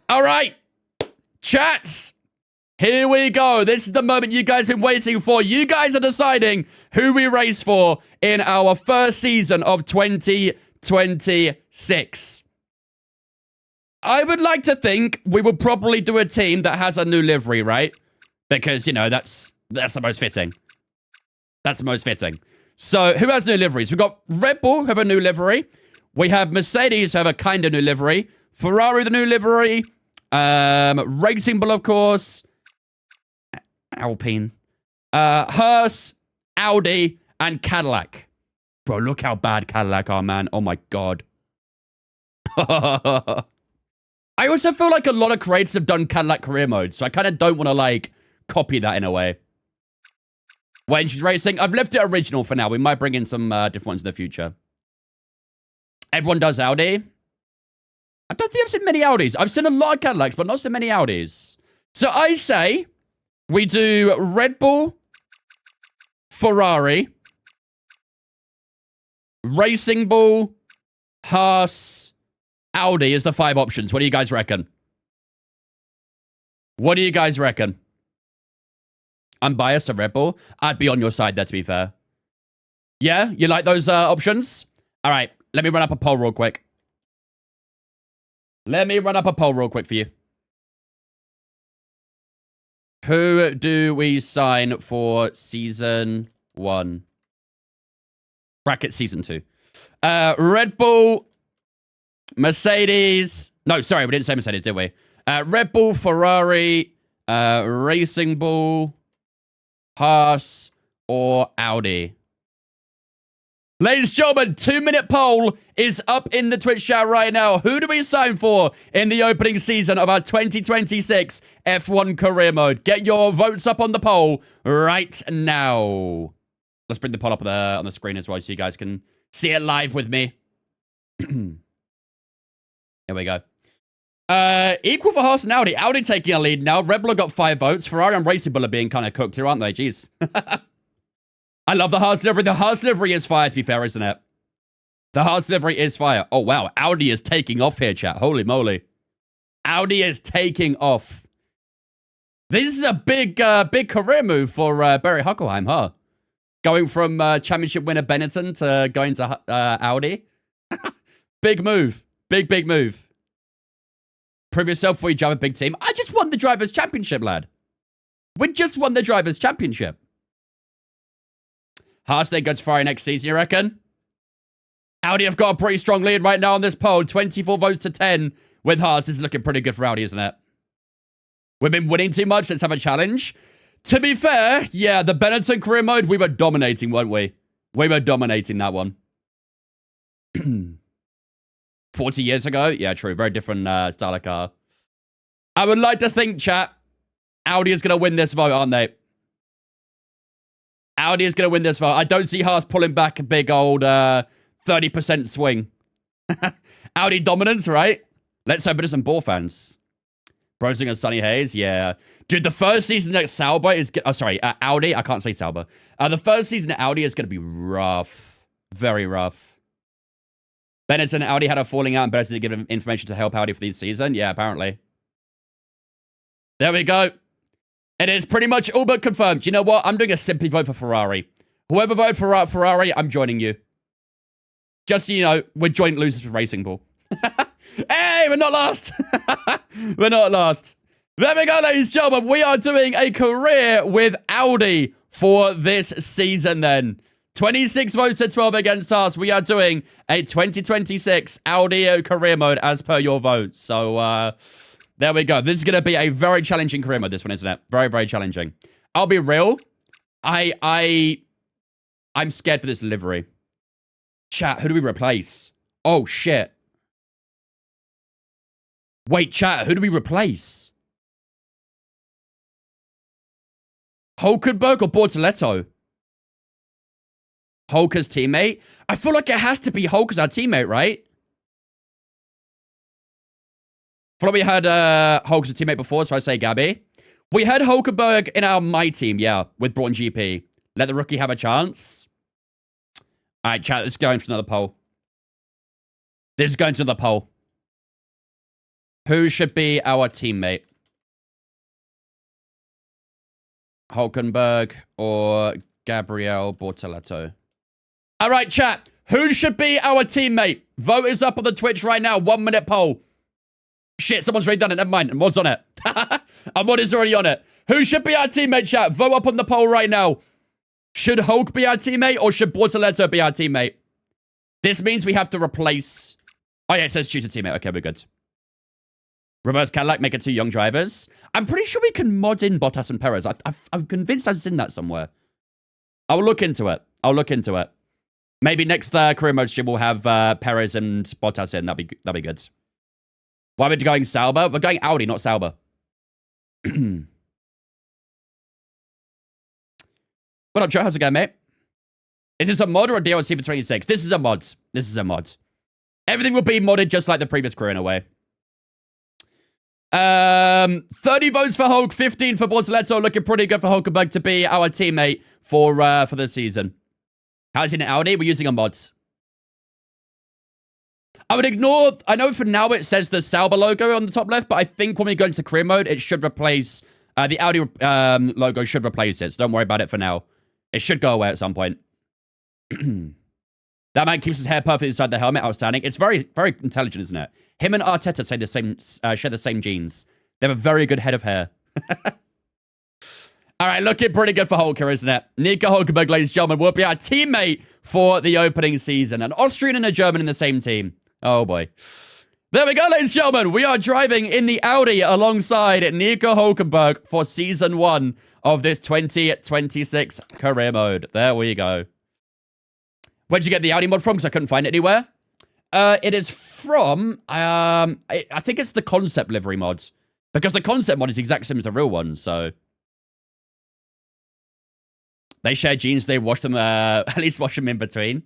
All right. Chats. Here we go. This is the moment you guys have been waiting for. You guys are deciding who we race for in our first season of 2026. I would like to think we will probably do a team that has a new livery, right? Because, you know, that's the most fitting. That's the most fitting. So, who has new liveries? We've got Red Bull, who have a new livery. We have Mercedes, who have a kind of new livery. Ferrari, the new livery. Racing Bull, of course. Alpine. Hearse, Audi, and Cadillac. Bro, look how bad Cadillac are, man. Oh, my God. I also feel like a lot of creators have done Cadillac career mode, so I kind of don't want to, like, copy that in a way. When she's racing, I've left it original for now. We might bring in some different ones in the future. Everyone does Audi. I don't think I've seen many Audis. I've seen a lot of Cadillacs, but not so many Audis. So I say we do Red Bull, Ferrari, Racing Bull, Haas, Audi is the 5 options. What do you guys reckon? What do you guys reckon? I'm biased to Red Bull. I'd be on your side there, to be fair. Yeah? You like those options? All right. Let me run up a poll real quick. For you. Who do we sign for Season 1? Bracket Season 2. Red Bull, Mercedes. No, sorry, we didn't say Mercedes, did we? Red Bull, Ferrari, Racing Bull, Haas, or Audi. Ladies and gentlemen, 2-minute poll is up in the Twitch chat right now. Who do we sign for in the opening season of our 2026 F1 career mode? Get your votes up on the poll right now. Let's bring the poll up on the screen as well so you guys can see it live with me. Here we go. Equal for Haas and Audi. Audi taking a lead now. Red Bull got 5 votes. Ferrari and Racing Bull are being kind of cooked here, aren't they? Jeez. I love the Haas livery. The Haas livery is fire, to be fair, isn't it? The Haas livery is fire. Oh, wow. Audi is taking off here, chat. Holy moly. Audi is taking off. This is a big career move for Barry Huckleheim, huh? Going from championship winner Benetton to going to Audi. Big move. Big move. Prove yourself before you drive a big team. I just won the Drivers' Championship, lad. We just won the Drivers' Championship. Haas then goes to Ferrari next season, you reckon? Audi have got a pretty strong lead right now on this poll. 24 votes to 10 with Haas. This is looking pretty good for Audi, isn't it? We've been winning too much. Let's have a challenge. To be fair, yeah, the Benetton career mode, we were dominating, weren't we? We were dominating that one. 40 years ago? Yeah, true. Very different style of car. I would like to think, chat, Audi is going to win this vote, aren't they? Audi is going to win this vote. I don't see Haas pulling back a big old 30% swing. Audi dominance, right? Let's hope it isn't Ball fans. Brosing and Sunny Hayes, yeah. Dude, the first season at Sauber is... Audi. I can't say Sauber. The first season at Audi is going to be rough. Very rough. Benetton and Audi had a falling out and Benetton didn't give him information to help Audi for the season. Yeah, apparently. There we go. It is pretty much all but confirmed. You know what? I'm doing a simply vote for Ferrari. Whoever voted for Ferrari, I'm joining you. Just so you know, we're joint losers for Racing Bull. Hey, we're not last. We're not last. There we go, ladies and gentlemen. We are doing a career with Audi for this season then. 26 votes to 12 against us. We are doing a 2026 Audi career mode as per your vote. So, there we go. This is going to be a very challenging career mode, this one, isn't it? Very, very challenging. I'll be real. I'm scared for this livery. Chat, who do we replace? Oh, shit. Wait, chat, who do we replace? Hulkenberg or Bortoletto? Hulker's teammate? I feel like it has to be Hulker's our teammate, right? I feel like we had Hulk as a teammate before, so I say Gabby. We had Hulkenberg in our My Team, yeah, with Braun GP. Let the rookie have a chance. All right, chat, let's go into another poll. This is going to another poll. Who should be our teammate? Hulkenberg or Gabriel Bortoletto? All right, chat. Who should be our teammate? Vote is up on the Twitch right now. 1 minute poll. Shit, someone's already done it. Never mind. Mod's on it. A mod is already on it. Who should be our teammate, chat? Vote up on the poll right now. Should Hulk be our teammate or should Bortoletto be our teammate? This means we have to replace... Oh, yeah, it says choose a teammate. Okay, we're good. Reverse Cadillac, make it 2 young drivers. I'm pretty sure we can mod in Bottas and Perez. I'm convinced I've seen that somewhere. I'll look into it. I'll look into it. Maybe next career mode stream we'll have Perez and Bottas in. That'd be good. Why are we going Sauber? We're going Audi, not Sauber. What up, Joe? How's it going, mate? Is this a mod or a DLC for 26? This is a mod. This is a mod. Everything will be modded just like the previous career in a way. 30 votes for Hulk, 15 for Bortoletto. Looking pretty good for Hulkenberg to be our teammate for the season. How's it in Audi? We're using a mod. I would ignore... I know for now it says the Sauber logo on the top left, but I think when we go into career mode, it should replace... the Audi logo should replace it, so don't worry about it for now. It should go away at some point. That man keeps his hair perfectly inside the helmet. Outstanding. It's very, very intelligent, isn't it? Him and Arteta share the same genes. They have a very good head of hair. All right, looking pretty good for Hulk here, isn't it? Nico Hulkenberg, ladies and gentlemen, will be our teammate for the opening season. An Austrian and a German in the same team. Oh, boy. There we go, ladies and gentlemen. We are driving in the Audi alongside Nico Hulkenberg for Season 1 of this 2026 career mode. There we go. Where'd you get the Audi mod from? Because I couldn't find it anywhere. It is from, I think it's the concept livery mods. Because the concept mod is the exact same as the real one, so... They share jeans, they wash them, at least wash them in between.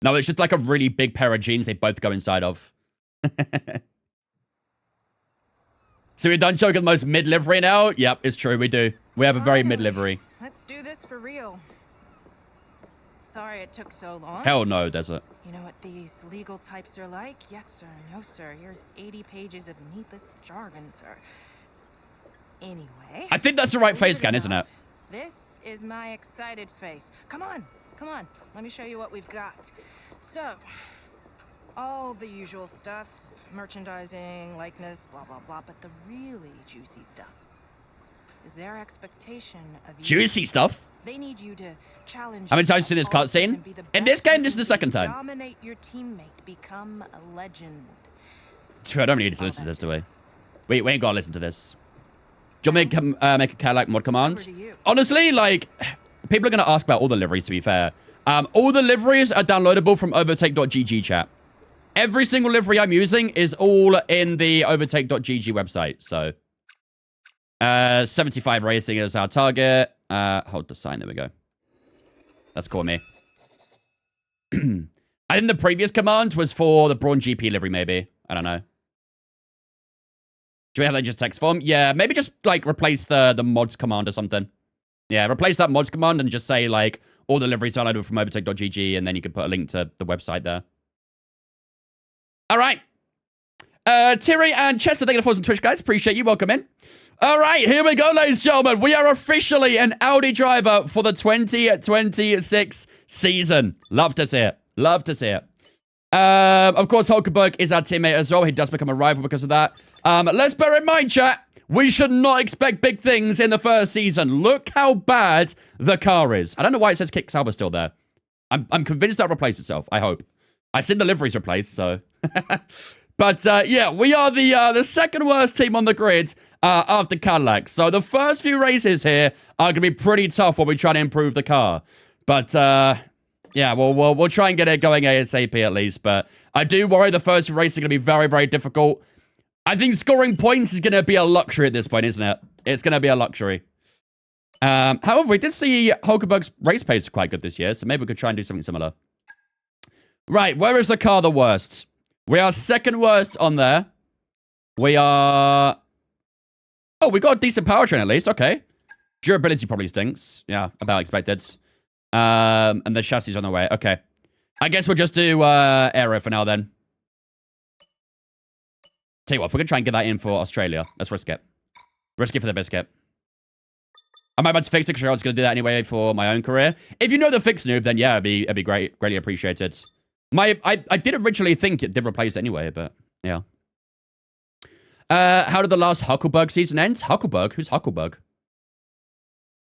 No, it's just like a really big pair of jeans they both go inside of. So we're done choking the most mid-livery now? Yep, it's true, we do. We have a very mid-livery. Let's do this for real. Sorry it took so long. Hell no, does it? You know what these legal types are like? Yes, sir. No, sir. Here's 80 pages of needless jargon, sir. Anyway. I think that's the right face scan, isn't it? This is my excited face. Come on. Come on. Let me show you what we've got. So, all the usual stuff. Merchandising, likeness, blah, blah, blah. But the really juicy stuff is their expectation of you. Juicy stuff? They need you to challenge. How many times have you seen this cutscene? In this game, this is the second time. Dominate your teammate, become a legend. I don't really need to listen to this, do we? We ain't gotta listen to this. Do you want me to make a Cadillac mod command? Honestly, like, people are gonna ask about all the liveries, to be fair. All the liveries are downloadable from overtake.gg, chat. Every single livery I'm using is all in the overtake.gg website, so... 75 racing is our target. Hold the sign. There we go. That's cool, me. I think the previous command was for the Brawn GP livery, maybe. I don't know. Do we have that in just text form? Yeah, maybe just, like, replace the mods command or something. Yeah, replace that mods command and just say, like, all the liveries downloaded from overtake.gg, and then you can put a link to the website there. All right. Thierry and Chester, thank you for following on Twitch, guys. Appreciate you. Welcome in. All right, here we go, ladies and gentlemen. We are officially an Audi driver for the 2026 season. Love to see it. Love to see it. Of course, Hulkenberg is our teammate as well. He does become a rival because of that. Let's bear in mind, chat, we should not expect big things in the first season. Look how bad the car is. I don't know why it says Kick Sauber still there. I'm convinced that'll replace itself. I hope. I've seen the liveries replaced, so... But, yeah, we are the second worst team on the grid after Cadillac. So the first few races here are going to be pretty tough when we try to improve the car. But, yeah, we'll try and get it going ASAP at least. But I do worry the first race is going to be very, very difficult. I think scoring points is going to be a luxury at this point, isn't it? It's going to be a luxury. However, we did see Hulkenberg's race pace quite good this year, so maybe we could try and do something similar. Right, where is the car the worst? We are second worst on there. We are... Oh, we got a decent powertrain at least. Okay. Durability probably stinks. Yeah, about expected. And the chassis on the way. Okay. I guess we'll just do aero for now then. Tell you what, if we're going to try and get that in for Australia, let's risk it. Risk it for the biscuit. I'm about to fix it because I was going to do that anyway for my own career. If you know the fix noob, then yeah, it'd be great, greatly appreciated. I did originally think it did replace it anyway, but yeah. How did the last Huckleberg season end? Huckleberg? Who's Huckleberg?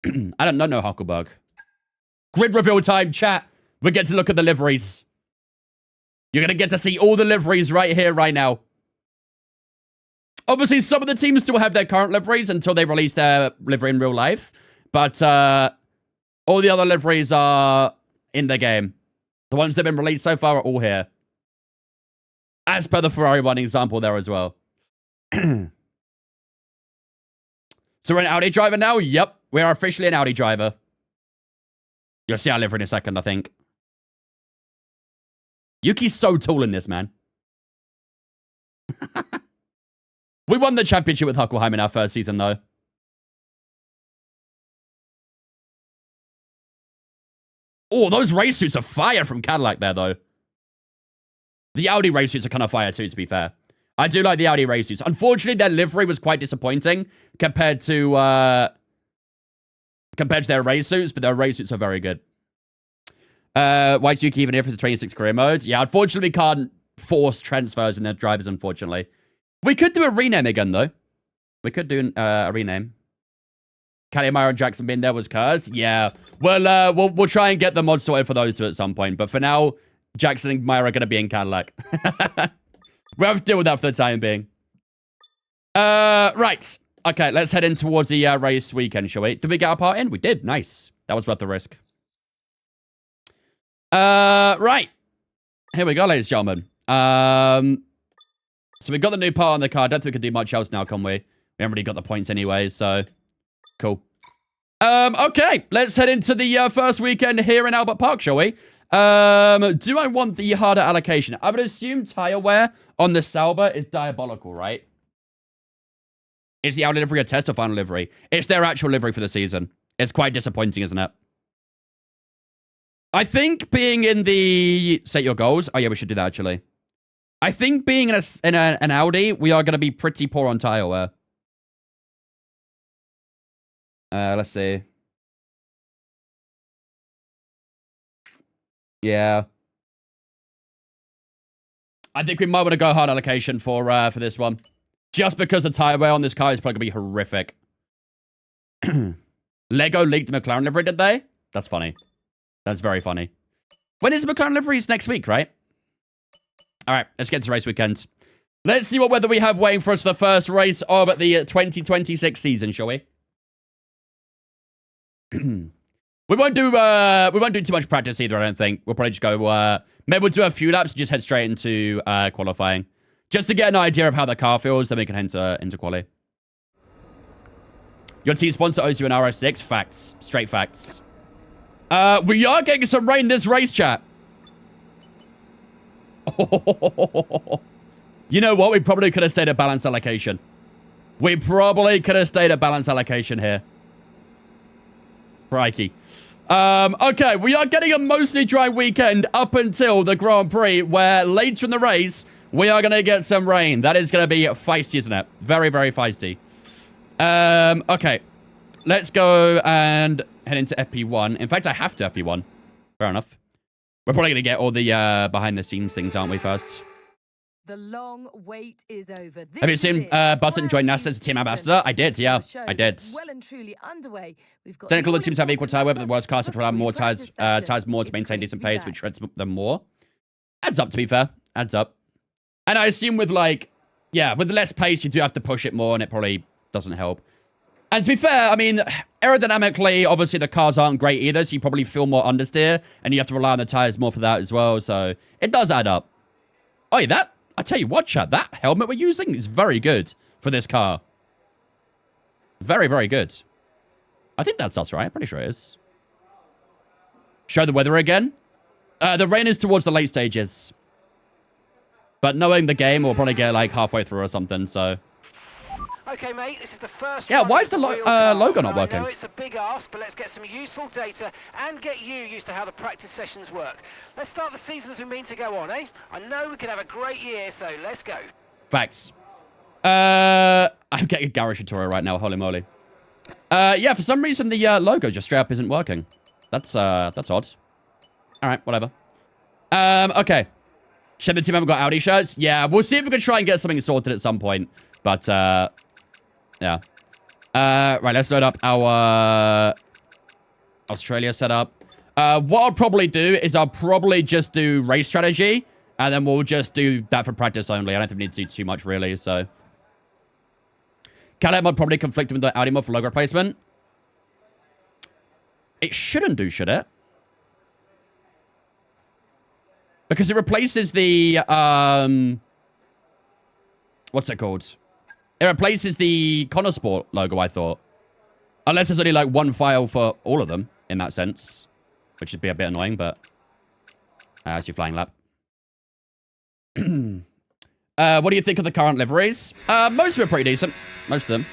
I don't know Huckleberg. Grid reveal time, chat. We get to look at the liveries. You're going to get to see all the liveries right here, right now. Obviously, some of the teams still have their current liveries until they release their livery in real life. But all the other liveries are in the game. The ones that have been released so far are all here. As per the Ferrari one example there as well. So we're an Audi driver now? Yep. We are officially an Audi driver. You'll see our livery in a second, I think. Yuki's so tall in this, man. We won the championship with Huckleheim in our first season, though. Oh, those race suits are fire from Cadillac there, though. The Audi race suits are kind of fire, too, to be fair. I do like the Audi race suits. Unfortunately, their livery was quite disappointing compared to their race suits, but their race suits are very good. Why is Yuki even here for the 26 career mode? Yeah, unfortunately, we can't force transfers in their drivers, unfortunately. We could do a rename again, though. We could do a rename. Calimero and Jackson being there was cursed. Yeah, we'll try and get the mod sorted for those two at some point. But for now, Jackson and Myra are going to be in Cadillac. We'll have to deal with that for the time being. Right. Okay, let's head in towards the race weekend, shall we? Did we get our part in? We did. Nice. That was worth the risk. Right. Here we go, ladies and gentlemen. So we got the new part on the car. I don't think we can do much else now, can we? We haven't really got the points anyway, so cool. Okay, let's head into the first weekend here in Albert Park, shall we? Do I want the harder allocation? I would assume tire wear on the Sauber is diabolical, right? Is the Audi livery a test or final livery? It's their actual livery for the season. It's quite disappointing, isn't it? I think being in the set your goals. Oh yeah, we should do that actually. I think being in an Audi, we are going to be pretty poor on tire wear. Let's see. Yeah. I think we might want to go hard allocation for this one. Just because the tire wear on this car is probably going to be horrific. Lego leaked the McLaren livery, did they? That's funny. That's very funny. When is the McLaren livery? It's next week, right? All right, let's get to race weekend. Let's see what weather we have waiting for us for the first race of the 2026 season, shall we? We won't do too much practice either, I don't think. We'll probably just go, maybe we'll do a few laps and just head straight into qualifying. Just to get an idea of how the car feels, then we can head into quali. Your team sponsor owes you an RS6? Facts. Straight facts. We are getting some rain this race, chat. You know what? We probably could have stayed at balance allocation. We probably could have stayed at balance allocation here. Crikey. Okay, we are getting a mostly dry weekend up until the Grand Prix, where later in the race, we are going to get some rain. That is going to be feisty, isn't it? Very, very feisty. Okay. Let's go and head into FP1. In fact, I have to FP1. Fair enough. We're probably going to get all the behind-the-scenes things, aren't we, first? The long wait is over. Have you seen Button join NASA as a team ambassador? I did, yeah. I did. Well and truly underway. We've got technically, the teams have equal tire wear, but the worst cars have to rely on more tires more to maintain decent pace, which shreds them more. Adds up, to be fair. Adds up. And I assume with, like, yeah, with less pace, you do have to push it more, and it probably doesn't help. And to be fair, I mean, aerodynamically, obviously, the cars aren't great either, so you probably feel more understeer, and you have to rely on the tires more for that as well, so it does add up. Oh, yeah, I tell you what, Chad, that helmet we're using is very good for this car. Very, very good. I think that's us, right? I'm pretty sure it is. Show the weather again. The rain is towards the late stages. But knowing the game, we'll probably get like halfway through or something, so... Okay, mate, this is the first. Yeah, why is the logo not working? I know it's a big ask, but let's get some useful data and get you used to how the practice sessions work. Let's start the season as we mean to go on, eh? I know we can have a great year, so let's go. Facts. I'm getting a garage tutorial right now. Holy moly. Yeah, for some reason the logo just straight up isn't working. That's odd. All right, whatever. Okay. Shep and team haven't got Audi shirts. Yeah, we'll see if we can try and get something sorted at some point. But yeah. Right, let's load up our Australia setup. What I'll probably do is I'll probably just do race strategy, and then we'll just do that for practice only. I don't think we need to do too much, really, so. Cadillac mod probably conflicted with the Audi mod for logo replacement. It shouldn't do, should it? Because it replaces the, what's it called? It replaces the Connosport logo, I thought. Unless there's only, like, one file for all of them, in that sense. Which would be a bit annoying, but... That's your flying lap. What do you think of the current liveries? Most of them are pretty decent. Most of them.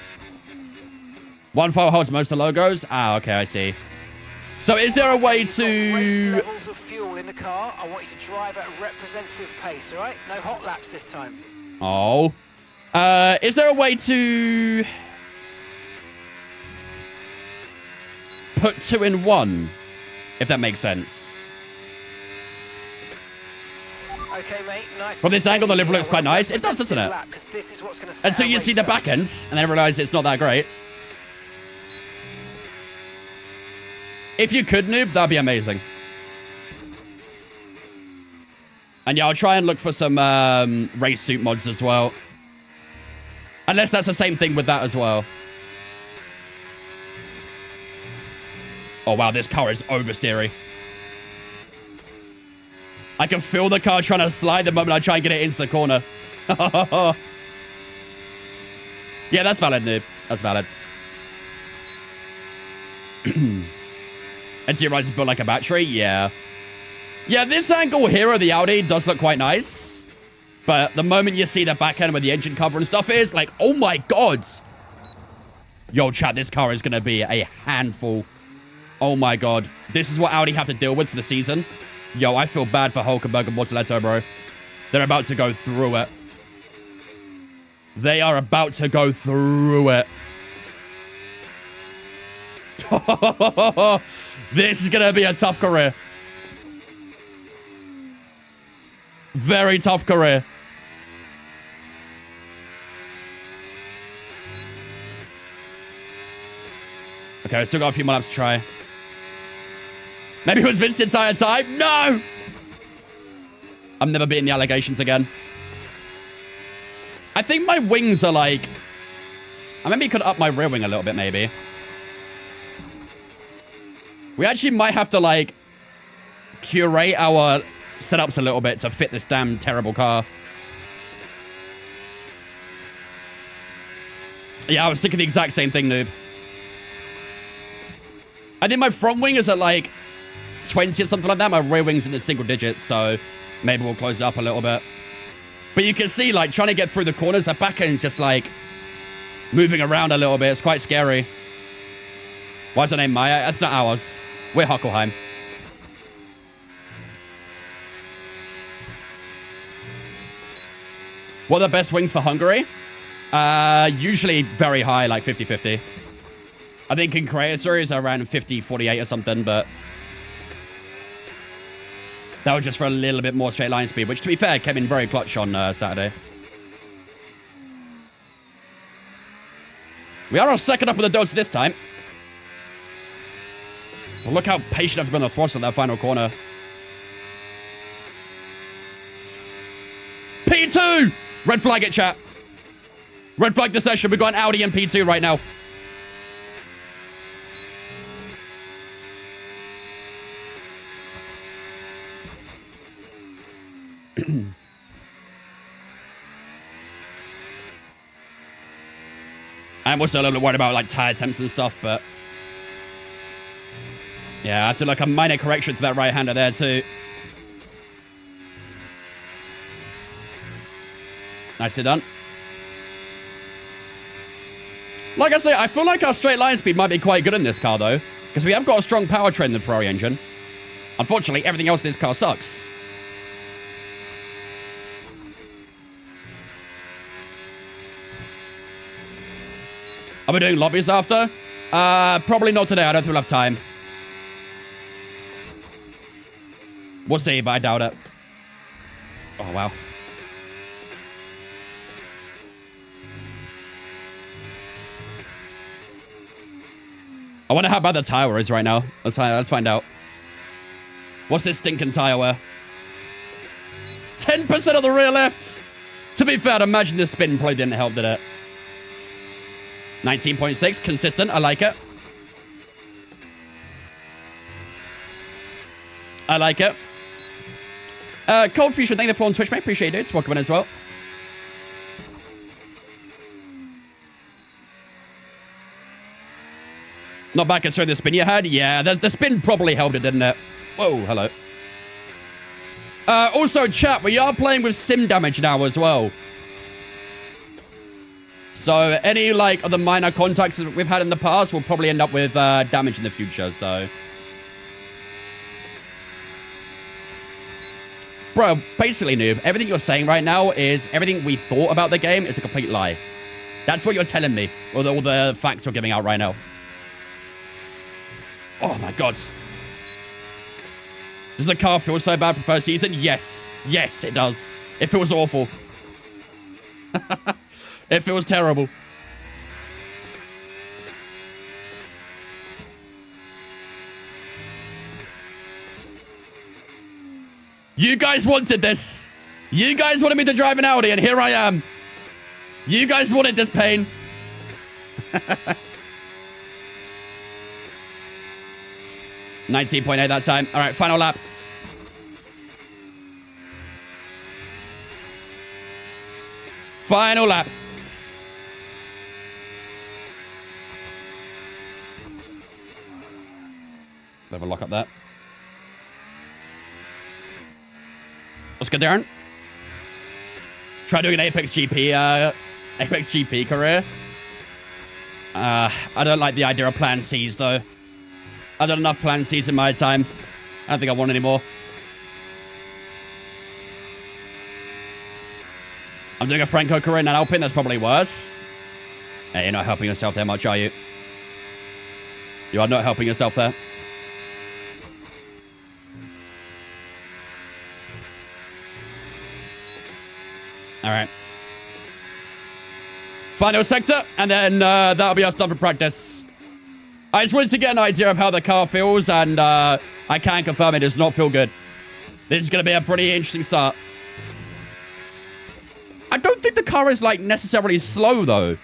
One file holds most of the logos. Ah, okay, I see. So is there a way to... levels of fuel in the car. I want you to drive at a representative pace, all right? No hot laps this time. Oh. Is there a way to... put 2 in 1? If that makes sense. Okay, mate, nice. From this angle, the liver looks quite nice. It does, doesn't it? Until you see the back end, and then realize it's not that great. If you could, noob, that'd be amazing. And yeah, I'll try and look for some race suit mods as well. Unless that's the same thing with that as well. Oh, wow, this car is oversteery. I can feel the car trying to slide the moment I try and get it into the corner. Yeah, that's valid, noob. That's valid. And so your rides built like a battery? Yeah. Yeah, this angle here of the Audi does look quite nice. But the moment you see the back end where the engine cover and stuff is, like, oh my god. Yo, chat, this car is going to be a handful. Oh my god. This is what Audi have to deal with for the season. Yo, I feel bad for Huckleheim and Bortoletto, bro. They're about to go through it. They are about to go through it. This is going to be a tough career. Very tough career. Okay, I still got a few more laps to try. Maybe it was Vince the entire time? No! I'm never beating the allegations again. I think my wings are like... I maybe could up my rear wing a little bit, maybe. We actually might have to, like, curate our setups a little bit to fit this damn terrible car. Yeah, I was thinking the exact same thing, noob. I think my front wing is at, like, 20 or something like that. My rear wing's in the single digits, so maybe we'll close it up a little bit. But you can see, like, trying to get through the corners, the back end's just, like, moving around a little bit. It's quite scary. Why is her name Maya? That's not ours. We're Huckleheim. What are the best wings for Hungary? Usually very high, like 50-50. I think in Creator Series around 50-48 or something, but that was just for a little bit more straight line speed, which, to be fair, came in very clutch on Saturday. We are on second up with the Dota this time. But look how patient I've been on the throttle in that final corner. P2! Red flag it, chat. Red flag the session. We've got an Audi in P2 right now. I'm also a little bit worried about, like, tire temps and stuff, but... yeah, I have to, like, a minor correction to that right-hander there, too. Nicely done. Like I say, I feel like our straight line speed might be quite good in this car, though. Because we have got a strong powertrain in the Ferrari engine. Unfortunately, everything else in this car sucks. Are we doing lobbies after? Probably not today. I don't think we'll have time. We'll see, but I doubt it. Oh, wow. I wonder how bad the tire is right now. Let's find out. What's this stinking tire wear? 10% of the rear left. To be fair, I'd imagine the spin probably didn't help, did it? 19.6, consistent. I like it. I like it. Cold Fusion, thank you for on Twitch, mate. Appreciate it. Welcome in as well. Not bad considering the spin you had. Yeah, the spin probably helped it, didn't it? Whoa, hello. Also, chat, we are playing with sim damage now as well. So, any, like, of the minor contacts that we've had in the past will probably end up with damage in the future, so... Bro, basically, noob, everything you're saying right now is everything we thought about the game is a complete lie. That's what you're telling me, or all the facts you're giving out right now. Oh, my God. Does the car feel so bad for first season? Yes. Yes, it does. It feels awful. It feels terrible. You guys wanted this. You guys wanted me to drive an Audi, and here I am. You guys wanted this pain. 19.8 that time. All right, final lap. Final lap. Bit of a lock up there. What's good, Darren? Try doing an Apex GP career. I don't like the idea of Plan Cs, though. I've done enough Plan Cs in my time. I don't think I want any more. I'm doing a Franco career in an Alpine. That's probably worse. Hey, you're not helping yourself there much, are you? You are not helping yourself there. All right. Final sector, and then that'll be us done for practice. I just wanted to get an idea of how the car feels, and I can confirm it does not feel good. This is going to be a pretty interesting start. I don't think the car is, like, necessarily slow, though.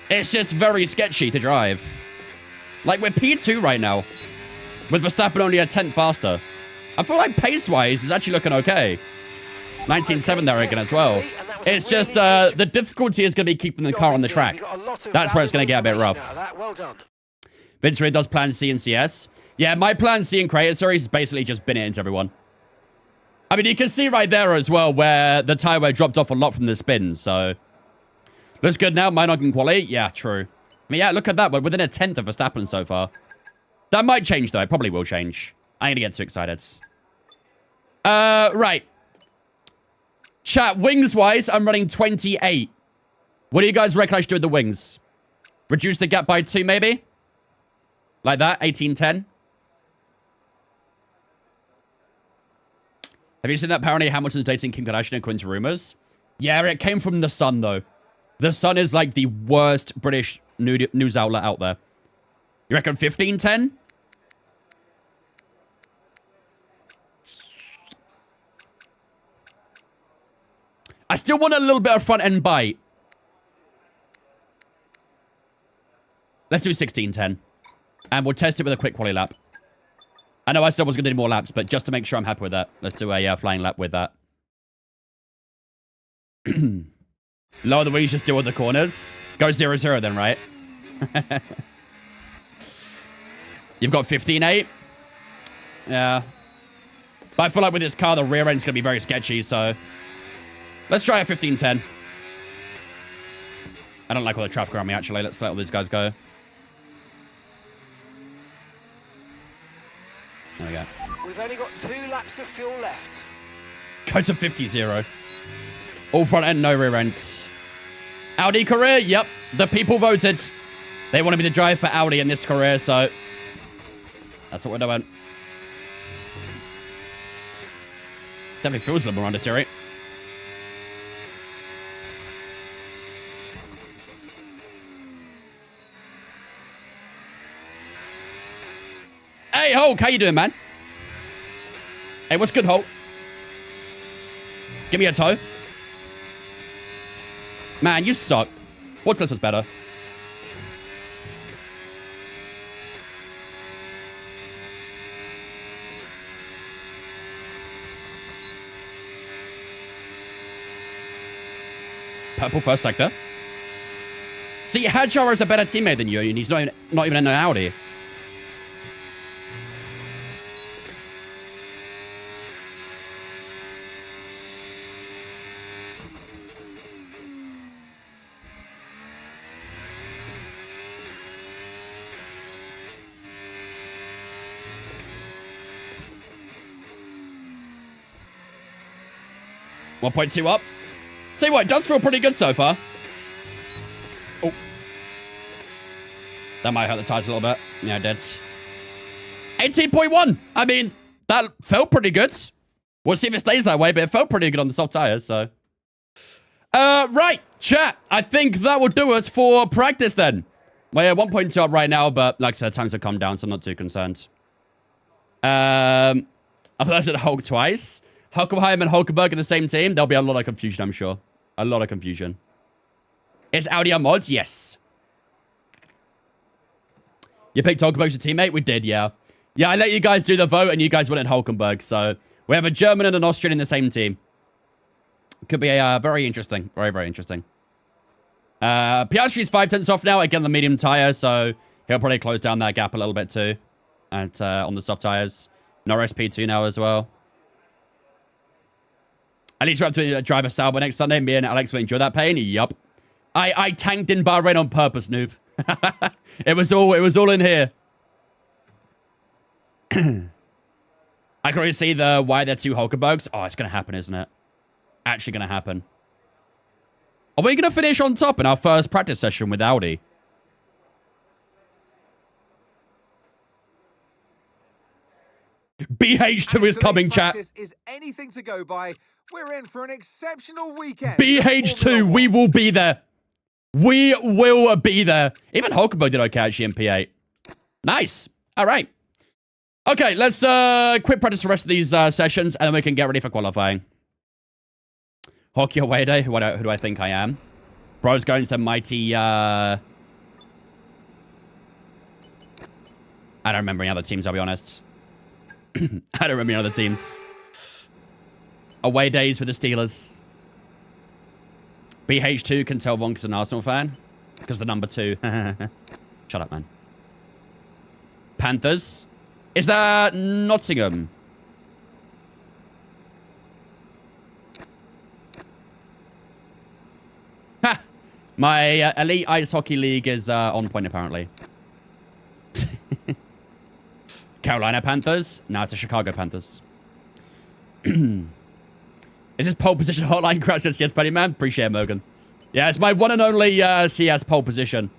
It's just very sketchy to drive. Like, we're P2 right now, with Verstappen only a tenth faster. I feel like pace-wise, it's actually looking okay. 19.7 there again as well. It's just the difficulty is going to be keeping the car on the track. That's where it's going to get a bit rough. Well done. Vince Reed does Plan C and CS. Yeah, my Plan C and Creator Series is basically just bin it into everyone. I mean, you can see right there as well where the tire wear dropped off a lot from the spin, so... Looks good now. Mine on quality? Yeah, true. I mean, yeah, look at that. We're within a tenth of Verstappen so far. That might change, though. It probably will change. I ain't gonna get too excited. Right. Chat, wings-wise, I'm running 28. What do you guys reckon I should do with the wings? Reduce the gap by 2, maybe? Like that, 18.10. Have you seen that apparently Hamilton's dating Kim Kardashian according to rumors? Yeah, it came from The Sun, though. The Sun is like the worst British news outlet out there. You reckon 15.10? I still want a little bit of front-end bite. Let's do 16.10. And we'll test it with a quick quali lap. I know I said I was going to do more laps, but just to make sure I'm happy with that, let's do a flying lap with that. Lower the wings, just deal with the corners. Go 0-0 then, right? You've got 15.8. Yeah. But I feel like with this car, the rear end's going to be very sketchy, so... Let's try a 15.10. I don't like all the traffic around me, actually. Let's let all these guys go. There we go. We've only got 2 laps of fuel left. Go to 50-0. All front end, no rear ends. Audi career? Yep. The people voted. They wanted me to drive for Audi in this career, so that's what we're doing. Definitely feels a little more understeery. Hey, Hulk, how you doing, man? Hey, what's good, Hulk? Give me a toe. Man, you suck. What's this was better? Purple first sector. See, Hadjar is a better teammate than you, and he's not even in an Audi. .2 up. Tell you what, it does feel pretty good so far. Oh. That might hurt the tires a little bit. Yeah, it did. 18.1. I mean, that felt pretty good. We'll see if it stays that way, but it felt pretty good on the soft tires, so. Right, chat. I think that will do us for practice then. Well, yeah, 1.2 up right now, but like I said, times have come down, so I'm not too concerned. I've at Hulk twice. Huckleheim and Hulkenberg in the same team. There'll be a lot of confusion, I'm sure. A lot of confusion. Is Audi a mod? Yes. You picked Hulkenberg as your teammate? We did, yeah. Yeah, I let you guys do the vote, and you guys wanted Hulkenberg, so we have a German and an Austrian in the same team. Could be a very interesting. Very, very interesting. Piastri's 5/10 off now. Again, the medium tire, so he'll probably close down that gap a little bit too. And on the soft tires. Norris P2 now as well. At least we have to drive a Sauber next Sunday. Me and Alex will enjoy that pain. Yup. I tanked in Bahrain on purpose, noob. It was all in here. I can already see why they're two Hulkenbergs. Oh, it's gonna happen, isn't it? Actually gonna happen. Are we gonna finish on top in our first practice session with Audi? BH2 is coming, chat. Is anything to go by. We're in for an exceptional weekend. BH2, we will be there. We will be there. Even Hulkenberg did okay actually in P8. Nice. All right. Okay, let's quit practice the rest of these sessions, and then we can get ready for qualifying. Hockey away day. Who do I think I am? Bro's going to the mighty... I don't remember any other teams, I'll be honest. I don't remember any other teams. Away days for the Steelers. BH2 can tell Vonka's an Arsenal fan. Because the number 2. Shut up, man. Panthers. Is that Nottingham? Ha! My Elite Ice Hockey League is on point, apparently. Carolina Panthers? No, it's the Chicago Panthers. Is this pole position hotline? Crashes? Yes, buddy man. Appreciate it, Morgan. Yeah, it's my one and only CS pole position.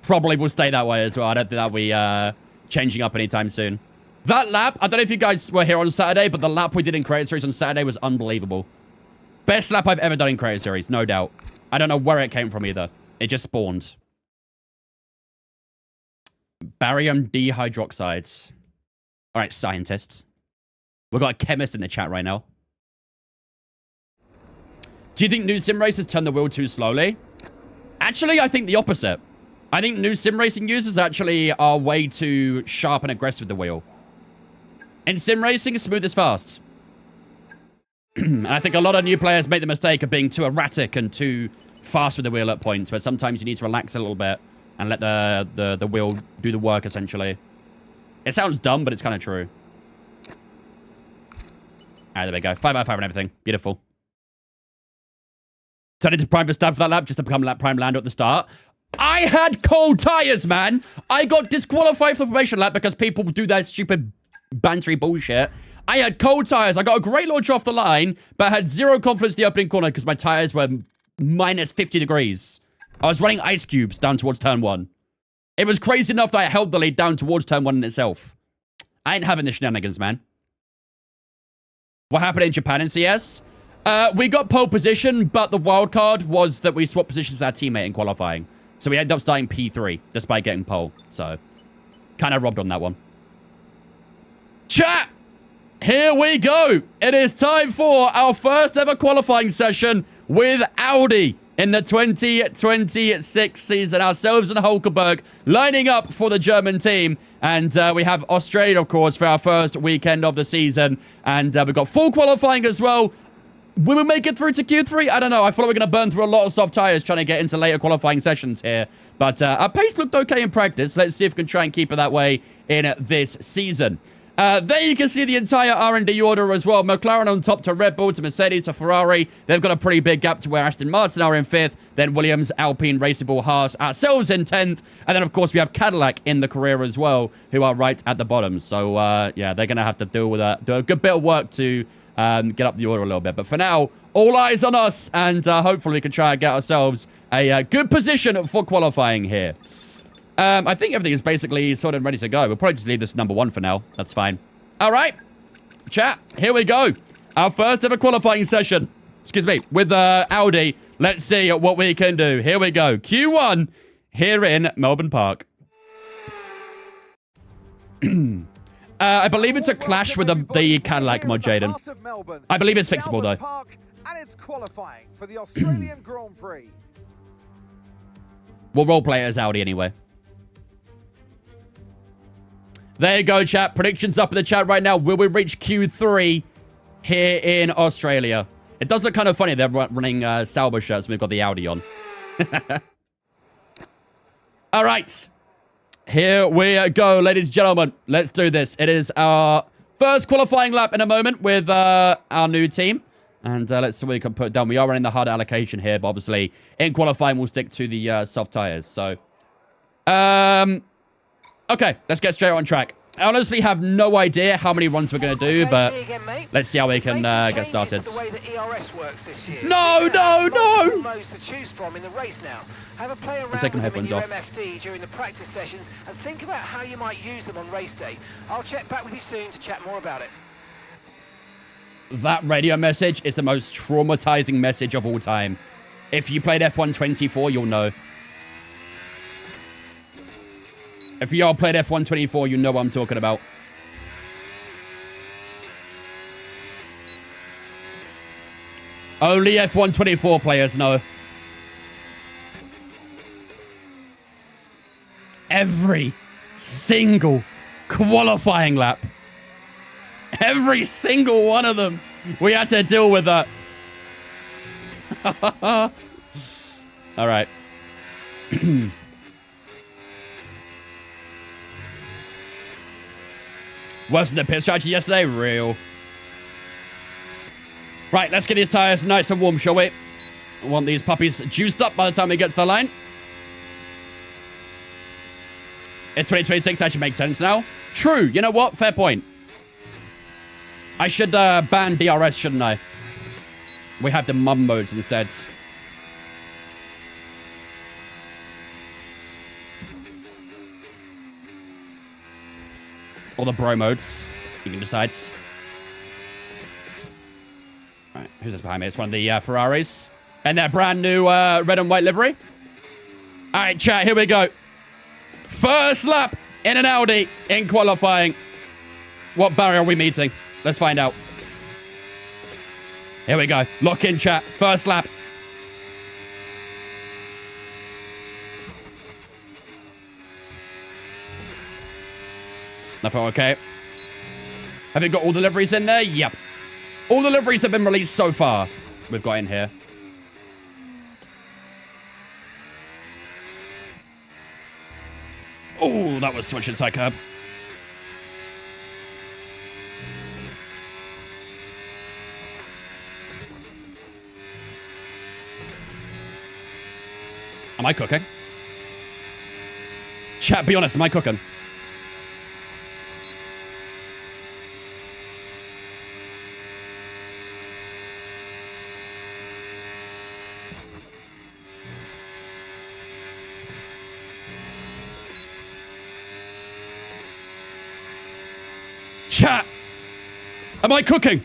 Probably will stay that way as well. I don't think that'll be changing up anytime soon. That lap, I don't know if you guys were here on Saturday, but the lap we did in Creator Series on Saturday was unbelievable. Best lap I've ever done in Creator Series, no doubt. I don't know where it came from either. It just spawned. Barium dihydroxide. All right, scientists. We've got a chemist in the chat right now. Do you think new sim racers turn the wheel too slowly? Actually, I think the opposite. I think new sim racing users actually are way too sharp and aggressive with the wheel. In sim racing, smooth is fast. And I think a lot of new players make the mistake of being too erratic and too fast with the wheel at points, where sometimes you need to relax a little bit and let the wheel do the work, essentially. It sounds dumb, but it's kind of true. Alright, there we go. 5 out of 5 and everything. Beautiful. Turn into prime for stab for that lap just to become prime lander at the start. I had cold tires, man. I got disqualified for the probation lap because people do that stupid bantery bullshit. I had cold tires. I got a great launch off the line, but I had zero confidence in the opening corner because my tires were minus 50 degrees. I was running ice cubes down towards turn 1. It was crazy enough that I held the lead down towards turn 1 in itself. I ain't having the shenanigans, man. What happened in Japan in CS? We got pole position, but the wild card was that we swapped positions with our teammate in qualifying. So we ended up starting P3, despite getting pole. So, kind of robbed on that one. Chat! Here we go! It is time for our first ever qualifying session with Audi in the 2026 season. Ourselves and Huckleheim lining up for the German team. And we have Australia, of course, for our first weekend of the season. And we've got full qualifying as well. Will we make it through to Q3? I don't know. I feel like we're going to burn through a lot of soft tires trying to get into later qualifying sessions here. But our pace looked okay in practice. Let's see if we can try and keep it that way in this season. There you can see the entire R&D order as well. McLaren on top to Red Bull to Mercedes to Ferrari. They've got a pretty big gap to where Aston Martin are in 5th. Then Williams, Alpine, Racing Bull, Haas, ourselves in 10th. And then, of course, we have Cadillac in the career as well, who are right at the bottom. So, yeah, they're going to have to do a good bit of work to get up the order a little bit. But for now, all eyes on us. And hopefully we can try and get ourselves a good position for qualifying here. I think everything is basically sort of ready to go. We'll probably just leave this number 1 for now. That's fine. All right. Chat, here we go. Our first ever qualifying session. Excuse me. With Audi. Let's see what we can do. Here we go. Q1 here in Melbourne Park. I believe it's a clash with the Cadillac mod, Jaden. I believe it's fixable, though. And it's qualifying for the Australian Grand Prix. We'll roleplay it as Audi anyway. There you go, chat. Predictions up in the chat right now. Will we reach Q3 here in Australia? It does look kind of funny. They're running Sauber shirts and we've got the Audi on. All right. Here we go, ladies and gentlemen. Let's do this. It is our first qualifying lap in a moment with our new team. And let's see what we can put down. We are running the hard allocation here, but obviously in qualifying, we'll stick to the soft tires. So, okay, let's get straight on track. I honestly have no idea how many runs we're going to do, but let's see how we can get started. No! I'm taking headphones off. during the practice sessions and think about how you might use them on race day. I'll check back with you soon to chat more about it. That radio message is the most traumatizing message of all time. If you played F1 24, you'll know. If y'all played F1 24, you know what I'm talking about. Only F1 24 players know. Every single qualifying lap. Every single one of them. We had to deal with that. All right. Worse than the pit strategy yesterday? Real. Right, let's get these tires nice and warm, shall we? I want these puppies juiced up by the time we get to the line. It's 2026, actually makes sense now. True, you know what? Fair point. I should ban DRS, shouldn't I? We have the mum modes instead. Or the bro modes. You can decide. Right, who's this behind me? It's one of the Ferraris. And their brand new red and white livery. All right, chat, here we go. First lap in an Audi in qualifying. What barrier are we meeting? Let's find out. Here we go. Lock in, chat. First lap. Nothing okay. Have you got all the liveries in there? Yep. All the liveries that have been released so far, we've got in here. Oh, that was switch inside curb. Am I cooking? Chat, be honest, am I cooking? Chat. Am I cooking?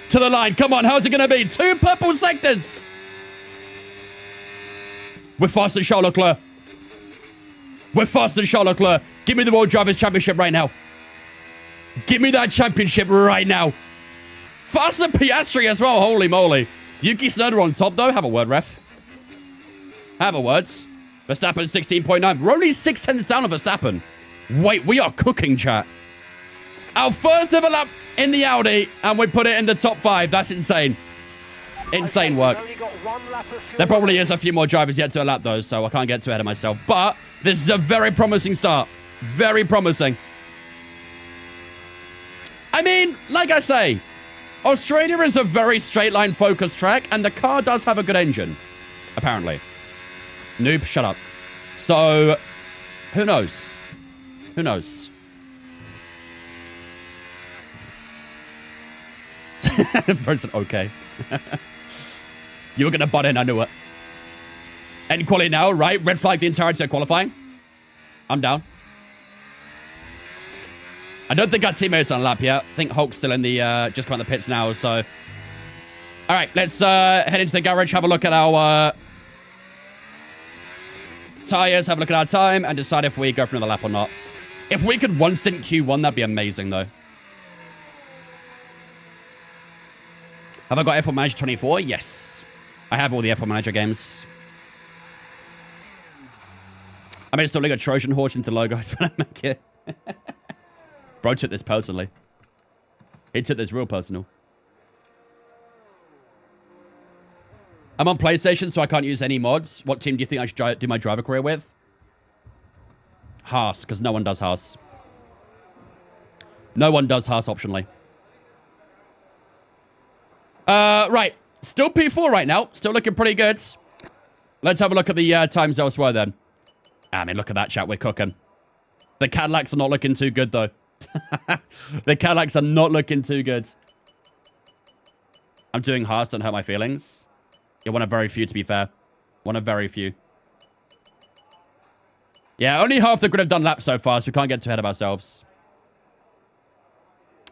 To the line. Come on. How's it going to be? 2 purple sectors. We're faster than Charles Leclerc. We're faster than Charles Leclerc. Give me the World Drivers' Championship right now. Give me that championship right now. Faster than Piastri as well. Holy moly. Yuki Tsunoda on top, though. Have a word, ref. Have a word. Verstappen 16.9. We're only 6/10 down on Verstappen. Wait, we are cooking, chat. Our first ever lap in the Audi, and we put it in the top 5. That's insane. Insane work. There probably is a few more drivers yet to lap, though, so I can't get too ahead of myself. But this is a very promising start. Very promising. I mean, like I say, Australia is a very straight line focused track, and the car does have a good engine, apparently. Noob, shut up. So, who knows? Who knows? Person, okay. You were going to butt in, I knew it. End quality now, right? Red flag the entirety of qualifying. I'm down. I don't think our teammates on a lap yet. I think Hulk's still in the, just come out the pits now, so. All right, let's head into the garage, have a look at our tires, have a look at our time, and decide if we go for another lap or not. If we could one stint Q1, that'd be amazing, though. Have I got F1 Manager 24? Yes. I have all the F1 Manager games. I'm installing a Trojan horse into logos when I make it. Bro took this personally. He took this real personal. I'm on PlayStation, so I can't use any mods. What team do you think I should do my driver career with? Haas, because no one does Haas. No one does Haas optionally. Right. Still P4 right now. Still looking pretty good. Let's have a look at the times elsewhere then. I mean, look at that, chat. We're cooking. The Cadillacs are not looking too good, though. The Cadillacs are not looking too good. I'm doing Haas. Don't hurt my feelings. You're one of very few, to be fair. One of very few. Yeah, only half the grid have done laps so far, so we can't get too ahead of ourselves.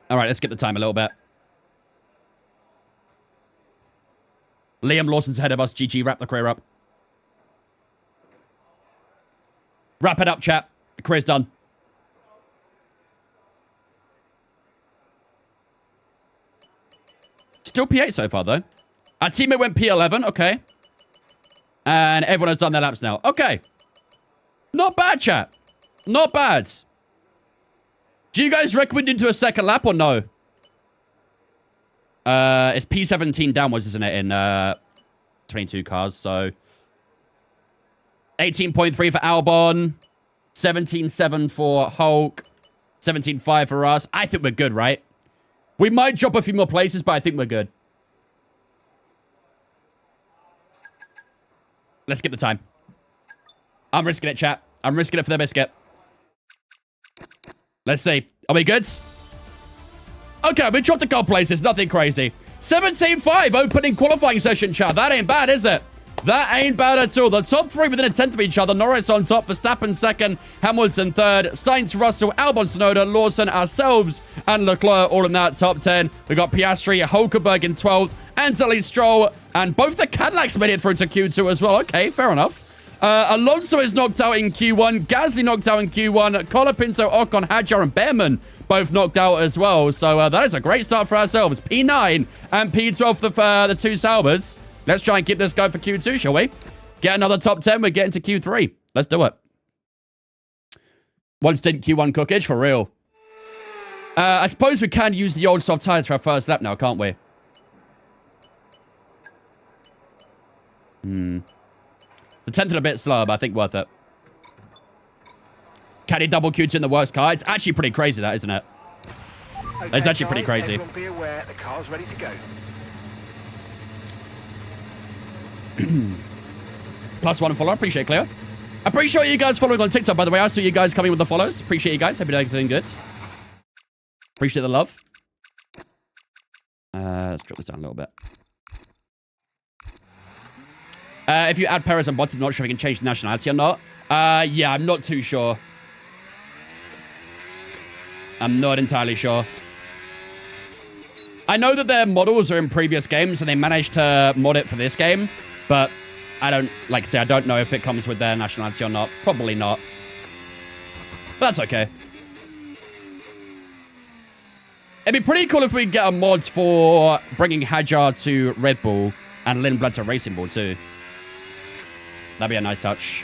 All right, let's get the time a little bit. Liam Lawson's ahead of us. GG, wrap the career up. Wrap it up, chat. The career's done. Still P8 so far, though. Our teammate went P11. Okay. And everyone has done their laps now. Okay. Not bad, chat. Not bad. Do you guys recommend into a second lap or no? It's P17 downwards, isn't it, in 22 cars, so 18.3 for Albon, 17.7 for Hulk, 17.5 for us. I think we're good, right? We might drop a few more places, but I think we're good. Let's get the time. I'm risking it, chat. I'm risking it for the biscuit. Let's see. Are we good? Okay, we dropped a couple places. Nothing crazy. 17.5 opening qualifying session, chat. That ain't bad, is it? That ain't bad at all. The top 3 within a tenth of each other. Norris on top, Verstappen second, Hamilton third, Sainz, Russell, Albon, Tsunoda, Lawson, ourselves, and Leclerc all in that top 10. We got Piastri, Hulkenberg in 12th, Anthony Stroll, and both the Cadillacs made it through to Q2 as well. Okay, fair enough. Alonso is knocked out in Q1. Gasly knocked out in Q1. Colapinto, Ocon, Hadjar, and Behrman both knocked out as well. So that is a great start for ourselves. P9 and P12 for the two Saubers. Let's try and keep this going for Q2, shall we? Get another top 10. We're getting to Q3. Let's do it. One stint Q1 cookage, for real. I suppose we can use the old soft tires for our first lap now, can't we? The 10th a bit slower, but I think worth it. Can he double Q2 in the worst car? It's actually pretty crazy, that, isn't it? Okay, it's actually pretty crazy. Be aware, the car's ready to go. +1 follower. Appreciate it, Cleo. Appreciate you guys following on TikTok, by the way. I saw you guys coming with the follows. Appreciate you guys. Hope you're doing good. Appreciate the love. Let's drop this down a little bit. If you add Paris and bots, I'm not sure if you can change the nationality or not. Yeah, I'm not too sure. I'm not entirely sure. I know that their models are in previous games and they managed to mod it for this game, but I don't, like I say, I don't know if it comes with their nationality or not. Probably not. But that's okay. It'd be pretty cool if we get a mod for bringing Hajar to Red Bull and Lindblad to Racing Bull too. That'd be a nice touch.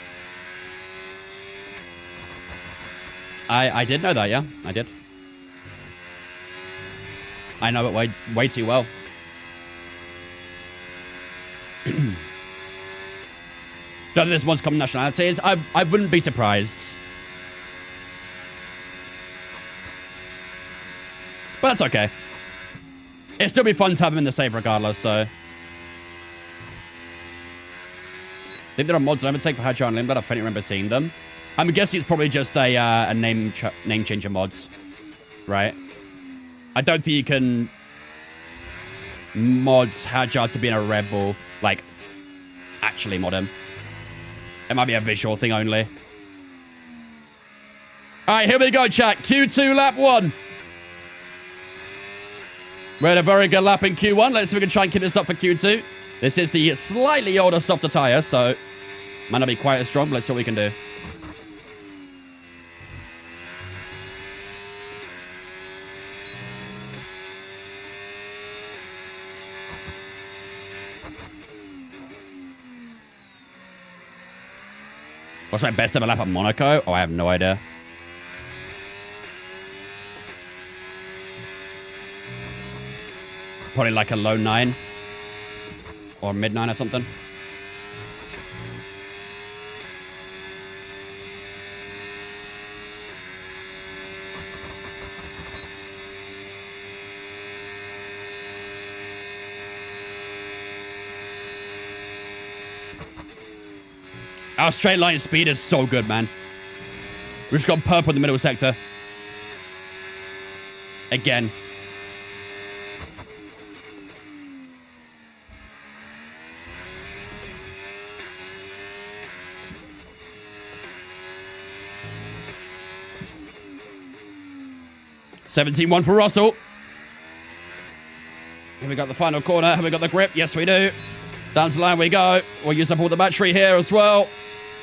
I did know that, yeah. I did. I know it way too well. Don't think this one's common nationalities. I wouldn't be surprised. But that's okay. It'd still be fun to have them in the save regardless, so. I think there are mods I haven't taken for Hajar and Lindblad. I don't remember seeing them. I'm guessing it's probably just a name changer mods, right? I don't think you can mod Hajar to be in a Red Bull, like, actually mod him. It might be a visual thing only. All right, here we go, chat. Q2 lap 1. We had a very good lap in Q1. Let's see if we can try and keep this up for Q2. This is the slightly older, softer tire, so might not be quite as strong, but let's see what we can do. What's my best ever lap at Monaco? Oh, I have no idea. Probably like a low 9. Or mid 9 or something. Our straight line speed is so good, man. We've just got purple in the middle sector. Again. (17-1) for Russell. Here we got the final corner. Have we got the grip? Yes, we do. Down to the line we go. We'll use up all the battery here as well.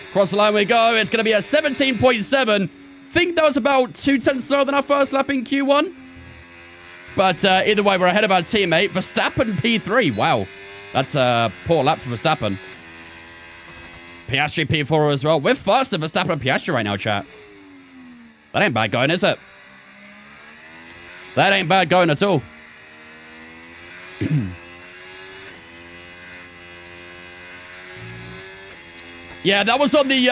Across the line we go. It's going to be a 17.7. Think that was about 2/10 slower than our first lap in Q1. But either way, we're ahead of our teammate. Verstappen P3. Wow. That's a poor lap for Verstappen. Piastri P4 as well. We're faster than Verstappen and Piastri right now, chat. That ain't bad going, is it? That ain't bad going at all. Yeah, that was on the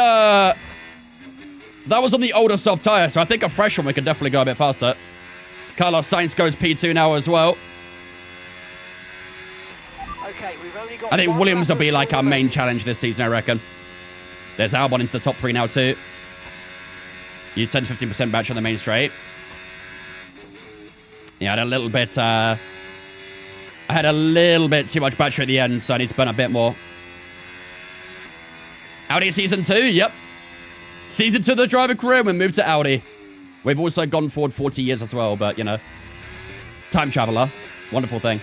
older soft tire, so I think a fresh one we could definitely go a bit faster. Carlos Sainz goes P2 now as well. Okay, we've only got I think Williams will be like our main challenge this season, I reckon. There's Albon into the top 3 now too. You 10-15% battery on the main straight. Yeah, I had a little bit too much battery at the end, so I need to burn a bit more. Audi Season 2, yep. Season 2 of the driver career, we moved to Audi. We've also gone forward 40 years as well, but, you know. Time traveler. Wonderful thing.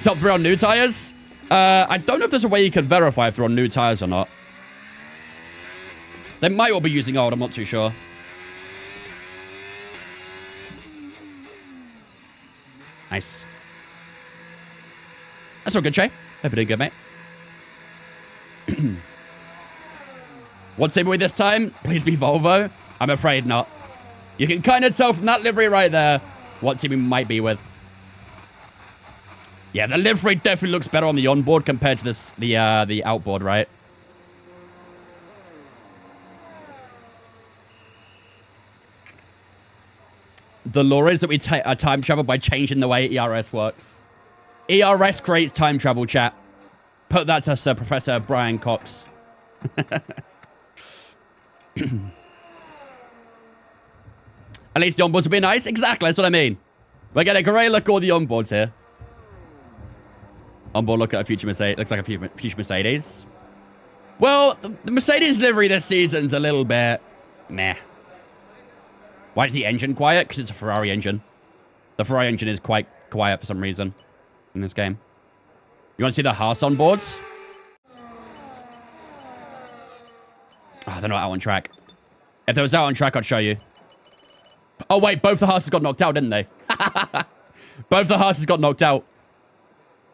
Top 3 on new tires? I don't know if there's a way you can verify if they're on new tires or not. They might all be using old, I'm not too sure. Nice. That's all good, Shay. Hope you're doing good, mate. What team are we this time? Please be Volvo. I'm afraid not. You can kind of tell from that livery right there what team we might be with. Yeah, the livery definitely looks better on the onboard compared to this the outboard, right? The lore is that we time travel by changing the way ERS works. ERS creates time travel, chat. Put that to Sir Professor Brian Cox. At least the onboards will be nice. Exactly, that's what I mean. We're getting a great look at all the onboards here. Onboard look at a future Mercedes. Looks like a future Mercedes. Well, the Mercedes livery this season's a little bit meh. Why is the engine quiet? Because it's a Ferrari engine. The Ferrari engine is quite quiet for some reason in this game. You want to see the Haas onboards? Oh, they're not out on track. If they was out on track, I'd show you. Oh, wait. Both the Haas's got knocked out, didn't they? Both the Haas's got knocked out.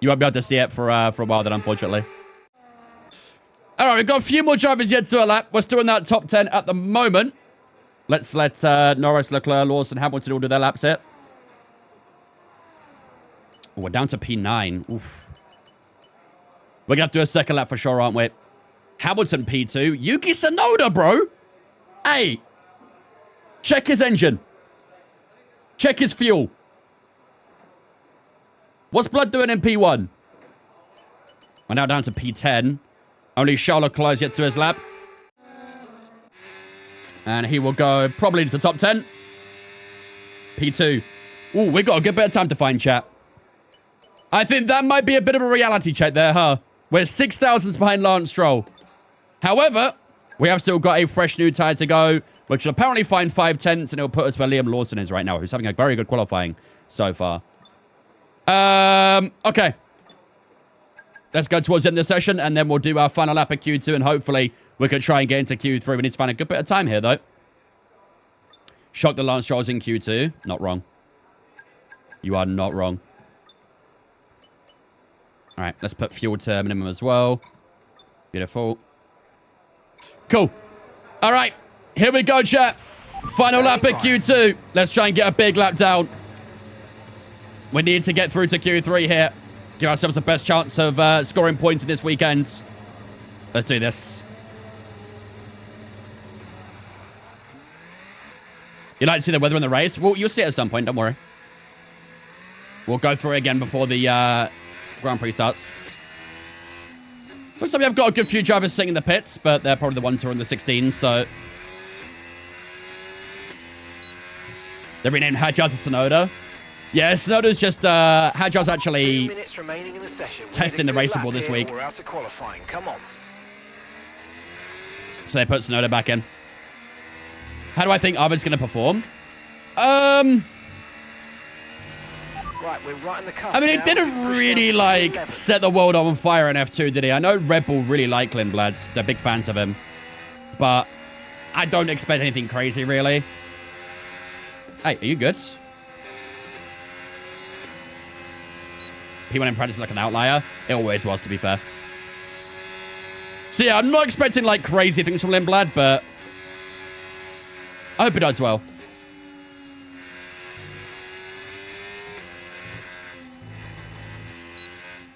You won't be able to see it for a while then, unfortunately. All right, we've got a few more drivers yet to a lap. We're still in that top 10 at the moment. Let's let Norris, Leclerc, Lawson, Hamilton all do their laps here. Oh, we're down to P9. Oof. We're going to have to do a second lap for sure, aren't we? Hamilton P2. Yuki Tsunoda, bro. Hey. Check his engine. Check his fuel. What's Blood doing in P1? We're now down to P10. Only Charles Leclerc's yet to his lap. And he will go probably to the top 10. P2. Ooh, we got a good bit of time to find, chat. I think that might be a bit of a reality check there, huh? We're 6 thousandths behind Lance Stroll. However, we have still got a fresh new tyre to go, which will apparently find 5 tenths, and it'll put us where Liam Lawson is right now, who's having a very good qualifying so far. Okay. Let's go towards the end of the session, and then we'll do our final lap at Q2, and hopefully we can try and get into Q3. We need to find a good bit of time here, though. Shocked that Lance Stroll's in Q2. Not wrong. You are not wrong. All right, let's put fuel to minimum as well. Beautiful. Cool. All right, here we go, chat. Final lap at Q2. Let's try and get a big lap down. We need to get through to Q3 here. Give ourselves the best chance of scoring points in this weekend. Let's do this. You'd like to see the weather in the race? Well, you'll see it at some point, don't worry. We'll go through it again before the Grand Prix starts. Looks like we have got a good few drivers sitting in the pits, but they're probably the ones who are in the 16, so... They renamed Hadjar to Tsunoda. Yeah, Tsunoda's just, Hadjar's actually 2 minutes remaining in the session. testing the racing ball this week. We're out of qualifying. Come on. So they put Tsunoda back in. How do I think Arvid's going to perform? Right, we're right in the cusp. I mean, he now. didn't really, like, set the world on fire in F2, did he? I know Red Bull really like Lindblad. They're big fans of him. But I don't expect anything crazy, really. Hey, are you good? He went in practice like an outlier. It always was, to be fair. So, yeah, I'm not expecting, like, crazy things from Lindblad, but I hope he does well.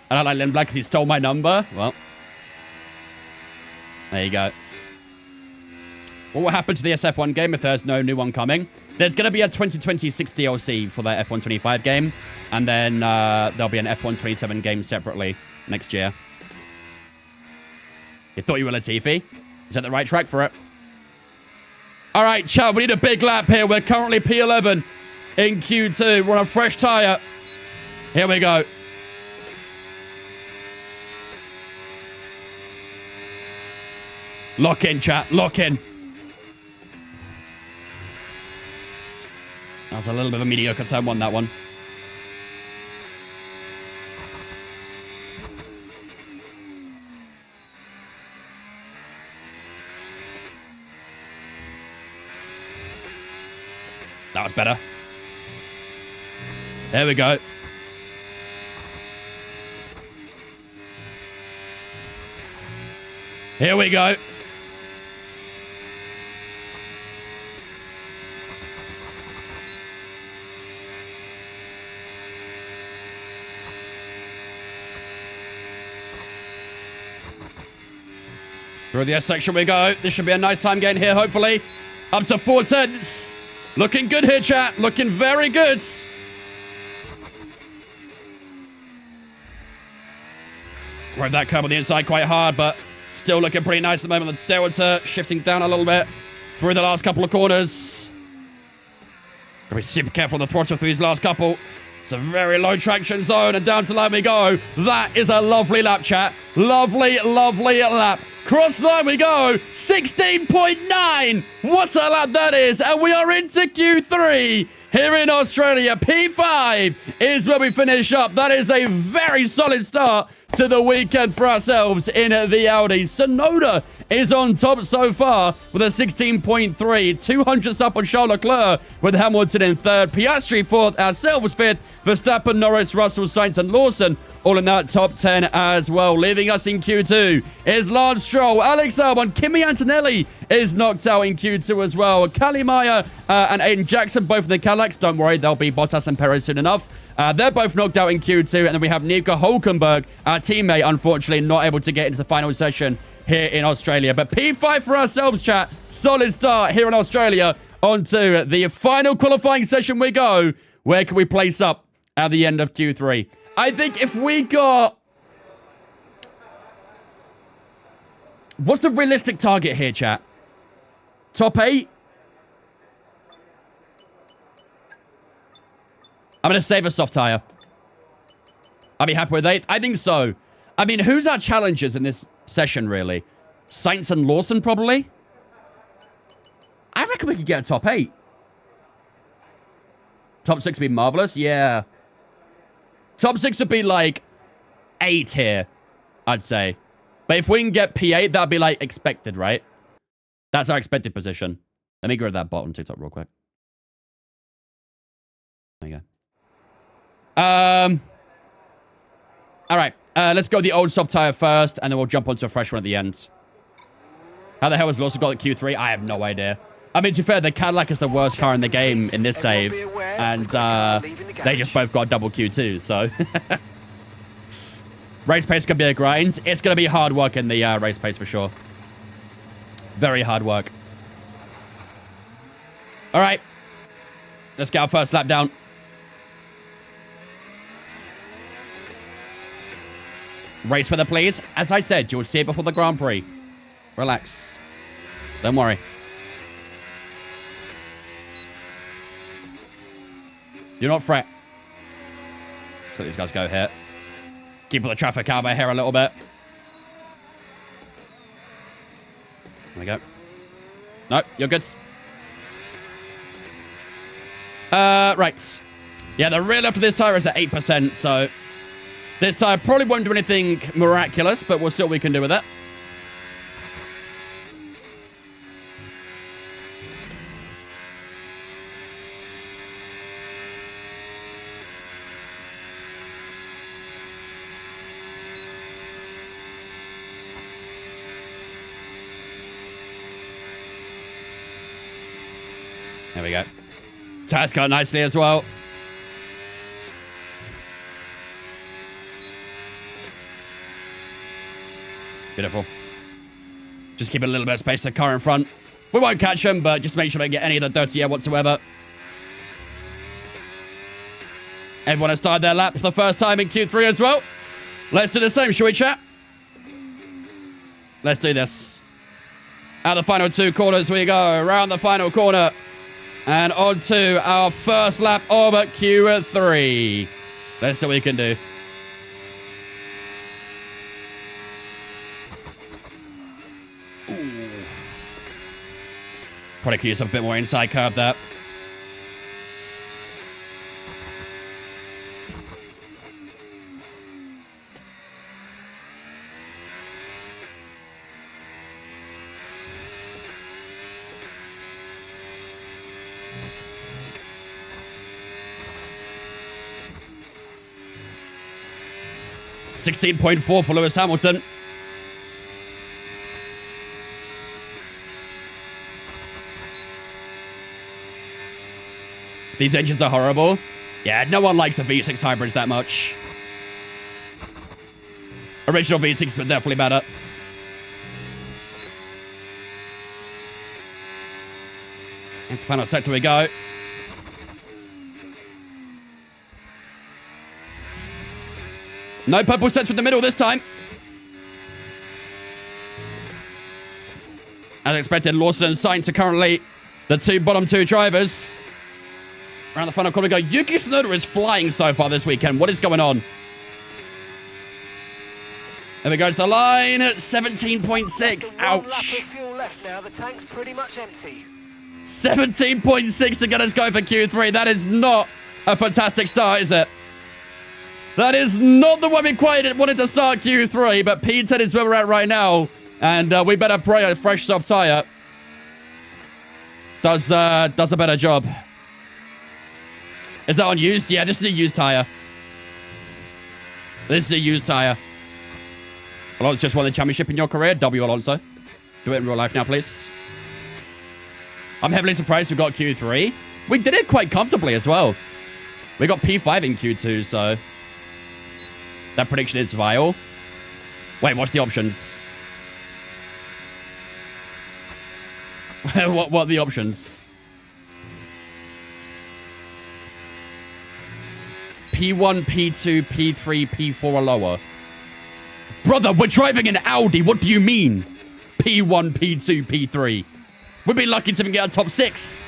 I don't like Lindblad because he stole my number. Well, there you go. What will happen to the SF1 game if there's no new one coming? There's going to be a 2026 DLC for the F125 game. And then there'll be an F127 game separately next year. You thought you were Latifi? Is that the right track for it? All right, chat, we need a big lap here. We're currently P11 in Q2. We're on a fresh tyre. Here we go. Lock in, chat. Lock in. That was a little bit of a mediocre turn one, that one. That was better. There we go. Here we go. Through the S section we go. This should be a nice time gain here, hopefully. Up to 4 tenths. Looking good here, chat. Looking very good. Rode that curb on the inside quite hard, but still looking pretty nice at the moment. The delta shifting down a little bit through the last couple of corners. Gotta be super careful on the throttle through these last couple. It's a very low traction zone, and down to line we go. That is a lovely lap, chat. Lovely, lovely lap. Cross line we go. 16.9. What a lap that is. And we are into Q3 here in Australia. P5 is where we finish up. That is a very solid start to the weekend for ourselves in the Audi. Sonoda is on top so far with a 16.3. 200th up on Charles Leclerc with Hamilton in third. Piastri fourth, ourselves fifth. Verstappen, Norris, Russell, Sainz, and Lawson all in that top 10 as well. Leaving us in Q2 is Lance Stroll, Alex Albon, Kimi Antonelli is knocked out in Q2 as well. Kali Maya and Aiden Jackson, both in the Cadillacs. Don't worry, they'll be Bottas and Perez soon enough. They're both knocked out in Q2. And then we have Nico Hulkenberg, our teammate, unfortunately not able to get into the final session here in Australia. But P5 for ourselves, chat. Solid start here in Australia. On to the final qualifying session we go. Where can we place up at the end of Q3? I think if we got... What's the realistic target here, chat? Top 8? I'm going to save a soft tire. I'll be happy with 8th. I think so. I mean, who's our challengers in this session, really? Sainz and Lawson, probably? I reckon we could get a top 8. Top 6 would be marvelous. Yeah. Top 6 would be like 8 here, I'd say. But if we can get P8, that'd be like expected, right? That's our expected position. Let me go to that bottom TikTok real quick. There you go. All right. Let's go the old soft tire first, and then we'll jump onto a fresh one at the end. How the hell has Lawson got at Q3? I have no idea. I mean, to be fair, the Cadillac is the worst car in the game in this save. And they just both got double Q2, so... Race pace could be a grind. It's going to be hard work in the race pace for sure. Very hard work. All right. Let's get our first lap down. Race weather, please. As I said, you'll see it before the Grand Prix. Relax. Don't worry. Do not fret. Let's let these guys go here. Keep the traffic out of my hair a little bit. There we go. No, you're good. Right. Yeah, the rear left of this tire is at 8%, so this tire probably won't do anything miraculous, but we'll see what we can do with it. There we go. Tires cut nicely as well. Beautiful. Just keep a little bit of space to the car in front. We won't catch them, but just make sure we don't get any of the dirty air whatsoever. Everyone has started their lap for the first time in Q3 as well. Let's do the same, shall we, chat? Let's do this. Out the final 2 corners we go. Around the final corner. And on to our first lap of Q3. Let's see what we can do. Ooh. Probably could use a bit more inside curb there. .4 for Lewis Hamilton. These engines are horrible. Yeah, no one likes the V6 hybrids that much. Original V6s were definitely better. Into the final sector we go. No purple sector in the middle this time. As expected, Lawson and Sainz are currently the bottom two drivers. Around the final corner we go. Yuki Tsunoda is flying so far this weekend. What is going on? There we go to the line. 17.6. Ouch. One lap of Ouch. fuel left now. The tank's pretty much empty. 17.6 to get us going for Q3. That is not a fantastic start, is it? That is not the way we quite wanted to start Q3, but P10 is where we're at right now. And we better pray a fresh soft tire does a better job. Is that on used? Yeah, this is a used tire. This is a used tire. Alonso just won the championship in your career. W. Alonso. Do it in real life now, please. I'm heavily surprised we got Q3. We did it quite comfortably as well. We got P5 in Q2, so... that prediction is vile. Wait, what's the options? what are the options? P1, P2, P3, P4 or lower. Brother, we're driving an Audi. What do you mean? P1, P2, P3. We'd be lucky to even get a top 6.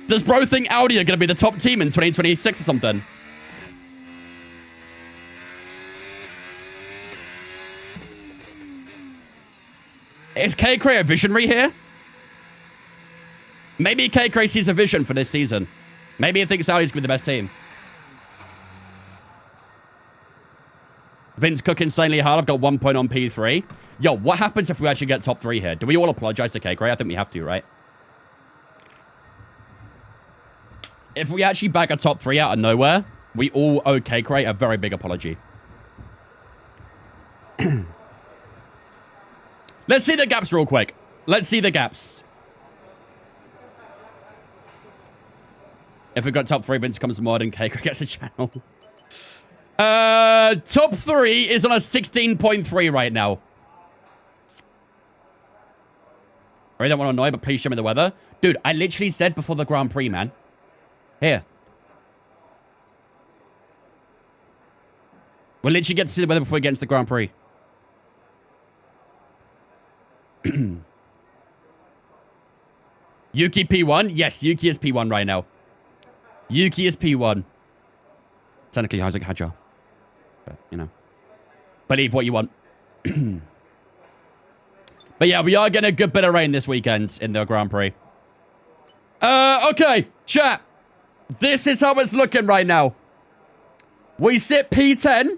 Does bro think Audi are going to be the top team in 2026 or something? Is K-Cray a visionary here? Maybe K-Cray sees a vision for this season. Maybe he thinks Audi's going to be the best team. Vince Cook insanely hard. I've got 1 point on P3. Yo, what happens if we actually get top 3 here? Do we all apologize to K-Cray? I think we have to, right? If we actually bag a top 3 out of nowhere, we all owe K-Cray a very big apology. Let's see the gaps real quick. Let's see the gaps. If we got top 3, Vince comes mod and K-Cray gets a channel. Top 3 is on a 16.3 right now. I really don't want to annoy, but please show me the weather. Dude, I literally said before the Grand Prix, man. Here. We'll literally get to see the weather before we get into the Grand Prix. Yuki P1? Yes, Yuki is P1 right now. Yuki is P1. Technically, Isaac Hadjar. But, you know. Believe what you want. But yeah, we are getting a good bit of rain this weekend in the Grand Prix. Okay, chat. This is how it's looking right now. We sit P10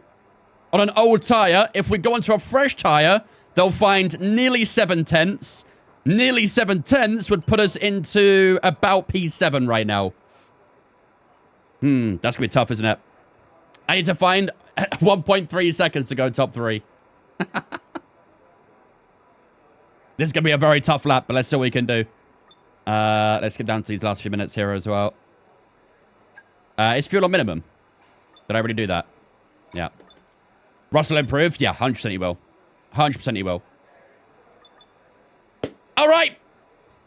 on an old tire. If we go into a fresh tire, they'll find nearly 7 tenths. Nearly 7 tenths would put us into about P7 right now. That's going to be tough, isn't it? I need to find 1.3 seconds to go top 3. This is going to be a very tough lap, but let's see what we can do. Let's get down to these last few minutes here as well. Is fuel on minimum? Did I already do that? Yeah. Russell improved? Yeah, 100% he will. 100% he will. All right.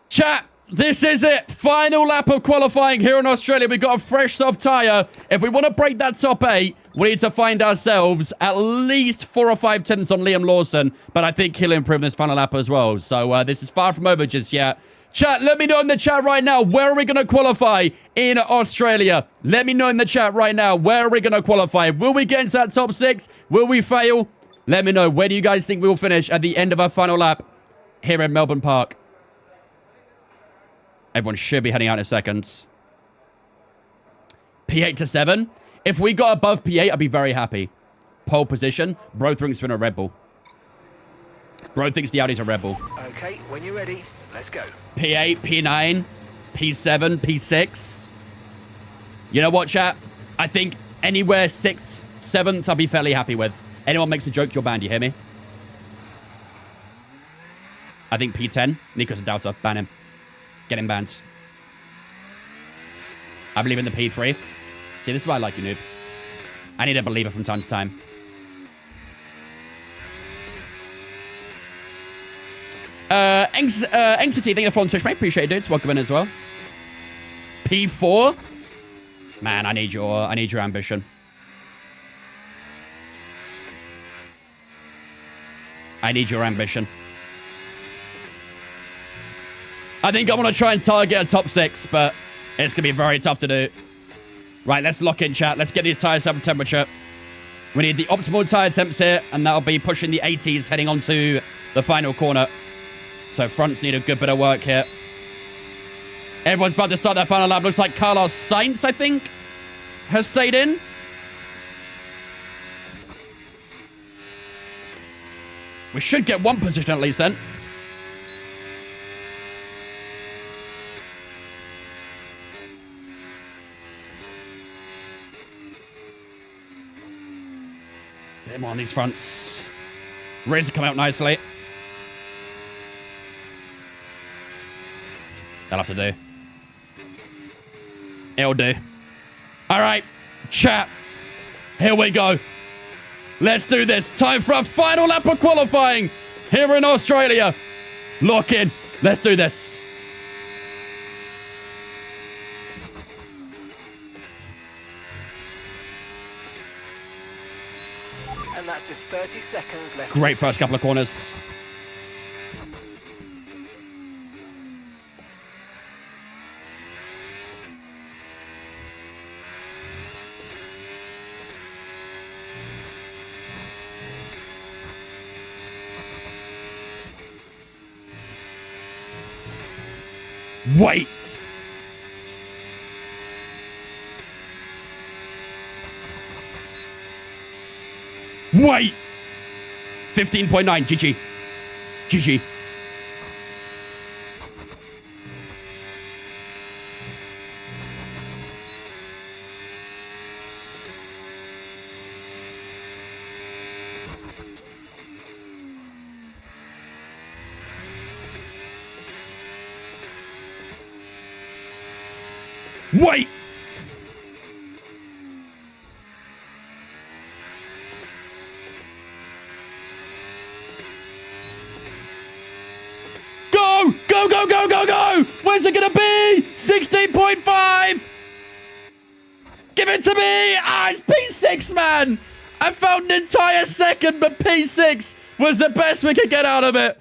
Chat, this is it. Final lap of qualifying here in Australia. We've got a fresh soft tyre. If we want to break that top 8, we need to find ourselves at least 4 or 5 tenths on Liam Lawson. But I think he'll improve this final lap as well. So this is far from over just yet. Chat, let me know in the chat right now, where are we going to qualify in Australia? Let me know in the chat right now, where are we going to qualify? Will we get into that top 6? Will we fail? Let me know. Where do you guys think we will finish at the end of our final lap here in Melbourne Park? Everyone should be heading out in a second. P8 to 7. If we got above P8, I'd be very happy. Pole position. Bro thinks we're in a Red Bull. Bro thinks the Audi's a Red Bull. Okay, when you're ready, let's go. P8, P9, P7, P6. You know what, chat? I think anywhere 6th, 7th, I'll be fairly happy with. Anyone makes a joke, you're banned. You hear me? I think P10. Nico's a doubter. Ban him. Get him banned. I believe in the P3. See, this is why I like you, noob. I need a believer from time to time. Anxiety, thank you for on Twitch, mate. Appreciate it, dudes. Welcome in as well. P4. Man, I need your ambition. I need your ambition. I think I want to try and target a top 6, but it's going to be very tough to do. Right, let's lock in, chat. Let's get these tires up to temperature. We need the optimal tire temps here, and that'll be pushing the 80s heading onto the final corner. So fronts need a good bit of work here. Everyone's about to start their final lap. Looks like Carlos Sainz, I think, has stayed in. We should get one position at least then. Bit more on these fronts. Rears come out nicely. That'll have to do. It'll do. All right, chat. Here we go. Let's do this. Time for our final lap of qualifying here in Australia. Lock in. Let's do this. And that's just 30 seconds left. Great first couple of corners. Wait. Wait. 15.9. GG. GG. Wait! Go! Go, go, go, go, go! Where's it gonna be? 16.5! Give it to me! Ah, it's P6, man! I found an entire second, but P6 was the best we could get out of it.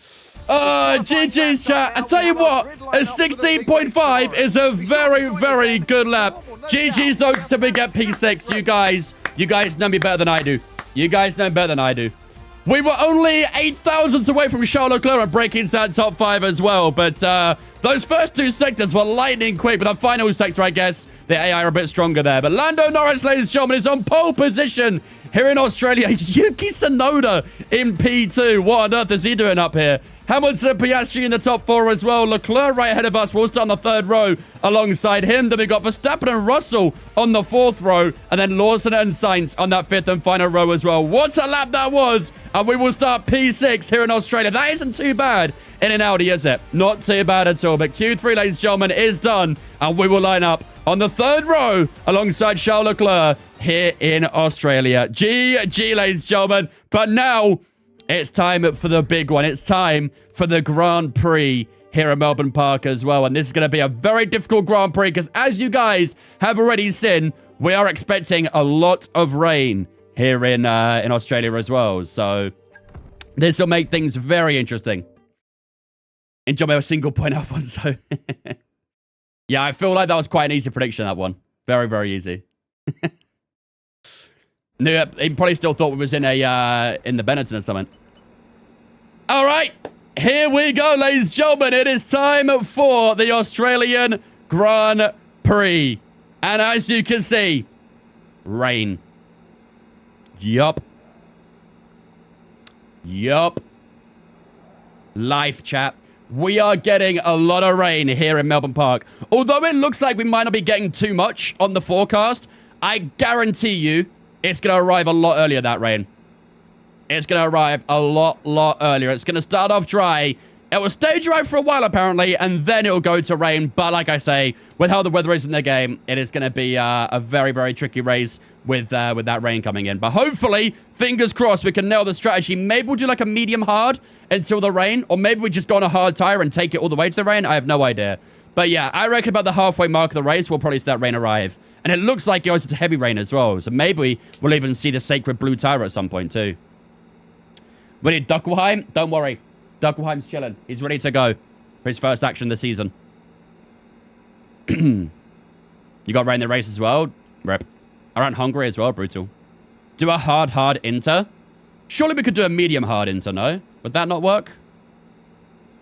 GG's, chat. I tell you what, a 16.5 is a very, very good lap. GG's, though, to we get P6. You guys know me better than I do. You guys know me better than I do. We were only 8,000s away from Charles Leclerc and breaking into that top 5 as well. But those first 2 sectors were lightning quick. But the final sector, I guess, the AI are a bit stronger there. But Lando Norris, ladies and gentlemen, is on pole position here in Australia. Yuki Tsunoda in P2. What on earth is he doing up here? Hamilton and Piastri in the top 4 as well. Leclerc right ahead of us. We'll start on the 3rd row alongside him. Then we've got Verstappen and Russell on the 4th row. And then Lawson and Sainz on that 5th and final row as well. What a lap that was. And we will start P6 here in Australia. That isn't too bad in an Audi, is it? Not too bad at all. But Q3, ladies and gentlemen, is done. And we will line up on the 3rd row alongside Charles Leclerc here in Australia. GG, ladies and gentlemen. But now it's time for the big one. It's time for the Grand Prix here at Melbourne Park as well. And this is going to be a very difficult Grand Prix because, as you guys have already seen, we are expecting a lot of rain here in Australia as well. So this will make things very interesting. Enjoy my single point up one. So yeah, I feel like that was quite an easy prediction, that one. Very, very easy. No, he probably still thought we was in the Benetton or something. All right, here we go, ladies and gentlemen. It is time for the Australian Grand Prix. And as you can see, rain. Yup. Yup. Life, chat. We are getting a lot of rain here in Melbourne Park. Although it looks like we might not be getting too much on the forecast, I guarantee you it's going to arrive a lot earlier, that rain. It's going to arrive a lot earlier. It's going to start off dry. It will stay dry for a while, apparently, and then it will go to rain. But like I say, with how the weather is in the game, it is going to be a very, very tricky race with that rain coming in. But hopefully, fingers crossed, we can nail the strategy. Maybe we'll do like a medium hard until the rain, or maybe we just go on a hard tire and take it all the way to the rain. I have no idea. But yeah, I reckon about the halfway mark of the race, we'll probably see that rain arrive. And it looks like it goes into heavy rain as well. So maybe we'll even see the sacred blue tire at some point too. We need Huckleheim. Don't worry. Huckleheim's chilling. He's ready to go for his first action this season. You got rain the race as well. Rip. Around Hungary as well. Brutal. Do a hard inter. Surely we could do a medium hard inter, no? Would that not work?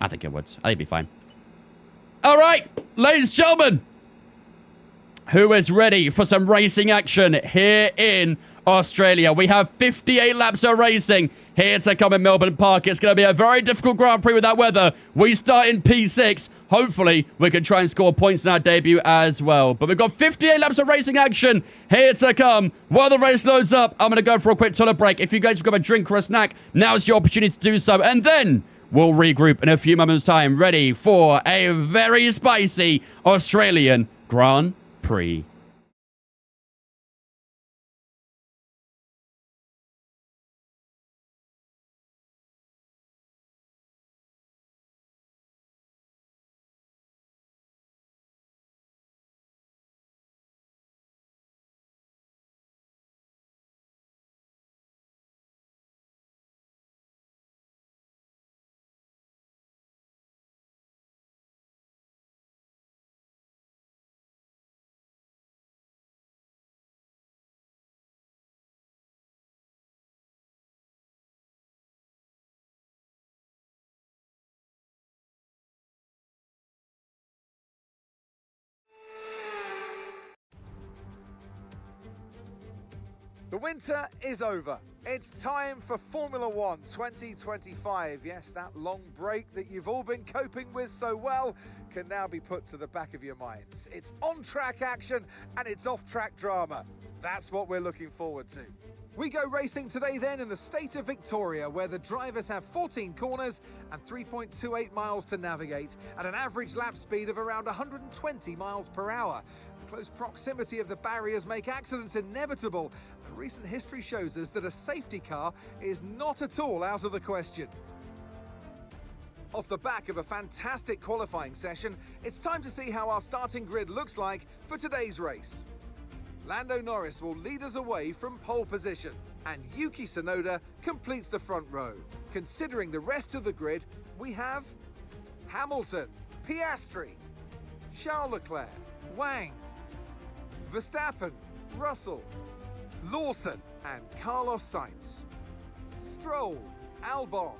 I think it would. I think it'd be fine. All right, ladies and gentlemen. Who is ready for some racing action here in Australia? We have 58 laps of racing here to come in Melbourne Park. It's going to be a very difficult Grand Prix with that weather. We start in P6. Hopefully, we can try and score points in our debut as well. But we've got 58 laps of racing action here to come. While the race loads up, I'm going to go for a quick toilet break. If you guys grab a drink or a snack, now's your opportunity to do so. And then we'll regroup in a few moments' time, ready for a very spicy Australian Grand Prix. The winter is over. It's time for Formula One 2025. Yes, that long break that you've all been coping with so well can now be put to the back of your minds. It's on-track action and it's off-track drama. That's what we're looking forward to. We go racing today then in the state of Victoria, where the drivers have 14 corners and 3.28 miles to navigate at an average lap speed of around 120 miles per hour. The close proximity of the barriers make accidents inevitable, and recent history shows us that a safety car is not at all out of the question. Off the back of a fantastic qualifying session, it's time to see how our starting grid looks like for today's race. Lando Norris will lead us away from pole position, and Yuki Tsunoda completes the front row. Considering the rest of the grid, we have Hamilton, Piastri, Charles Leclerc, Wang, Verstappen, Russell, Lawson and Carlos Sainz, Stroll, Albon,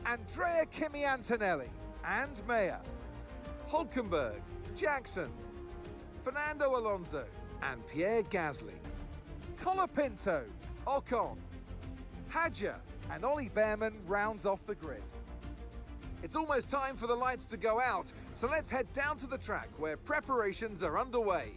Andrea Kimi Antonelli and Mayer, Hulkenberg, Jackson, Fernando Alonso and Pierre Gasly, Colapinto, Ocon, Hadjar and Ollie Behrman rounds off the grid. It's almost time for the lights to go out, so let's head down to the track where preparations are underway.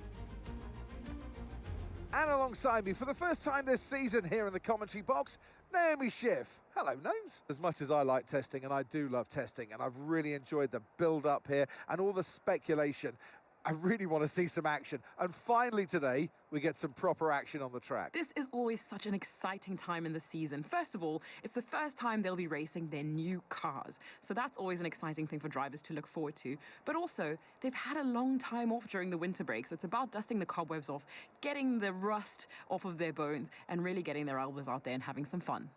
And alongside me for the first time this season here in the commentary box, Naomi Schiff. Hello, Gnomes. As much as I like testing, and I do love testing, and I've really enjoyed the build-up here and all the speculation, I really want to see some action. And finally today, we get some proper action on the track. This is always such an exciting time in the season. First of all, it's the first time they'll be racing their new cars. So that's always an exciting thing for drivers to look forward to. But also, they've had a long time off during the winter break. So it's about dusting the cobwebs off, getting the rust off of their bones, and really getting their elbows out there and having some fun.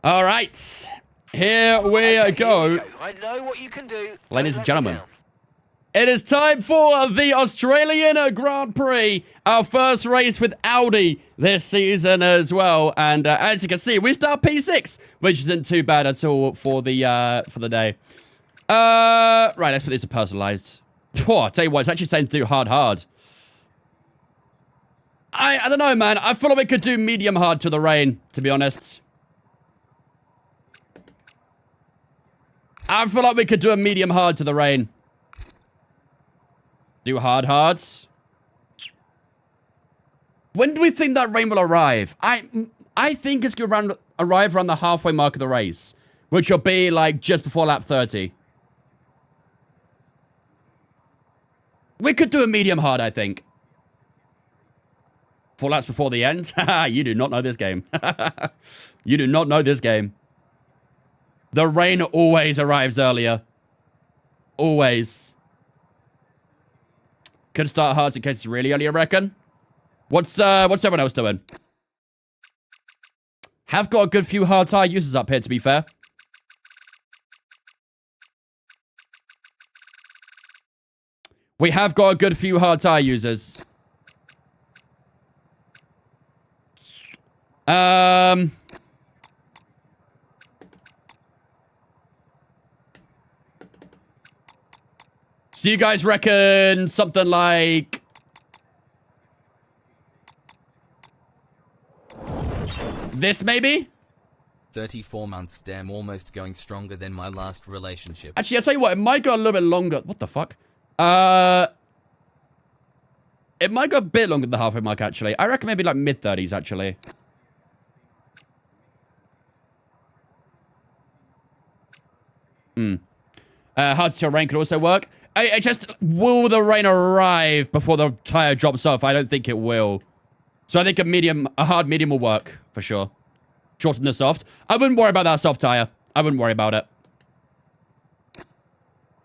All right. Here we go. I know what you can do. Ladies and gentlemen, it is time for the Australian Grand Prix. Our first race with Audi this season as well. And as you can see, we start P6, which isn't too bad at all for the day. Right, let's put this to personalized. Oh, I'll tell you what, it's actually saying to do hard. I don't know, man. I feel like we could do medium hard to the rain, to be honest. I feel like we could do a medium hard to the rain. Do hards. When do we think that rain will arrive? I think it's going to arrive around the halfway mark of the race, which will be like just before lap 30. We could do a medium hard, I think. 4 laps before the end? You do not know this game. You do not know this game. The rain always arrives earlier. Always. Could start hard in case it's really early, I reckon. What's everyone else doing? Have got a good few hard tire users up here, to be fair. We have got a good few hard tire users. So you guys reckon something like... this, maybe? 34 months, damn, almost going stronger than my last relationship. Actually, I'll tell you what, it might go a little bit longer. What the fuck? It might go a bit longer than the halfway mark, actually. I reckon maybe like mid-30s, actually. Hard to tell rain could also work. I just, will the rain arrive before the tire drops off? I don't think it will. So I think a hard medium will work, for sure. Shorter than the soft. I wouldn't worry about that soft tire. I wouldn't worry about it.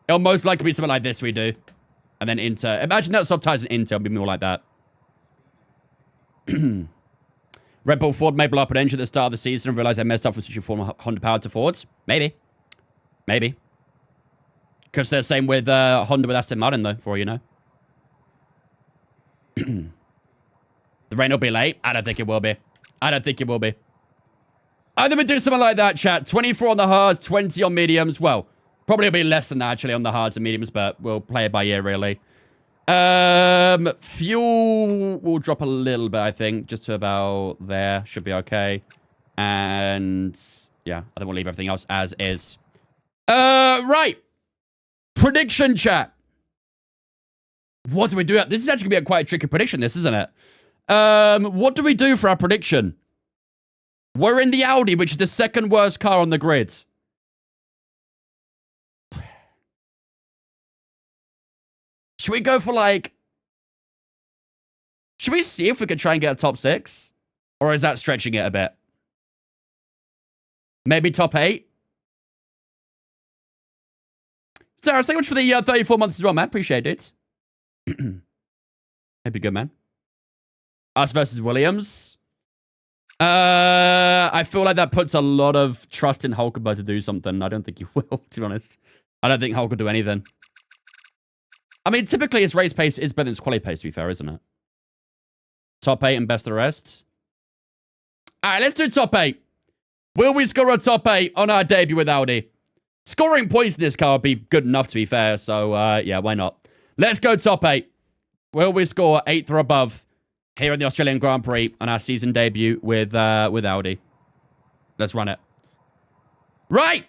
It'll most likely be something like this we do. And then inter. Imagine that soft tire's an inter. It'll be more like that. Red Bull Ford may blow up an engine at the start of the season and realize they messed up from switching from Honda powered to Fords. Maybe. Maybe. Because they're the same with Honda with Aston Martin, though, for all you know. The rain will be late. I don't think it will be. I don't think it will be. I think we do something like that, chat. 24 on the hards, 20 on mediums. Well, probably it'll be less than that, actually, on the hards and mediums, but we'll play it by ear, really. Fuel will drop a little bit, I think, just to about there. Should be okay. And, yeah, I think we'll leave everything else as is. Right. Prediction, chat. What do we do? This is actually going to be quite a tricky prediction, this, isn't it? What do we do for our prediction? We're in the Audi, which is the second worst car on the grid. Should we go for, like... should we see if we could try and get a top 6? Or is that stretching it a bit? Maybe top 8? Sarah, thank you much for the 34 months as well, man. Appreciate it. Hope you're good, man. Us versus Williams. I feel like that puts a lot of trust in Huckleheim to do something. I don't think he will, to be honest. I don't think Hulk will do anything. I mean, typically his race pace is better than his quality pace, to be fair, isn't it? Top 8 and best of the rest. Alright, let's do top 8. Will we score a top 8 on our debut with Audi? Scoring points in this car would be good enough, to be fair. So, yeah, why not? Let's go top 8. Will we score 8th or above here in the Australian Grand Prix on our season debut with Audi? Let's run it. Right.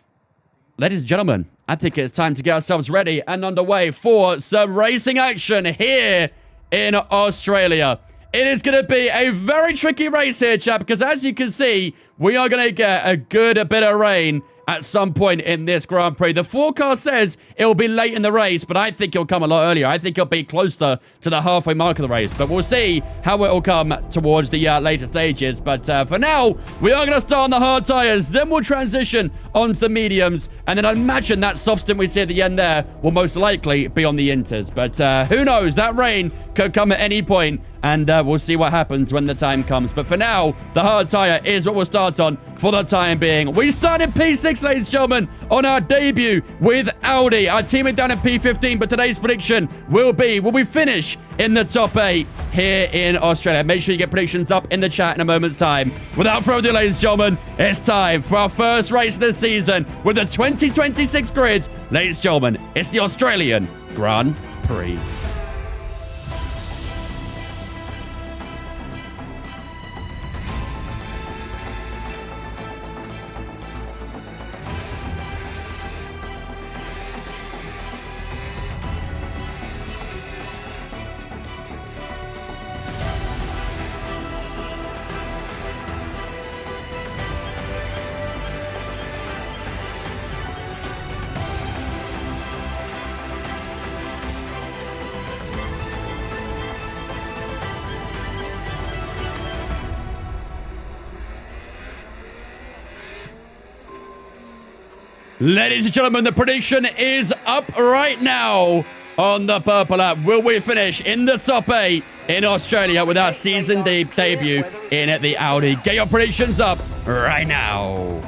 Ladies and gentlemen, I think it's time to get ourselves ready and underway for some racing action here in Australia. It is going to be a very tricky race here, chat, because as you can see, we are going to get a good bit of rain at some point in this Grand Prix. The forecast says it will be late in the race, but I think it'll come a lot earlier. I think it'll be closer to the halfway mark of the race, but we'll see how it will come towards the later stages. But for now, we are going to start on the hard tires, then we'll transition onto the mediums, and then I imagine that soft stint we see at the end there will most likely be on the inters. But who knows? That rain could come at any point, and we'll see what happens when the time comes. But for now, the hard tire is what we'll start on for the time being. We start in P6, ladies and gentlemen, on our debut with Audi. Our team is down in P15, but today's prediction will we finish in the top 8 here in Australia? Make sure you get predictions up in the chat in a moment's time. Without further ado, ladies and gentlemen, it's time for our first race of the season with the 2026 grid. Ladies and gentlemen, it's the Australian Grand Prix. Ladies and gentlemen, the prediction is up right now on the purple app. Will we finish in the top 8 in Australia with our season debut in the Audi? Get your predictions up right now.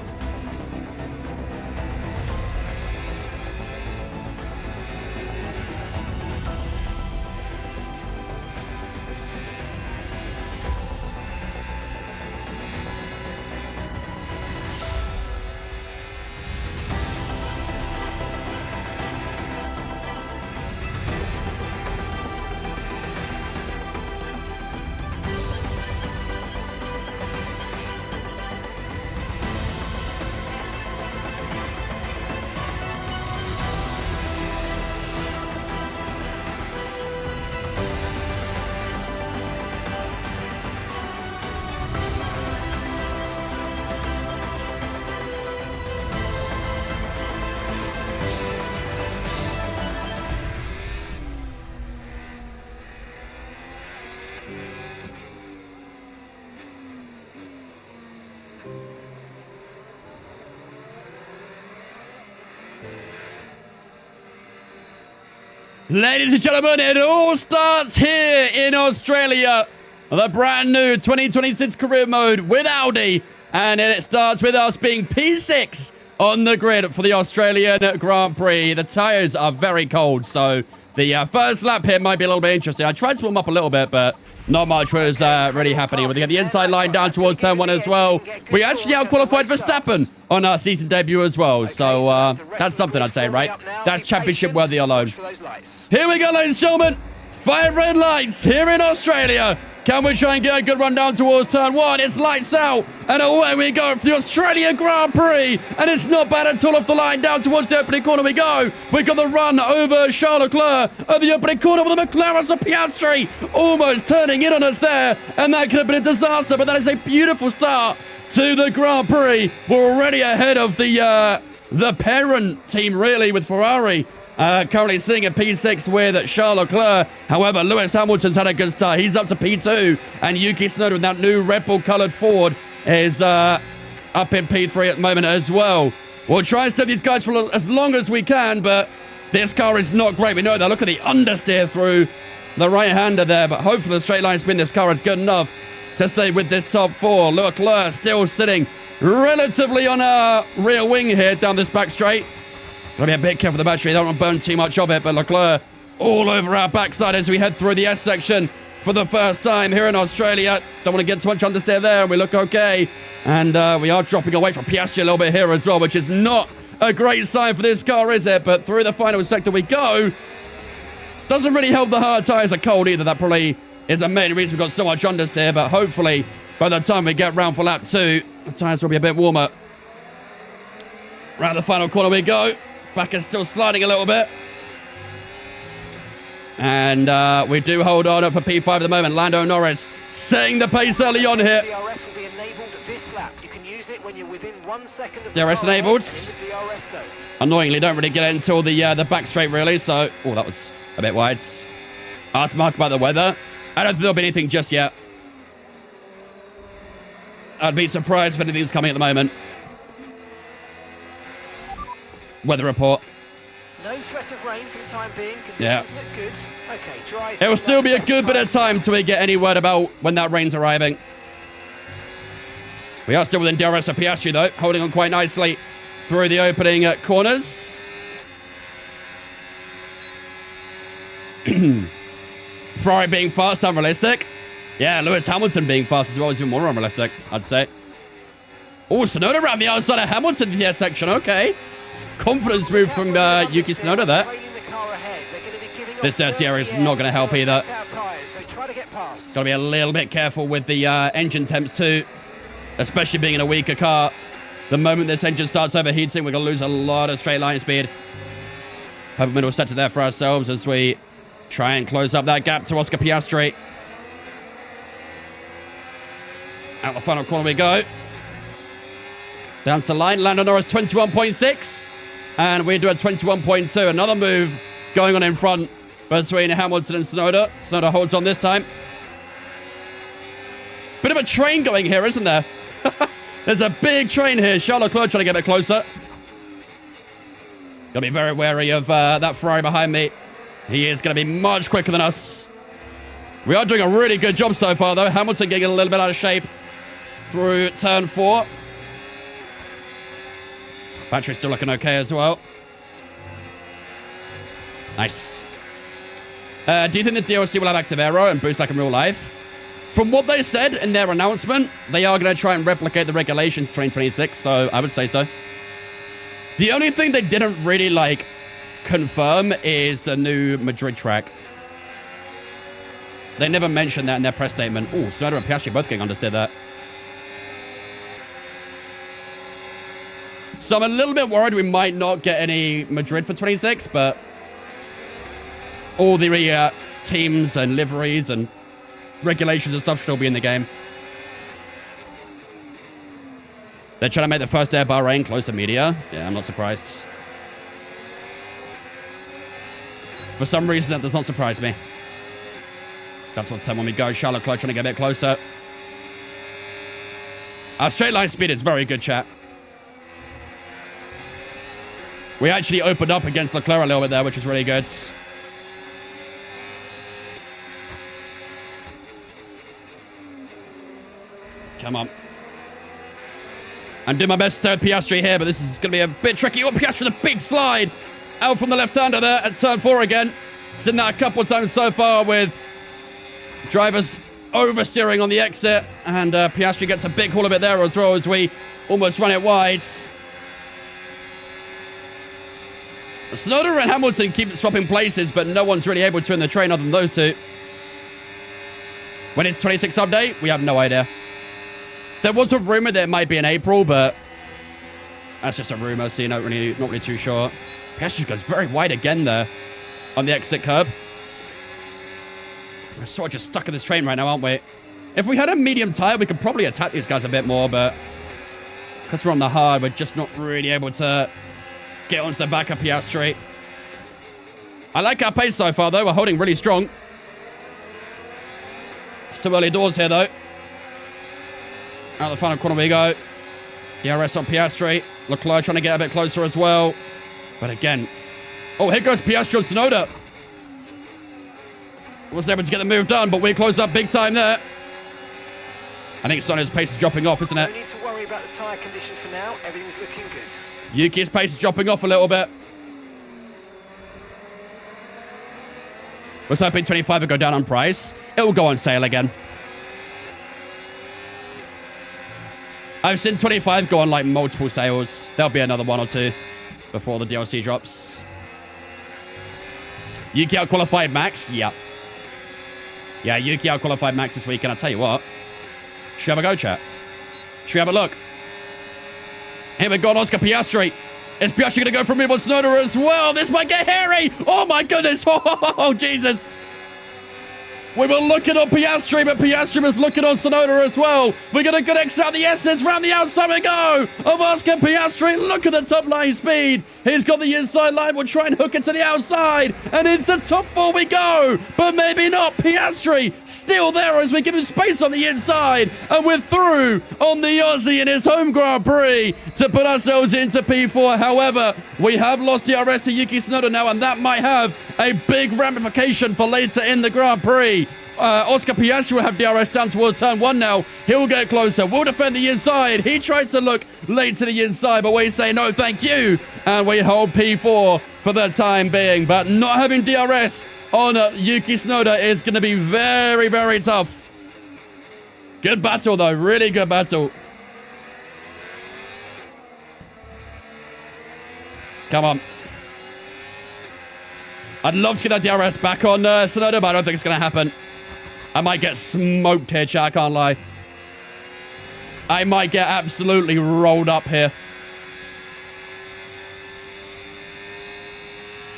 Ladies and gentlemen, it all starts here in Australia. The brand new 2026 career mode with Audi. And it starts with us being P6 on the grid for the Australian Grand Prix. The tyres are very cold, so the first lap here might be a little bit interesting. I tried to warm up a little bit, but not much was really happening. We're going to get the inside line down towards turn 1 as well. We actually outqualified Verstappen on our season debut as well. So that's something I'd say, right? That's championship worthy alone. Here we go, ladies and gentlemen. 5 red lights here in Australia. Can we try and get a good run down towards turn 1? It's lights out. And away we go for the Australian Grand Prix. And it's not bad at all off the line. Down towards the opening corner we go. We got the run over Charles Leclerc at the opening corner with the McLaren Piastri almost turning in on us there. And that could have been a disaster. But that is a beautiful start to the Grand Prix. We're already ahead of the parent team, really, with Ferrari. Currently sitting at P6 with Charles Leclerc. However, Lewis Hamilton's had a good start. He's up to P2. And Yuki Tsunoda with that new Red Bull coloured Ford is up in P3 at the moment as well. We'll try and stop these guys for as long as we can, but this car is not great. We know that. Look at the understeer through the right-hander there, but hopefully the straight line spin this car is good enough to stay with this top 4. Leclerc still sitting relatively on a rear wing here down this back straight. Gotta be a bit careful with the battery. Don't want to burn too much of it, but Leclerc all over our backside as we head through the S section for the first time here in Australia. Don't want to get too much understeer there, and we look okay. And we are dropping away from Piastri a little bit here as well, which is not a great sign for this car, is it? But through the final sector we go. Doesn't really help the hard tyres are cold either. That probably is the main reason we've got so much understeer, but hopefully by the time we get round for lap 2, the tyres will be a bit warmer. Round the final corner we go. Back is still sliding a little bit. And we do hold on for P5 at the moment. Lando Norris setting the pace early on here. DRS will be enabled this lap. You can use it when you're within 1 second of the DRS enabled. Annoyingly, don't really get it until the back straight, really. So, oh, that was a bit wide. Ask Mark about the weather. I don't think there'll be anything just yet. I'd be surprised if anything's coming at the moment. Weather report. No threat of rain for the time being. Yeah. Look good. Okay, dry. It will still be a good bit of time till we get any word about when that rain's arriving. We are still within DRS of Piastri, though, holding on quite nicely through the opening corners. Ferrari being fast, unrealistic. Yeah, Lewis Hamilton being fast as well is even more unrealistic, I'd say. Oh, Tsunoda around the outside of Hamilton in the S section. Okay. Confidence move from Yuki Tsunoda there. This dirty area is not going to help either. Got to be a little bit careful with the engine temps too, especially being in a weaker car. The moment this engine starts overheating, we're going to lose a lot of straight line speed. Have a middle sector there for ourselves as we try and close up that gap to Oscar Piastri. Out the final corner we go. Down to line, Lando Norris 21.6. And we do a 21.2. Another move going on in front between Hamilton and Tsunoda. Tsunoda holds on this time. Bit of a train going here, isn't there? There's a big train here. Charles Leclerc trying to get a bit closer. Got to be very wary of that Ferrari behind me. He is going to be much quicker than us. We are doing a really good job so far, though. Hamilton getting a little bit out of shape through turn 4. Battery's still looking okay as well. Nice. Do you think the DLC will have active aero and boost like in real life? From what they said in their announcement, they are going to try and replicate the regulations 2026, so I would say so. The only thing they didn't really, like, confirm is the new Madrid track. They never mentioned that in their press statement. Oh, Tsunoda and Piastri both getting understeered that. So I'm a little bit worried we might not get any Madrid for 26, but all the teams and liveries and regulations and stuff should all be in the game. They're trying to make the first air Bahrain close to media. Yeah, I'm not surprised. For some reason, that does not surprise me. That's what time when we go. Charles Leclerc trying to get a bit closer. Our straight line speed is very good, chat. We actually opened up against Leclerc a little bit there, which is really good. Come on. I'm doing my best to turn Piastri here, but this is going to be a bit tricky. Oh, Piastri with a big slide. Out from the left-hander there at turn 4 again. Seen that a couple of times so far with drivers oversteering on the exit. And Piastri gets a big haul of it there as well as we almost run it wide. Tsunoda and Hamilton keep swapping places, but no one's really able to in the train other than those two. When it's 26 update, we have no idea. There was a rumor that it might be in April, but that's just a rumor, so you're not really too sure. Piastri goes very wide again there on the exit curb. We're sort of just stuck in this train right now, aren't we? If we had a medium tire, we could probably attack these guys a bit more, but because we're on the hard, we're just not really able to get onto the back of Piastri. I like our pace so far, though. We're holding really strong. It's too early doors here, though. Out the final corner we go. DRS on Piastri. Leclerc trying to get a bit closer as well. But again... Oh, here goes Piastri and Tsunoda. Wasn't able to get the move done, but we close up big time there. I think Tsunoda's pace is dropping off, isn't it? No need to worry about the tyre condition for now. Everything's looking good. Yuki's pace is dropping off a little bit. Was hoping 25 would go down on price. It will go on sale again. I've seen 25 go on like multiple sales. There'll be another one or two before the DLC drops. Yuki out-qualified Max? Yeah. Yeah, Yuki out-qualified Max this weekend. I'll tell you what. Should we have a go, chat? Should we have a look? Here we go on Oscar Piastri. Is Piastri going to go for a move on Tsunoda as well? This might get hairy. Oh, my goodness. Oh, Jesus. We were looking on Piastri, but Piastri was looking on Tsunoda as well. We're going to get X out the S's. Round the outside we go. Of Oscar Piastri. Look at the top line speed. He's got the inside line. We'll try and hook it to the outside. And into the top 4 we go. But maybe not. Piastri still there as we give him space on the inside. And we're through on the Aussie in his home Grand Prix to put ourselves into P4. However, we have lost DRS to Yuki Tsunoda now, and that might have a big ramification for later in the Grand Prix. Oscar Piastri will have DRS down towards turn 1 now. He'll get closer. We'll defend the inside. He tries to look late to the inside, but we say no, thank you. And we hold P4 for the time being. But not having DRS on Yuki Tsunoda is going to be very, very tough. Good battle, though. Really good battle. Come on. I'd love to get that DRS back on Tsunoda, but I don't think it's going to happen. I might get smoked here, chat. I can't lie. I might get absolutely rolled up here.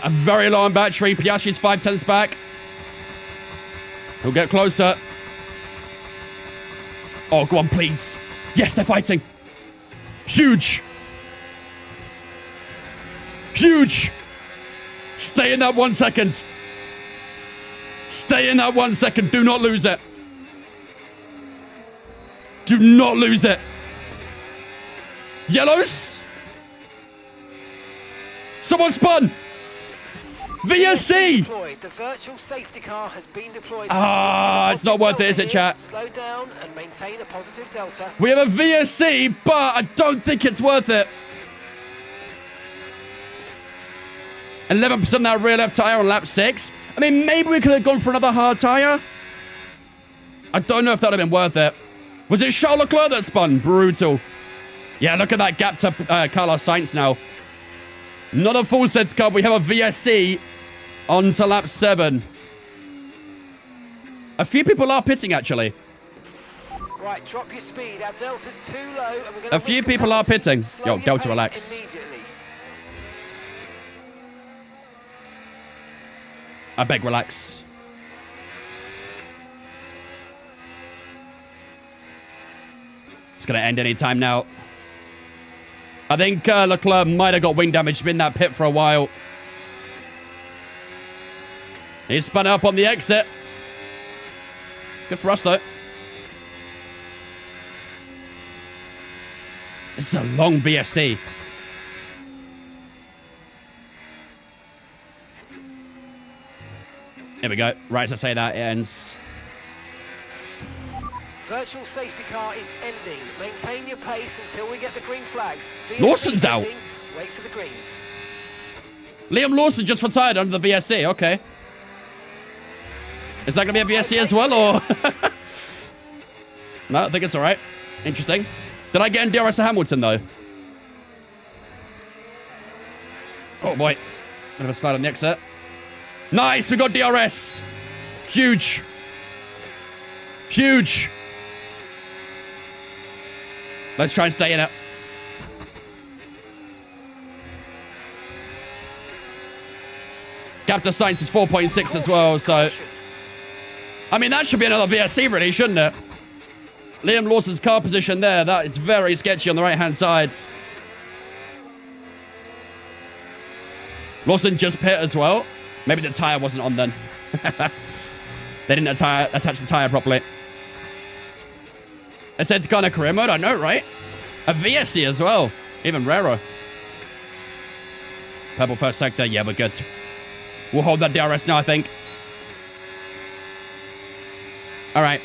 I'm very low on battery. Piastri's 5/10 back. He'll get closer. Oh, go on, please. Yes, they're fighting. Huge. Huge. Stay in that 1 second. Stay in that 1 second. Do not lose it. Do not lose it. Yellows. Someone spun. VSC. The virtual safety car has been deployed. Ah, it's not worth it, is it, chat? Slow down and maintain a positive delta. We have a VSC, but I don't think it's worth it. 11% of that rear left tire on lap 6. I mean, maybe we could have gone for another hard tire. I don't know if that would have been worth it. Was it Charles Leclerc that spun? Brutal. Yeah, look at that gap to Carlos Sainz now. Not a full safety car. We have a VSC on to lap 7. A few people are pitting, actually. Right, drop your speed. Our delta's too low. And we're gonna A few people are pitting. Slow Yo, your Delta, pace relax. immediately. I beg, relax. It's going to end any time now. I think Leclerc might have got wing damage. Been in that pit for a while. He spun up on the exit. Good for us, though. This is a long VSC. Here we go. Right as I say that, it ends. Virtual safety car is ending. Maintain your pace until we get the green flags. Lawson's out. Wait for the greens. Liam Lawson just retired under the VSC. Okay. Is that going to be a VSC as well, or? No, I think it's all right. Interesting. Did I get in DRS to Hamilton, though? Oh, boy. Bit of a slide on the exit. Nice, we got DRS. Huge. Huge. Let's try and stay in it. Gap to Sainz is 4.6 as well, so... I mean, that should be another VSC, really, shouldn't it? Liam Lawson's car position there, that is very sketchy on the right-hand side. Lawson just pit as well. Maybe the tyre wasn't on then. They didn't attach the tyre properly. I said kind of career mode, I know, right? A VSC as well. Even rarer. Purple first sector, yeah, we're good. We'll hold that DRS now, I think. All right.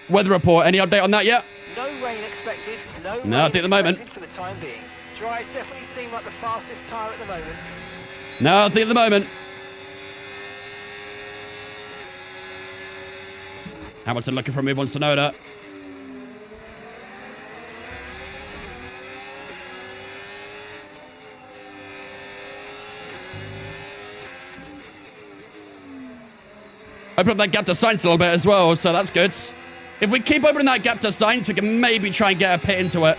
Weather report, any update on that yet? No rain expected. No I think at the moment. for the time being. Dries definitely seem like the fastest tyre at the moment. No, I think at the moment. Hamilton looking for a move on Sonoda. Open up that gap to Sainz a little bit as well, so that's good. If we keep opening that gap to Sainz, we can maybe try and get a pit into it.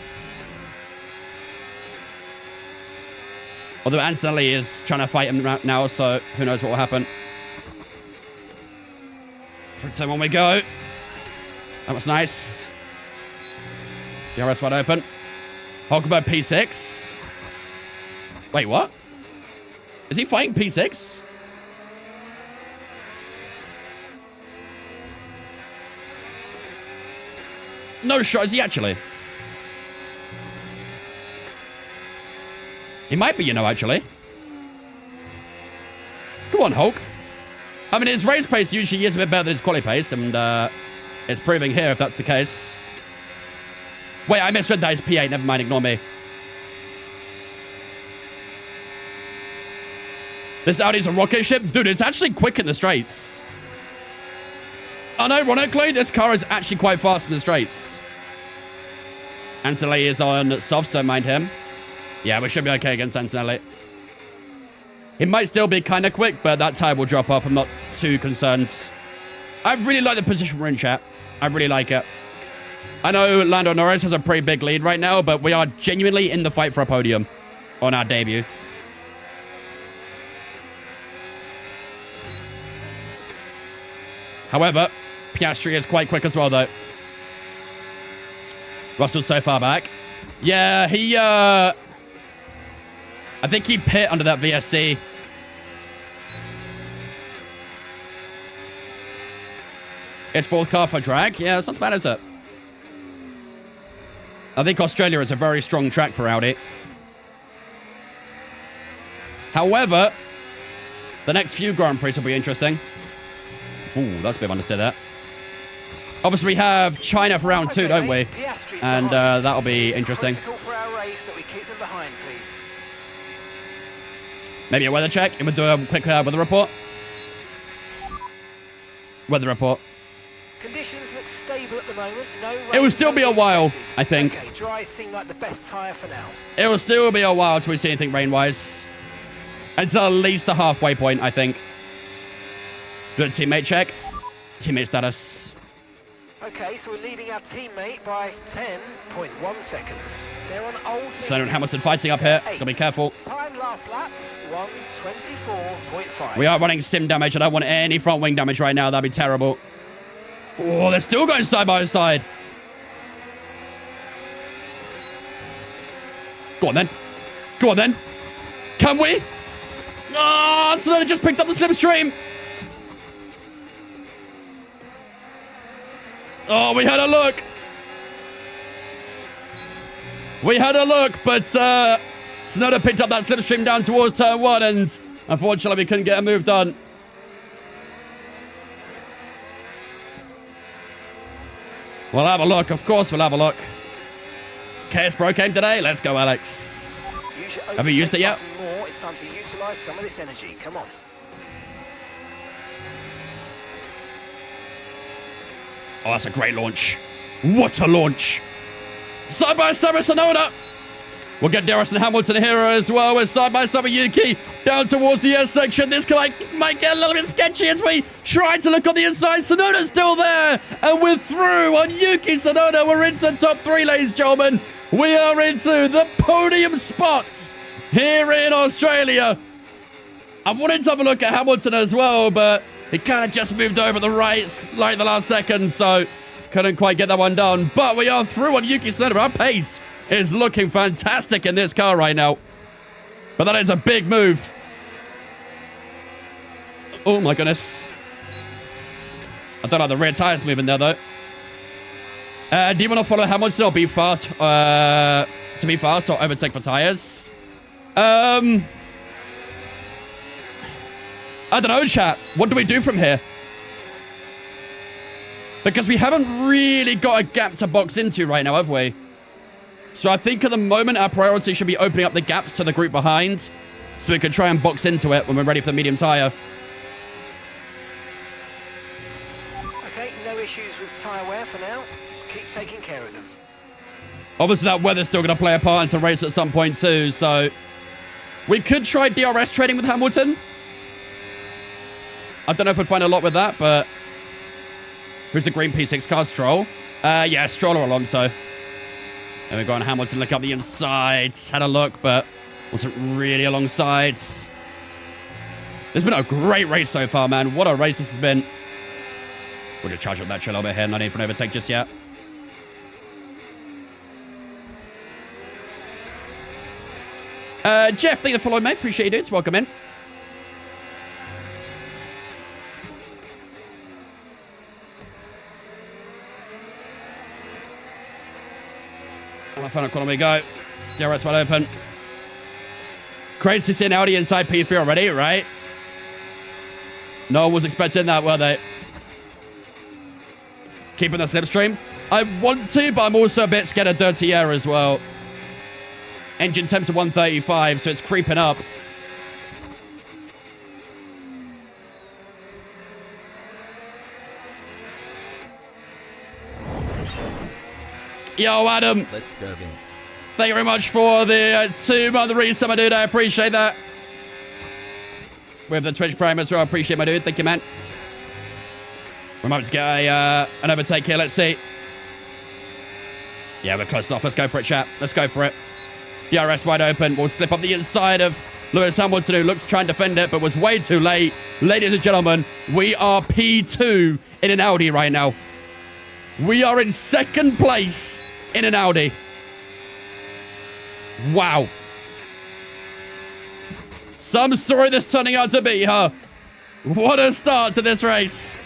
Although Antonelli is trying to fight him right now, so who knows what will happen. 3-2, 1 we go. That was nice. DRS wide open. Huckleheim P6. Wait, what? Is he fighting P6? No shot, is he actually? He might be, you know, actually. Come on, Hulk. I mean, his race pace usually is a bit better than his quali pace, and it's proving here if that's the case. Wait, I misread that. It's P8. Never mind, ignore me. This Audi's a rocket ship? Dude, it's actually quick in the straights. Unironically, this car is actually quite fast in the straights. Antonelli is on softs, don't mind him. Yeah, we should be okay against Antonelli. He might still be kind of quick, but that tire will drop off. I'm not too concerned. I really like the position we're in, chat. I really like it. I know Lando Norris has a pretty big lead right now, but we are genuinely in the fight for a podium on our debut. However, Piastri is quite quick as well, though. Russell's so far back. Yeah, he, I think he pit under that VSC. It's fourth car for drag. Yeah, it's not bad, is it? I think Australia is a very strong track for Audi. However, the next few Grand Prix will be interesting. Ooh, that's a bit of understood there. Obviously, we have China for round 2, don't we? And that'll be interesting. Maybe a weather check. We'll do a quick weather report. Weather report. Conditions look stable at the moment. No rain, It will still be a while, places. I think. Okay, dries seem like the best tyre for now. It will still be a while till we see anything rain-wise. Until at least the halfway point, I think. Do a teammate check. Teammate status. Okay, so we're leading our teammate by 10.1 seconds. They're on old. Sloan and Hamilton fighting up here. Gotta be careful. Time last lap 1:24.5. We are running sim damage. I don't want any front wing damage right now. That'd be terrible. Oh, they're still going side by side. Go on then. Go on then. Can we? Oh, Sloan just picked up the slipstream. Oh, we had a look. We had a look, but Sonoda picked up that slipstream down towards turn 1, and unfortunately we couldn't get a move done. We'll have a look. Of course we'll have a look. KS Pro came today. Let's go, Alex. Have you used it yet? More. It's time to utilize some of this energy. Come on. Oh, that's a great launch. What a launch. Side by side with Sonoda. We'll get Darius and Hamilton here as well. We're side by side with Yuki down towards the S section. This might get a little bit sketchy as we try to look on the inside. Sonoda's still there. And we're through on Yuki Sonoda. We're into the top 3, ladies and gentlemen. We are into the podium spots here in Australia. I wanted to have a look at Hamilton as well, but he kind of just moved over the right, like the last second, so couldn't quite get that one done. But we are through on Yuki Sonoda. Our pace is looking fantastic in this car right now. But that is a big move. Oh my goodness. I don't know the rear tires moving there though. Do you want to follow Hamilton or be fast? To be fast or overtake for tires? I don't know, chat. What do we do from here? Because we haven't really got a gap to box into right now, have we? So I think at the moment our priority should be opening up the gaps to the group behind so we can try and box into it when we're ready for the medium tire. Okay, no issues with tyre wear for now. Keep taking care of them. Obviously that weather's still going to play a part into the race at some point too, so we could try DRS trading with Hamilton. I don't know if we'd find a lot with that, but who's the green P6 car? Stroll? Yeah, Stroll or Alonso. There we go on Hamilton, look up the inside. Had a look, but wasn't really alongside. It's been a great race so far, man. What a race this has been. We'll just charge up that chill over here. Not even for an overtake just yet. Jeff, thank you for following, mate. Appreciate you, dudes. Welcome in. On the final corner we go. DRS wide open. Crazy to see an Audi inside P3 already, right? No one was expecting that, were they? Keeping the slipstream. I want to, but I'm also a bit scared of dirty air as well. Engine temps at 135, so it's creeping up. Yo, Adam. Let's go, Vince. Thank you very much for the 2-month resub, my dude. I appreciate that. With the Twitch Prime as well. I appreciate my dude. Thank you, man. We're about to get an overtake here. Let's see. Yeah, we're close enough. Let's go for it, chat. Let's go for it. DRS wide open. We'll slip up the inside of Lewis Hamilton, who looked to try and defend it, but was way too late. Ladies and gentlemen, we are P2 in an Audi right now. We are in second place in an Audi. Wow. Some story this turning out to be, huh? What a start to this race.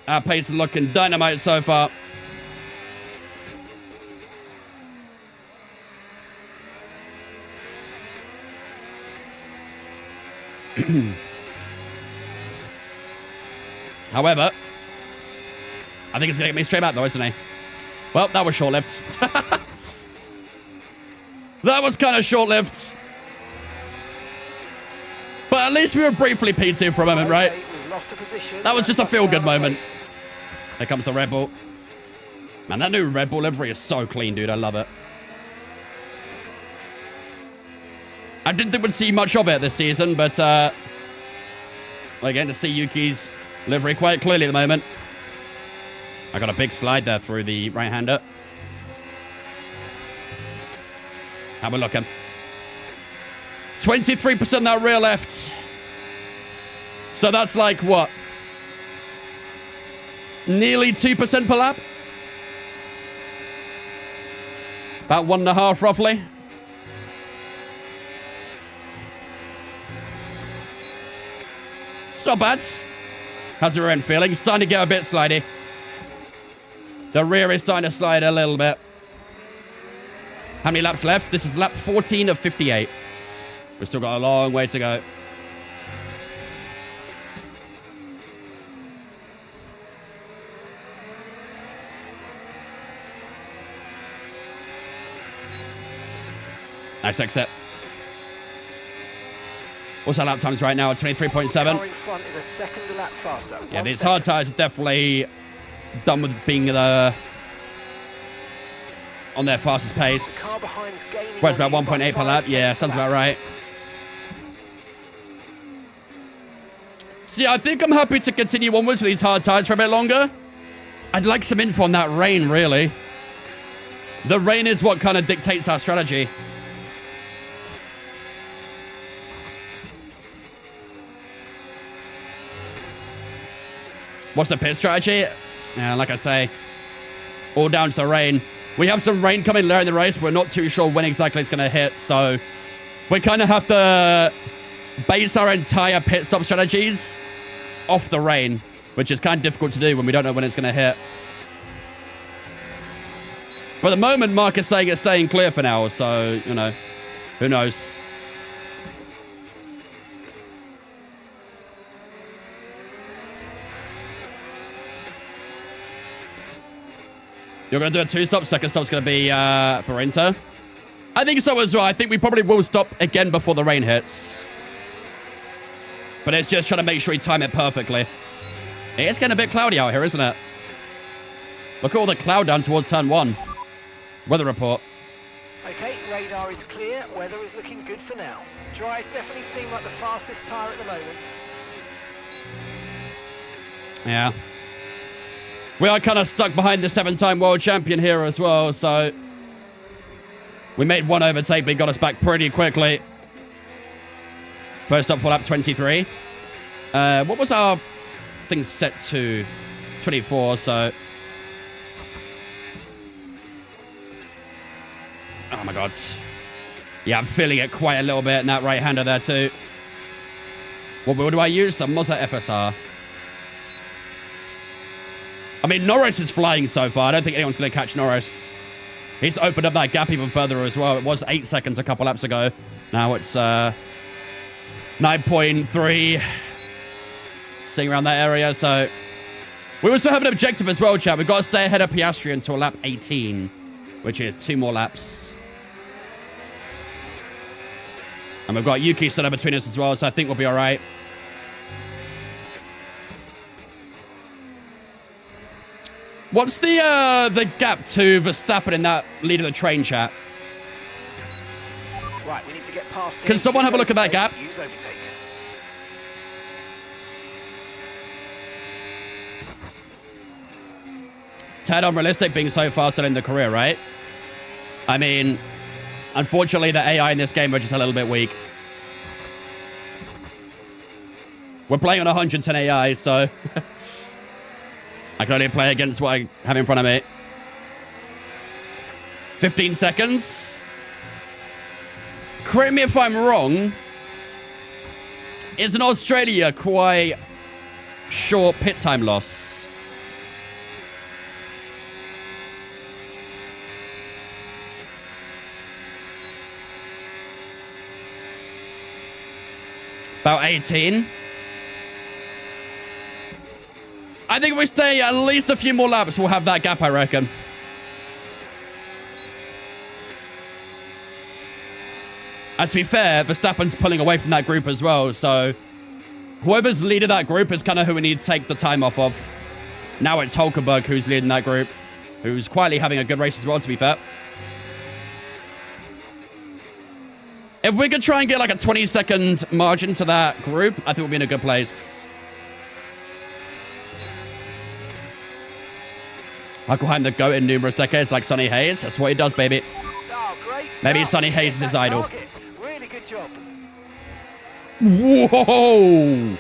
Our pace is looking dynamite so far. However, I think it's going to get me straight back though, isn't he? Well, that was short-lived. That was kind of short-lived. Well, at least we were briefly P2 for a moment, right? We've lost a position. That was just a feel-good moment. Place. Here comes the Red Bull. Man, that new Red Bull livery is so clean, dude. I love it. I didn't think we'd see much of it this season, but we're getting to see Yuki's livery quite clearly at the moment. I got a big slide there through the right-hander. How we looking? 23% that rear left. So that's like, what? Nearly 2% per lap? About 1.5 roughly. It's not bad. How's your end feeling? It's starting to get a bit slidey. The rear is starting to slide a little bit. How many laps left? This is lap 14 of 58. We've still got a long way to go. Nice exit. What's our lap times right now? 23.7. Car in front is a second a lap faster. Yeah, these hard tires are definitely done with being on their fastest pace. Car behind's gaining. Where's about on 1.8 per lap? Yeah, sounds about right. See, I think I'm happy to continue onwards with these hard tires for a bit longer. I'd like some info on that rain, really. The rain is what kind of dictates our strategy. What's the pit strategy? Yeah, like I say, all down to the rain. We have some rain coming later in the race. We're not too sure when exactly it's going to hit, so we kind of have to base our entire pit stop strategies off the rain, which is kind of difficult to do when we don't know when it's going to hit. But at the moment, Mark is saying it's staying clear for now, so, you know, who knows? You're going to do a two-stop. Second stop's going to be for Inter. I think so as well. I think we probably will stop again before the rain hits. But it's just trying to make sure we time it perfectly. It is getting a bit cloudy out here, isn't it? Look at all the cloud down towards turn 1. Weather report. Okay, radar is clear. Weather is looking good for now. Dry's definitely seem like the fastest tyre at the moment. Yeah. We are kind of stuck behind the 7-time world champion here as well, so we made one overtake, but he got us back pretty quickly. First up for lap 23. What was our thing set to? 24, so... Oh my god. Yeah, I'm feeling it quite a little bit in that right-hander there too. What wheel do I use? The Mazda FSR. I mean, Norris is flying so far. I don't think anyone's going to catch Norris. He's opened up that gap even further as well. It was 8 seconds a couple laps ago. Now it's 9.3. Sitting around that area, so... We also have an objective as well, chat. We've got to stay ahead of Piastri until lap 18, which is 2 more laps. And we've got Yuki set up between us as well, so I think we'll be all right. What's the gap to Verstappen in that lead of the train, chat? Right, we need to get past him. Can someone have a look at that gap? Use overtake. Tad unrealistic being so fast in the career, right? I mean, unfortunately, the AI in this game are just a little bit weak. We're playing on 110 AI, so... I can only play against what I have in front of me. 15 seconds. Correct me if I'm wrong. Is in Australia quite short pit time loss? About 18. I think if we stay at least a few more laps, we'll have that gap, I reckon. And to be fair, Verstappen's pulling away from that group as well, so whoever's leading that group is kind of who we need to take the time off of. Now it's Hulkenberg who's leading that group, who's quietly having a good race as well, to be fair. If we could try and get like a 20-second margin to that group, I think we'll be in a good place. Huckleheim the GOAT in numerous decades, like Sonny Hayes. That's what he does, baby. Oh, great Maybe stuff. Sonny Hayes is his idol. Target. Really good job. Whoa!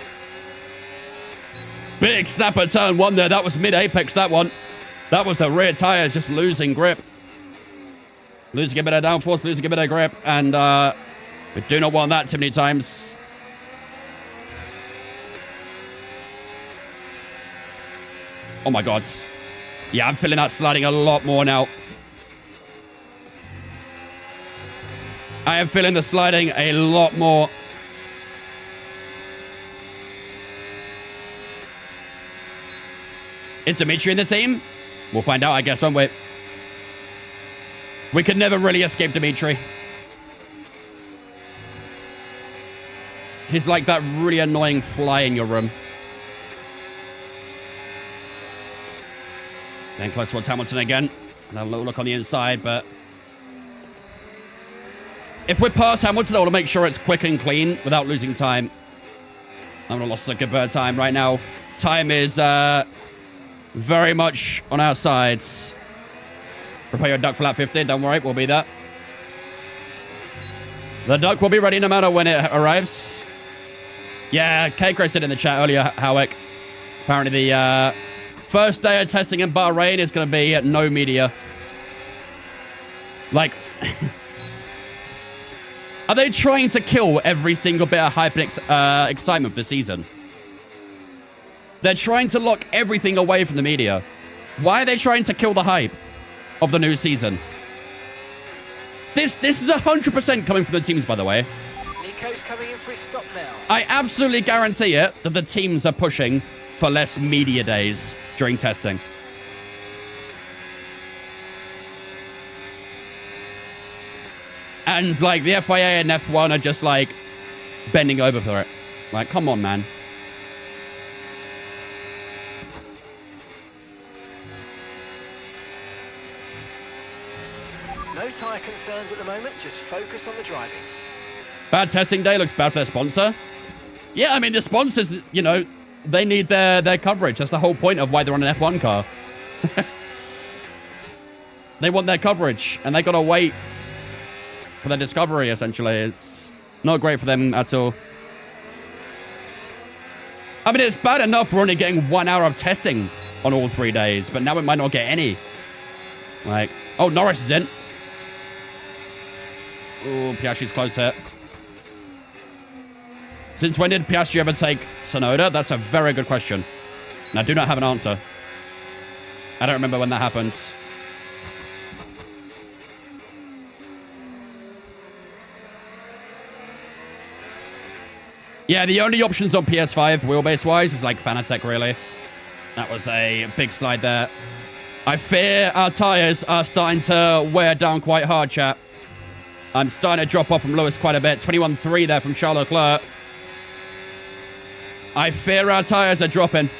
Big snapper turn one there. That was mid-apex, that one. That was the rear tires just losing grip. Losing a bit of downforce, losing a bit of grip. And we do not want that too many times. Oh my god. Yeah, I'm feeling that sliding a lot more now. I am feeling the sliding a lot more. Is Dimitri in the team? We'll find out, I guess, won't we? We could never really escape Dimitri. He's like that really annoying fly in your room. Then close towards Hamilton again. Another little look on the inside, but if we're past Hamilton, I want to make sure it's quick and clean without losing time. I'm gonna lost a good bit of time right now. Time is very much on our sides. Prepare your duck for lap 15. Don't worry, we'll be there. The duck will be ready no matter when it arrives. Yeah, K-Cray said in the chat earlier, Howick. Apparently the first day of testing in Bahrain is going to be no media. Like, are they trying to kill every single bit of hype and excitement for the season? They're trying to lock everything away from the media. Why are they trying to kill the hype of the new season? This is 100% coming from the teams, by the way. Nico's coming in for his stop now. I absolutely guarantee it that the teams are pushing for less media days during testing. And, like, the FIA and F1 are just, like, bending over for it. Like, come on, man. No tyre concerns at the moment, just focus on the driving. Bad testing day looks bad for their sponsor. Yeah, I mean, the sponsors, you know, they need their coverage. That's the whole point of why they're on an F1 car. They want their coverage, and they got to wait for their discovery, essentially. It's not great for them at all. I mean, it's bad enough we're only getting 1 hour of testing on all 3 days, but now we might not get any. Like, oh, Norris is in. Oh, Piastri's close here. Since when did Piastri ever take Tsunoda? That's a very good question. And I do not have an answer. I don't remember when that happened. Yeah, the only options on PS5 wheelbase-wise is like Fanatec, really. That was a big slide there. I fear our tyres are starting to wear down quite hard, chat. I'm starting to drop off from Lewis quite a bit. 21.3 there from Charles Leclerc. I fear our tyres are dropping.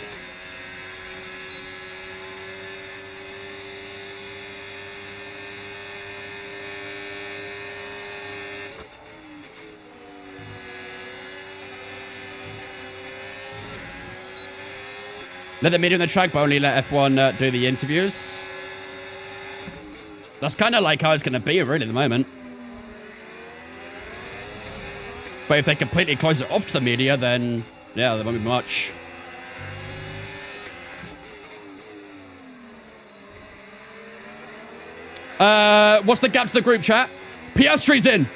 Let the media on the track, but only let F1 do the interviews. That's kind of like how it's going to be, really, at the moment. But if they completely close it off to the media, then, yeah, there won't be much. What's the gap to the group, chat? Piastri's in.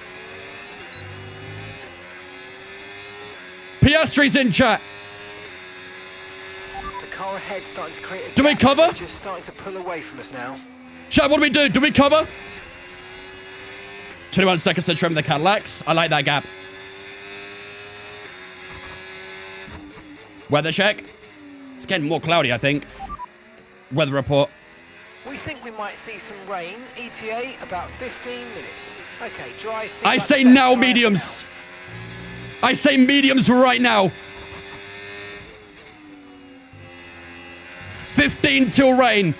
Piastri's in, chat. Car ahead starting to create a do we cover? just starting to pull away from us now. Chat, what do we do? Do we cover? 21 seconds to trim the Cadillacs. I like that gap. Weather check. It's getting more cloudy, I think. Weather report. We think we might see some rain. ETA about 15 minutes. Okay, dry. I say now mediums. I say mediums right now. 15 till rain.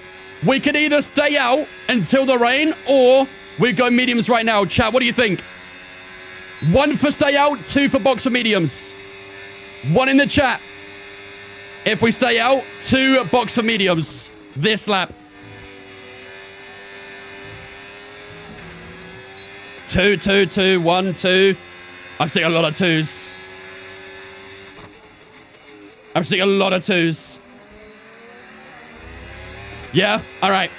We can either stay out until the rain or we go mediums right now. Chat, what do you think? 1 for stay out, 2 for box for mediums. 1 in the chat. If we stay out, 2 box for mediums. This lap. 2, 2, 2, 1, 2. I'm seeing a lot of 2s. I'm seeing a lot of 2s. Yeah, all right.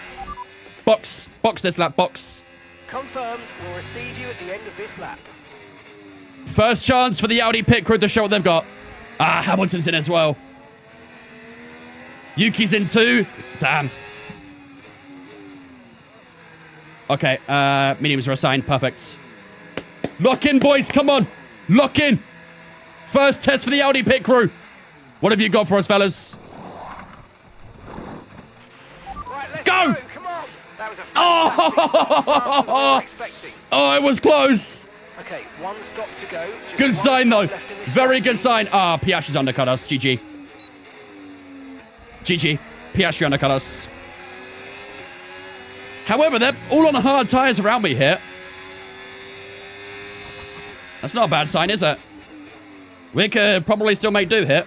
Box this lap, box. Confirmed, we'll receive you at the end of this lap. First chance for the Audi pit crew to show what they've got. Ah, Hamilton's in as well. Yuki's in too. Damn. Okay, mediums are assigned. Perfect. Lock in, boys. Come on. Lock in. First test for the Audi pit crew. What have you got for us, fellas? Right, let's Go! Come on. That was a fantastic Oh, expecting. oh, it was close. Okay, 1 stop to go. Just Good 1 sign, stop though. left in this Very race. good sign. Ah, Piastri's undercut us. GG. GG. Piastri undercut us. However, they're all on hard tyres around me here. That's not a bad sign, is it? We could probably still make do here.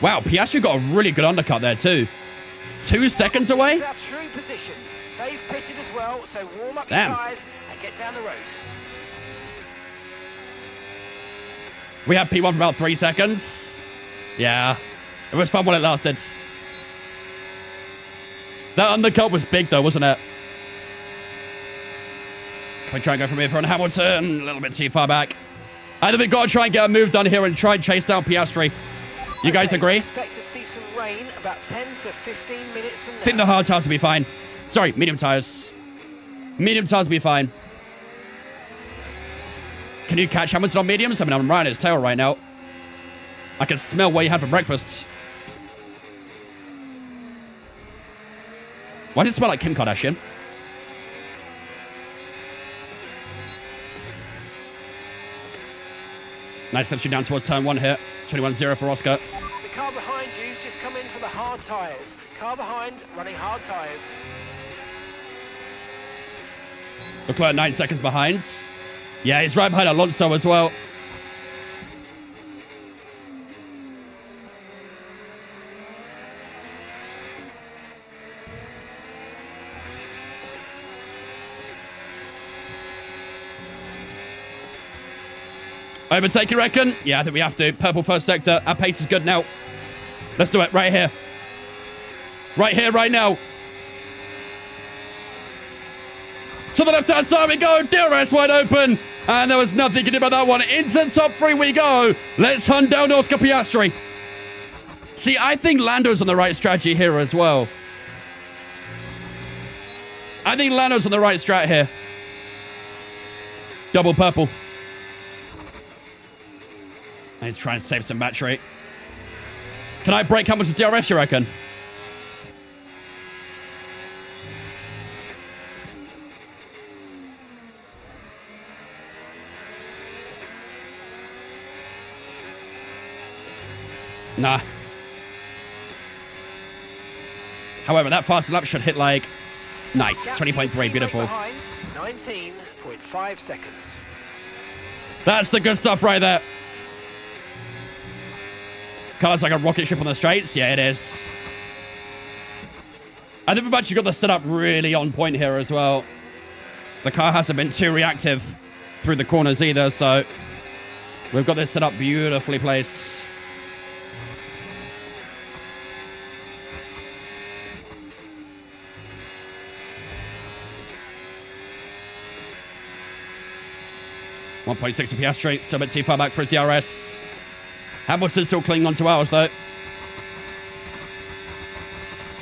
Wow, Piastri got a really good undercut there too. 2 seconds away? It's our true position. They've pitted as well, so warm up Damn. your tyres and get down the road. We had P1 for about 3 seconds. Yeah. It was fun while it lasted. That undercut was big though, wasn't it? Can we try and go from here for an Hamilton? A little bit too far back. I think we've got to try and get a move done here and try and chase down Piastri. You guys agree? Expect to see some rain about 10 to 15 minutes from now. I think the hard tires will be fine. Sorry, medium tires. Medium tires will be fine. Can you catch Hamilton on mediums? I mean, I'm riding his tail right now. I can smell what you had for breakfast. Why does it smell like Kim Kardashian? Nice slips you down towards turn 1 here. 21-0 for Oscar. The car behind you's just come in for the hard tyres. Car behind running hard tyres. Leclerc 9 seconds behind. Yeah, he's right behind Alonso as well. Overtake, you reckon? Yeah, I think we have to. Purple first sector. Our pace is good now. Let's do it right here. Right here, right now. To the left-hand side we go. DRS wide open. And there was nothing you can do about that one. Into the top 3 we go. Let's hunt down Oscar Piastri. See, I think Lando's on the right strategy here as well. I think Lando's on the right strat here. Double purple. I need to try and save some battery. Can I break Hamilton's DRS, you reckon? Nah. However, that fast lap should hit like... Nice. 20.3. Beautiful. Behind, 19.5 seconds. That's the good stuff right there. Car's like a rocket ship on the straights. Yeah, it is. I think we've actually got the setup really on point here as well. The car hasn't been too reactive through the corners either, so we've got this set up beautifully placed. .6 to Piastri, still a bit too far back for his DRS. Hamilton's still clinging on to ours, though.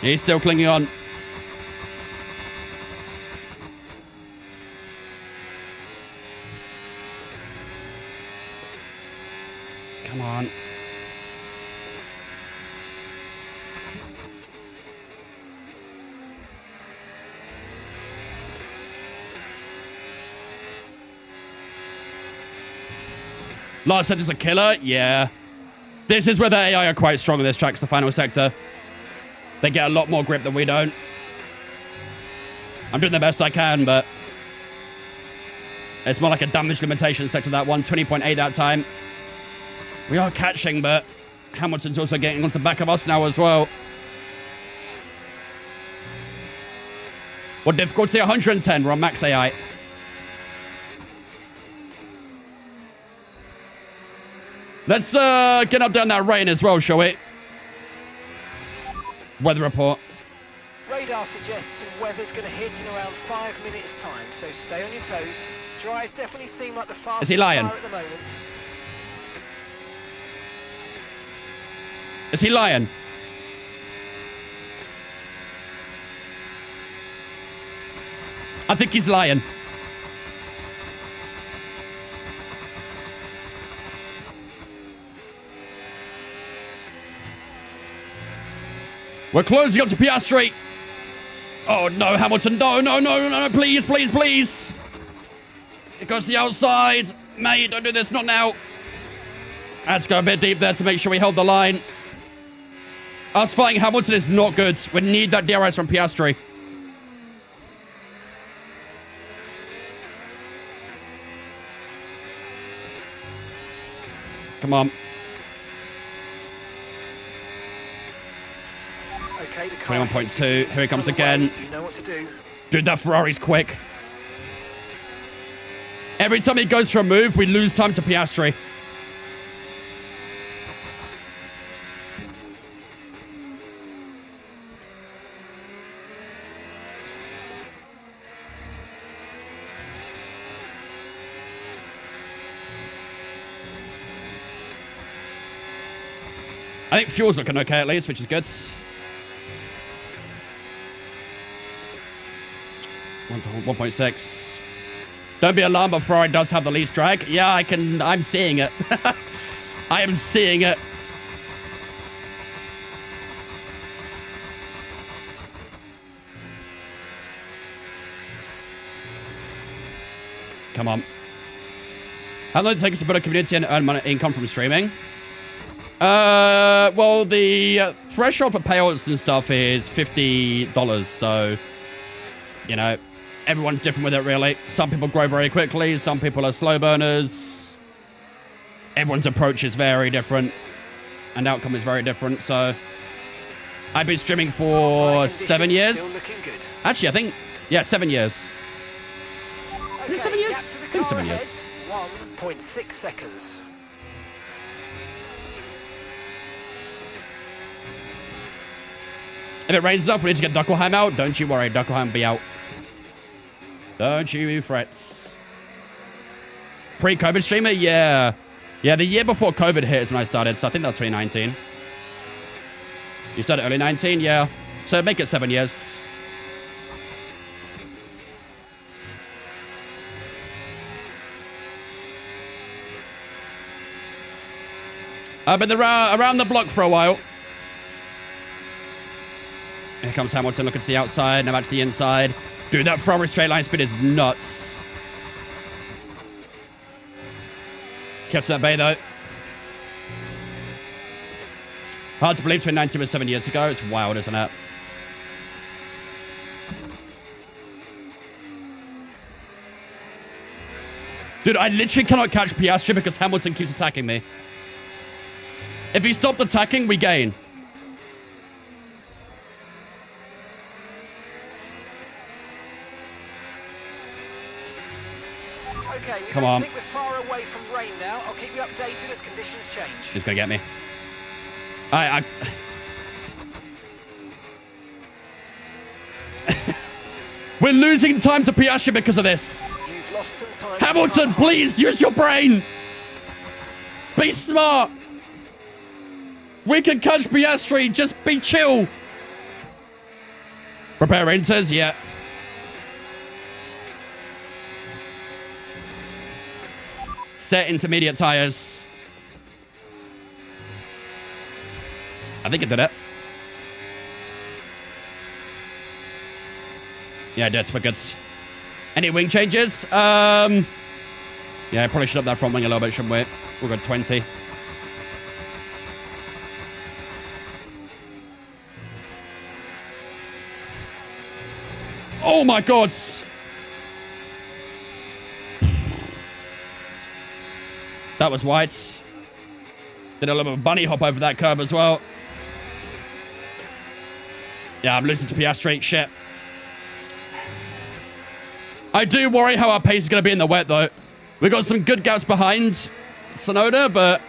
He's still clinging on. Come on. Last sector's a killer? Yeah. This is where the AI are quite strong in this track, the final sector. They get a lot more grip than we don't. I'm doing the best I can, but it's more like a damage limitation sector, that one. 20.8 that time. We are catching, but Hamilton's also getting onto the back of us now as well. What difficulty? 110. We're on max AI. Let's get up down that rain as well, shall we? Weather report. Radar suggests some weather's going to hit in around 5 minutes' time, so stay on your toes. Dries definitely seem like the fastest Is he lying? car at the moment. Is he lying? I think he's lying. We're closing up to Piastri. Oh, no, Hamilton. No, no, no, no, no. Please, please, please. It goes to the outside. Mate, don't do this. Not now. Let's go a bit deep there to make sure we hold the line. Us fighting Hamilton is not good. We need that DRS from Piastri. Come on. Okay, the car 21.2. Here he comes again. You know what to do. Dude, that Ferrari's quick. Every time he goes for a move, we lose time to Piastri. I think fuel's looking okay at least, which is good. 1.6. Don't be alarmed, but Ferrari does have the least drag. Yeah, I'm seeing it. I am seeing it. Come on. How long does it take us to build a community and earn money, income from streaming? Well, the threshold for payouts and stuff is $50, so, you know, everyone's different with it, really. Some people grow very quickly, some people are slow burners. Everyone's approach is very different, and outcome is very different, so... I've been streaming for 7 years. Actually, I think, yeah, 7 years. Is it 7 years? I think 7 years. 1.6 seconds. If it rains enough, we need to get Huckleheim out. Don't you worry, Huckleheim will be out. Don't you fret. Pre-COVID streamer? Yeah. Yeah, the year before COVID hit is when I started, so I think that's 2019. You started early 19? Yeah. So make it 7 years. I've been around the block for a while. Here comes Hamilton looking to the outside, now back to the inside. Dude, that Ferrari straight line speed is nuts. Kept that bay, though. Hard to believe 2019 was 7 years ago. It's wild, isn't it? Dude, I literally cannot catch Piastri because Hamilton keeps attacking me. If he stopped attacking, we gain. Okay, come on. I think we're far away from rain now. I'll keep you updated as conditions change. He's gonna get me. We're losing time to Piastri because of this. You've lost some time. Hamilton, please use your brain. Be smart. We can catch Piastri. Just be chill. Prepare enters, yeah. Set intermediate tires. I think it did it. Yeah, it did. We're good. Any wing changes? Yeah, I probably should up that front wing a little bit, shouldn't we? We'll go 20. Oh my God. That was wide. Did a little bit of bunny hop over that curb as well. Yeah, I'm losing to Piastri. Shit. I do worry how our pace is going to be in the wet, though. We got some good gaps behind Sonoda, but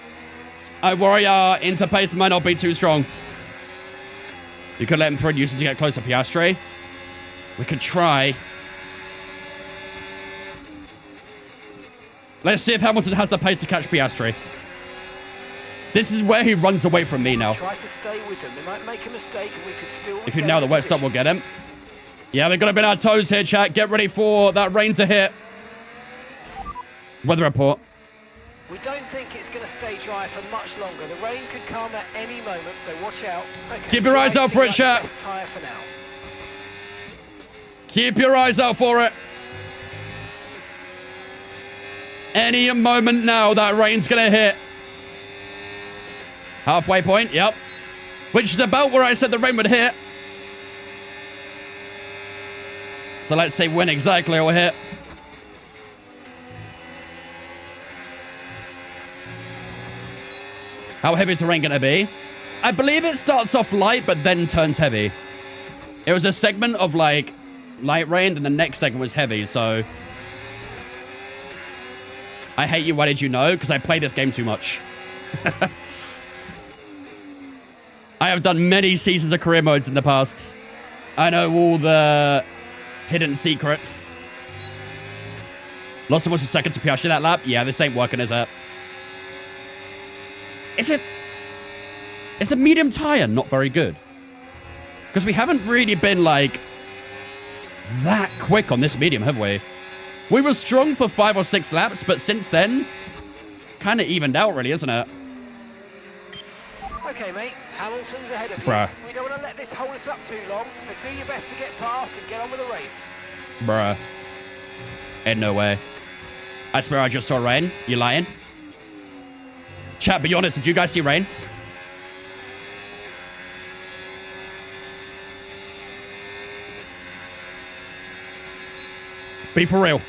I worry our interpace might not be too strong. You could let him through and use him to get close to Piastri. We could try. Let's see if Hamilton has the pace to catch Piastri. This is where he runs away from me now. Try to stay with them. They might make a mistake and we could still... If you nail the wet stop, we'll get him. Yeah, we're going to be on our toes here, chat. Get ready for that rain to hit. Weather report. We don't think it's going to stay dry for much longer. The rain could come at any moment, so watch out. Okay, keep your eyes out for it, chat. Tire for now. Keep your eyes out for it. Any moment now, that rain's going to hit. Halfway point, yep. Which is about where I said the rain would hit. So let's see when exactly it will hit. How heavy is the rain going to be? I believe it starts off light, but then turns heavy. It was a segment of, like, light rain, and the next segment was heavy, so... I hate you, why did you know? Because I play this game too much. I have done many seasons of career modes in the past. I know all the hidden secrets. Lost almost a second to Piastri that lap. Yeah, this ain't working, is it? Is the medium tire not very good? Because we haven't really been, like, that quick on this medium, have we? We were strong for 5 or 6 laps, but since then, kind of evened out, really, isn't it? Okay, mate. Hamilton's ahead of you. Bruh. We don't want to let this hold us up too long, so do your best to get past and get on with the race. Bruh. Ain't no way. I swear I just saw rain. You lying? Chat, be honest, did you guys see rain? Be for real.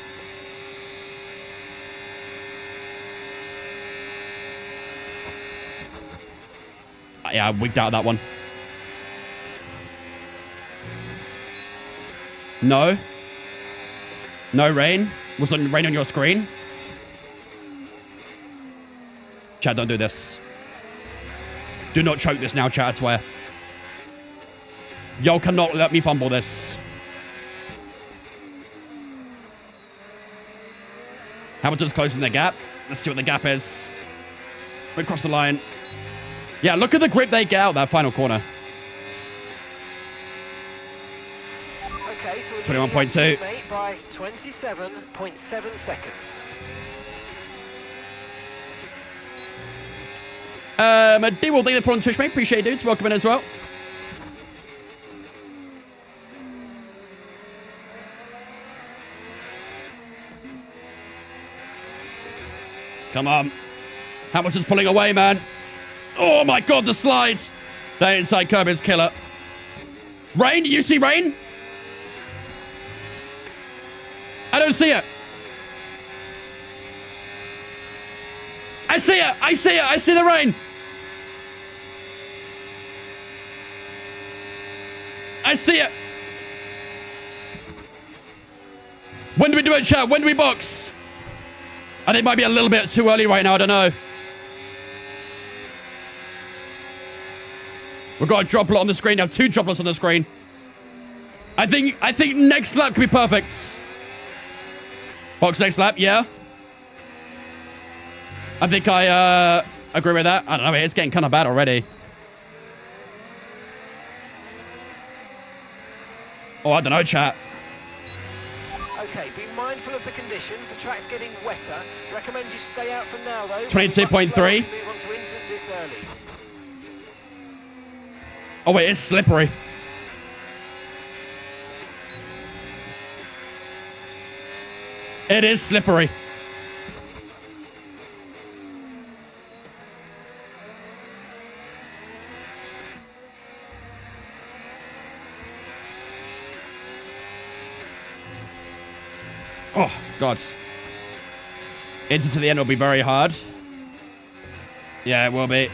Yeah, I wigged out of that one. No. No rain. Wasn't rain on your screen? Chat, don't do this. Do not choke this now, chat, I swear. Y'all cannot let me fumble this. Hamilton's closing the gap. Let's see what the gap is. We cross the line. Yeah, look at the grip they get out that final corner. Okay, so 21.2 by 27.7 seconds. D-Will, thank you for on Twitch, mate. Appreciate it, dudes. Welcome in as well. Come on. Hamilton's pulling away, man. Oh, my God, the slides. That inside curb is killer. Rain? Do you see rain? I don't see it. I see it. I see it. I see the rain. I see it. When do we do it, chat? When do we box? I think it might be a little bit too early right now. I don't know. We've got a droplet on the screen now. 2 droplets on the screen. I think next lap could be perfect. Box next lap, yeah. I think I agree with that. I don't know. It's getting kind of bad already. Oh, I don't know, chat. Okay, be mindful of the conditions. The track's getting wetter. Recommend you stay out from now, though. 22.3. Oh, wait, it's slippery. It is slippery. Oh, God. Into to the end will be very hard. Yeah, it will be.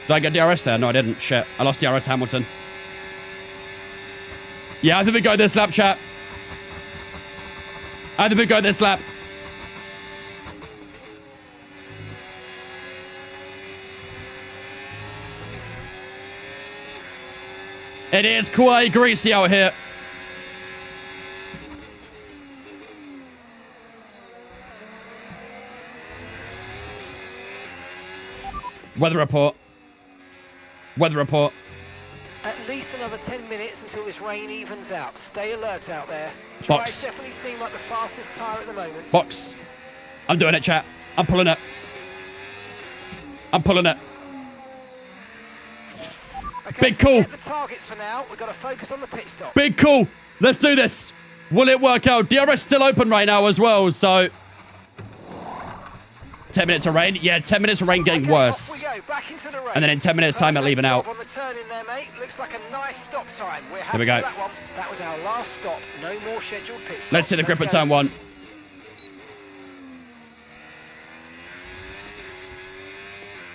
Did I get DRS there? No, I didn't. Shit. I lost DRS Hamilton. Yeah, I think we go this lap, chat. I think we go this lap. It is quite greasy out here. Weather report. Weather report. At least another 10 minutes until this rain evens out. Stay alert out there. Box. Dries definitely seem like the fastest tyre at the moment. Box. I'm doing it, chat. I'm pulling it. I'm pulling it. Okay, Big call. forget the targets for now. We've got to focus on the pit stop. Big call. Let's do this. Will it work out? DRS still open right now as well, so... 10 minutes of rain. Yeah, 10 minutes of rain getting Okay, worse. off we go, back into the race. And then in 10 minutes time, they're leaving out. On the turn in there, mate. Looks like a nice stop time. We're happy Here we go. with that one. That was our last stop. No more scheduled pit stops. Let's see the grip at go. turn 1.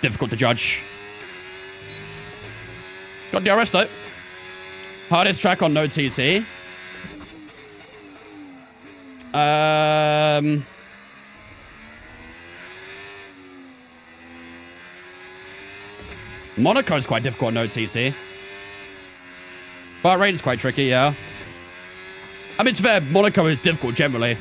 Difficult to judge. Got DRS though. Hardest track on no TC. Monaco's quite difficult on no TC. Bahrain's quite tricky, yeah. I mean, it's fair, Monaco is difficult generally.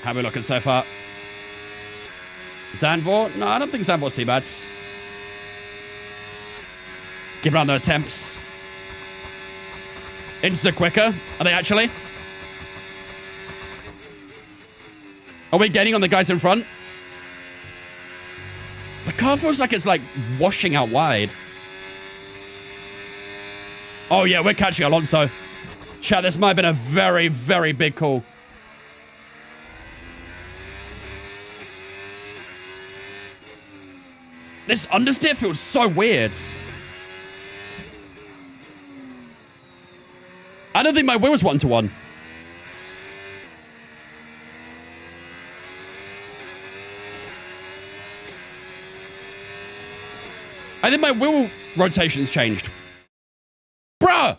How are we looking so far? Zandvoort? No, I don't think Zandvoort's too bad. Give around their attempts. Insta quicker. Are they actually? Are we getting on the guys in front? The car feels like it's like washing out wide. Oh yeah, we're catching Alonso. Chat, this might have been a very, very big call. This understeer feels so weird. I don't think my wheel was 1-to-1. I think my wheel rotation's changed. Bruh!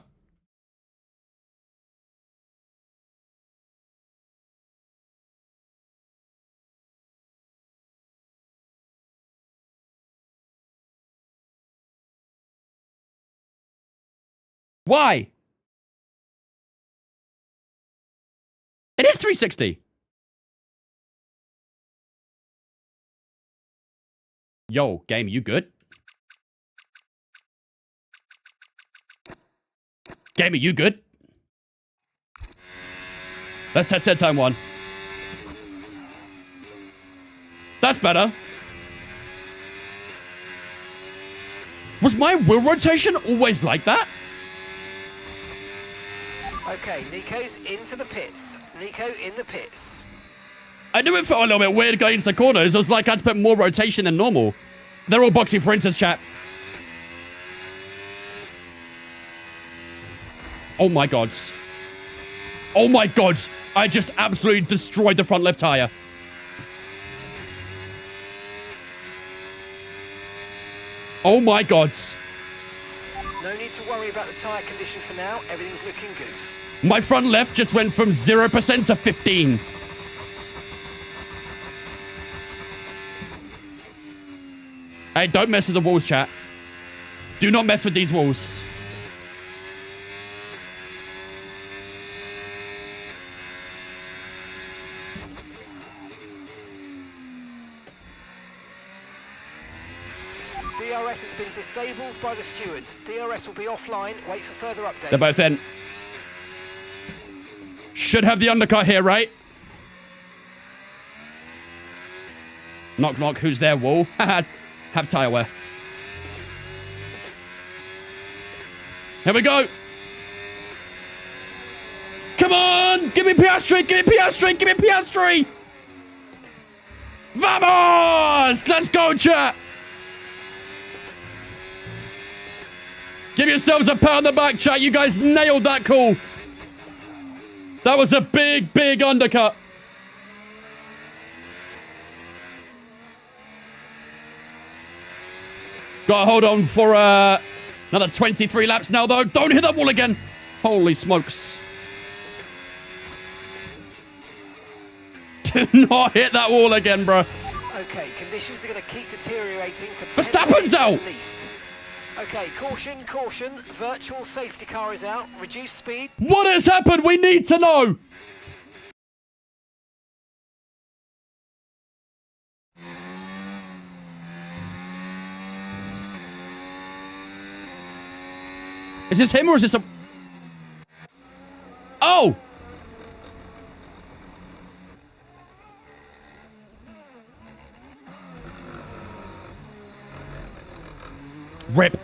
Why? It is 360. Yo, game, you good? Game, are you good? Let's test set time 1. That's better. Was my wheel rotation always like that? Okay, Nico's into the pits. Nico in the pits. I knew it felt a little bit weird going into the corners. It was like I had to put more rotation than normal. They're all boxing for instance, chat. Oh my god. Oh my god. I just absolutely destroyed the front left tire. Oh my god. No need to worry about the tyre condition for now. Everything's looking good. My front left just went from 0% to 15. Hey, don't mess with the walls, chat. Do not mess with these walls. DRS has been disabled by the stewards. DRS will be offline. Wait for further updates. They're both in. Should have the undercut here, right? Knock, knock. Who's there, wall? Have tire wear. Here we go. Come on! Give me Piastri! Give me Piastri! Give me Piastri! Vamos! Let's go, chat! Give yourselves a pat on the back, chat. You guys nailed that call. That was a big, big undercut. Gotta hold on for another 23 laps now, though. Don't hit that wall again. Holy smokes. Do not hit that wall again, bro. Okay, conditions are going to keep deteriorating for Verstappen's out. at least. Okay, caution, caution. Virtual safety car is out. Reduce speed. What has happened? We need to know. Is this him or is this a... Oh! Rip.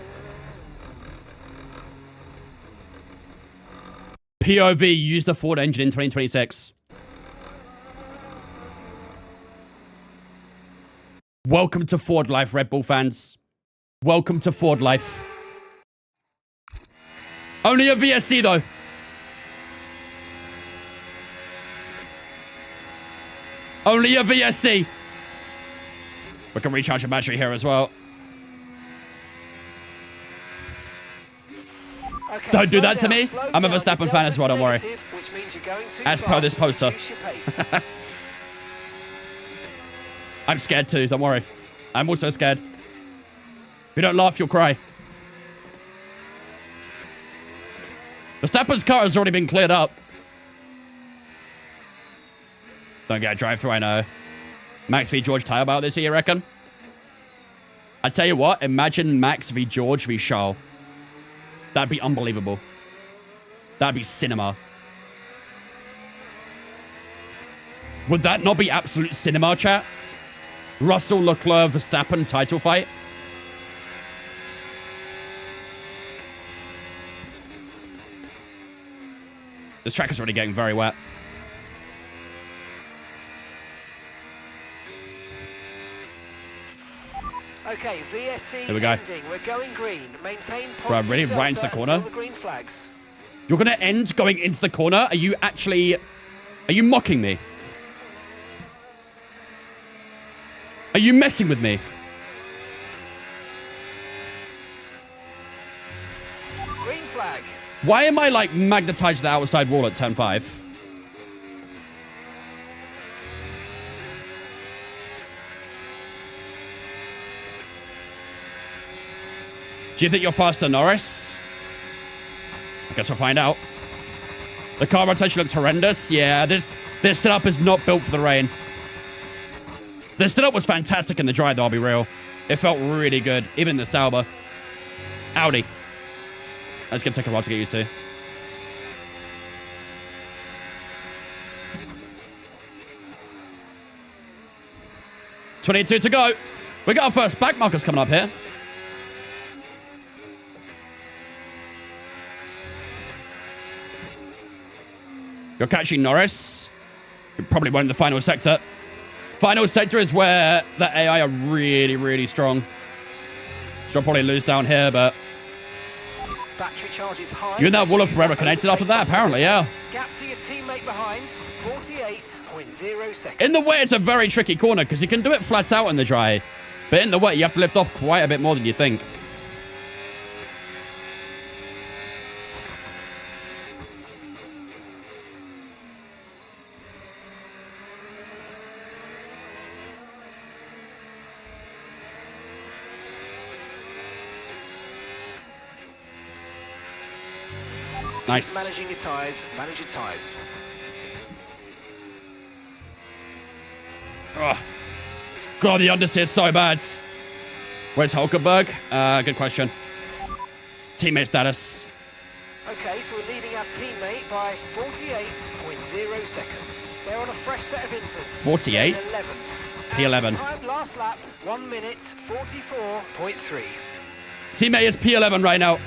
POV, use the Ford engine in 2026. Welcome to Ford life, Red Bull fans. Welcome to Ford life. Only a VSC, though. Only a VSC. We can recharge the battery here as well. Okay, Don't do that to down, me. slow I'm a down. Verstappen The fan as well, don't worry. negative, which means you're going too As per fast. this poster. Reduce your pace. I'm scared too, don't worry. I'm also scared. If you don't laugh, you'll cry. Verstappen's car has already been cleared up. Don't get a drive-through, I know. Max v. George tie about this here, you reckon? I tell you what, imagine Max v. George v. Charles. That'd be unbelievable. That'd be cinema. Would that not be absolute cinema, chat? Russell, Leclerc, Verstappen title fight? This track is already getting very wet. Okay, VSC Here we go. ending. We're going green. Maintain Bro, really? positive Right into the delta corner? until the green flags. You're gonna end going into the corner? Are you actually... Are you mocking me? Are you messing with me? Green flag. Why am I, like, magnetized to the outside wall at turn 5? Do you think you're faster than Norris? I guess we'll find out. The car rotation looks horrendous. Yeah, this setup is not built for the rain. The setup was fantastic in the dry, though, I'll be real. It felt really good, even in the Sauber. Audi. That's going to take a while to get used to. .22 to go. We got our first black markers coming up here. You're catching Norris. You probably won't in the final sector. Final sector is where the AI are really, really strong. So I'll probably lose down here, but... Battery charge is high. You and that wall of forever connected after that, apparently, yeah. Gap to your teammate behind, 48.0 seconds. In the wet, it's a very tricky corner because you can do it flat out in the dry. But in the wet, you have to lift off quite a bit more than you think. Nice. Managing your tyres, manage your tyres. Oh. God, the understeer is so bad. Where's Hulkenberg? Good question. Teammate status. Okay, so we're leading our teammate by 48.0 seconds. They're on a fresh set of inters. 48? 11. P11. Time last lap, 1 minute 44.3. Teammate is P11 right now.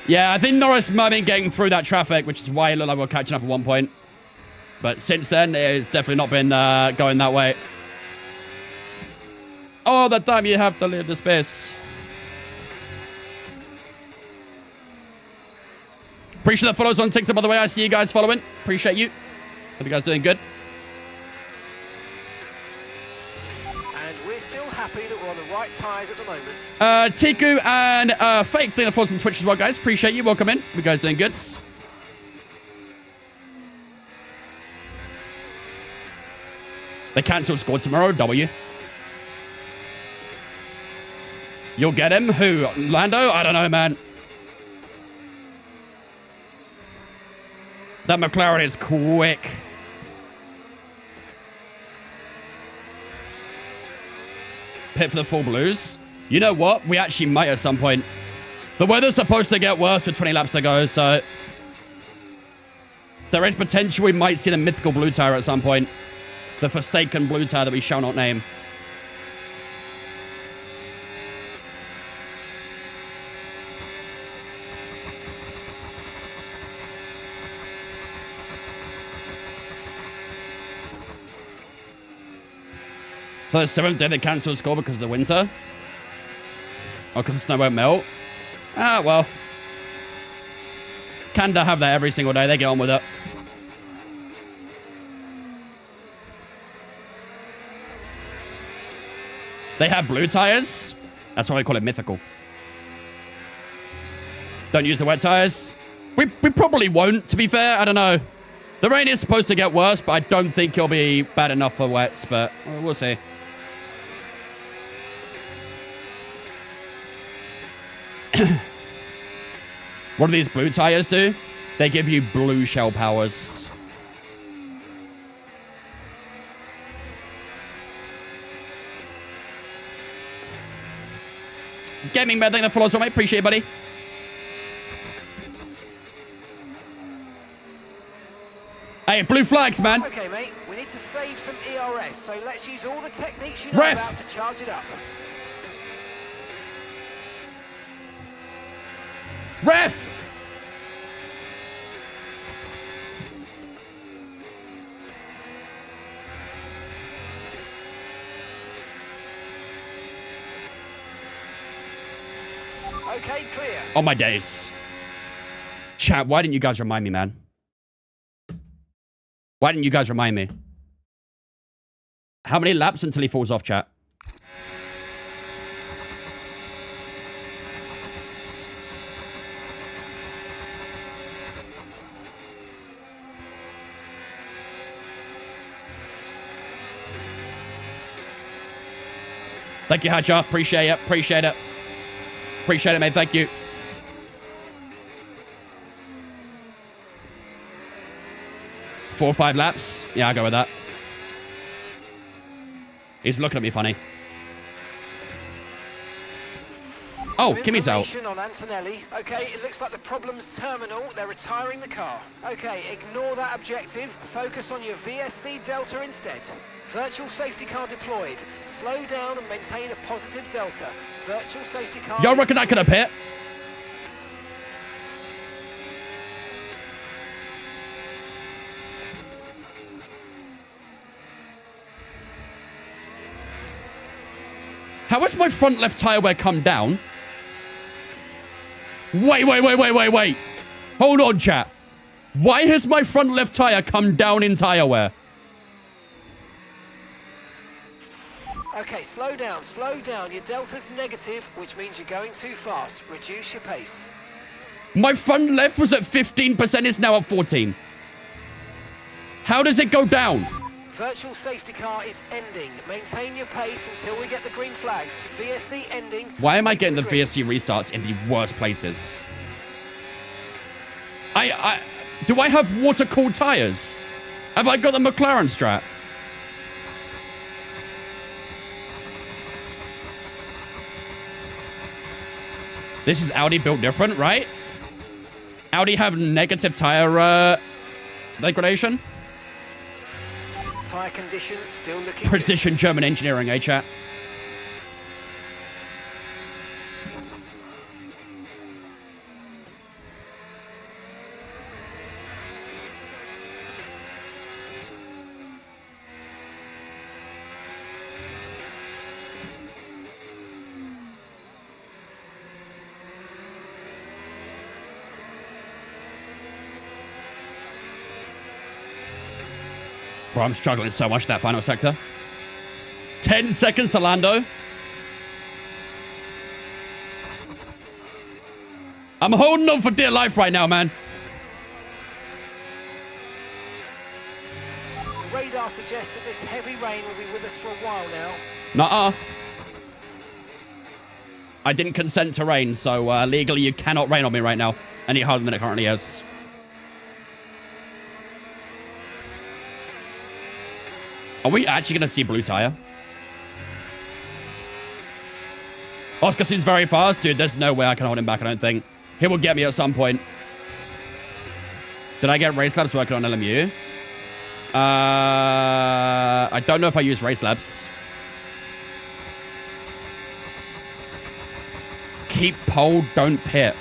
Yeah, I think Norris might have been getting through that traffic, which is why it looked like we were catching up at one point. But since then, it's definitely not been going that way. all the time you have to leave the space. Appreciate the follows on TikTok, by the way. I see you guys following. Appreciate you. Hope you guys doing good. And we're still happy that we're on the right tyres at the moment. Tiku and Fake thing that follows on Twitch as well, guys. Appreciate you. Welcome in. You guys doing good. They cancelled score tomorrow. W. You'll get him. Who? Lando? I don't know, man. That McLaren is quick. Pit for the full blues. You know what? We actually might at some point. The weather's supposed to get worse with 20 laps to go, so there is potential we might see the mythical blue tire at some point. The forsaken blue tire that we shall not name. So the 7th day they cancelled score because of the winter? Or because the snow won't melt? Ah, well. Canada have that every single day. They get on with it. They have blue tires? That's why I call it mythical. Don't use the wet tires? We probably won't, to be fair. I don't know. The rain is supposed to get worse, but I don't think it'll be bad enough for wets, but we'll see. What do these blue tires do? They give you blue shell powers. Gaming man, thank you for the follow, mate. Appreciate it, buddy. Hey, blue flags, man. Okay, mate. We need to save some ERS, so let's use all the techniques you know Ref. about to charge it up. Ref! Okay, clear. Oh, my days. Chat, why didn't you guys remind me, man? Why didn't you guys remind me? How many laps until he falls off, chat? Thank you, Hatcher. Appreciate it. Appreciate it. Appreciate it, mate. Thank you. Four or 5 laps. Yeah, I'll go with that. He's looking at me funny. Oh, Kimmy's out. Information on Antonelli. Okay, it looks like the problem's terminal. They're retiring the car. Okay, ignore that objective. Focus on your VSC Delta instead. Virtual safety car deployed. Slow down and maintain a positive delta. Virtual safety car... Y'all reckon that could have hit? How has my front left tire wear come down? Wait. Hold on, chat. Why has my front left tire come down in tire wear? Okay, slow down, slow down. Your delta's negative, which means you're going too fast. Reduce your pace. My front left was at 15%, it's now at 14. How does it go down? Virtual safety car is ending. Maintain your pace until we get the green flags. VSC ending. Why am I getting the VSC restarts in the worst places? Do I have water-cooled tires? Have I got the McLaren strat? This is Audi built different, right? Audi have negative tire degradation. Tire condition still looking Precision good. German engineering, eh, chat? Bro, I'm struggling so much that final sector. 10 seconds to Lando. I'm holding on for dear life right now, man. Radar suggests that this heavy rain will be with us for a while now. Nuh-uh. I didn't consent to rain, so legally you cannot rain on me right now any harder than it currently is. Are we actually going to see blue tire? Oscar seems very fast. Dude, there's no way I can hold him back, I don't think. He will get me at some point. Did I get race labs working on LMU? I don't know if I use race labs. Keep pole, don't pit.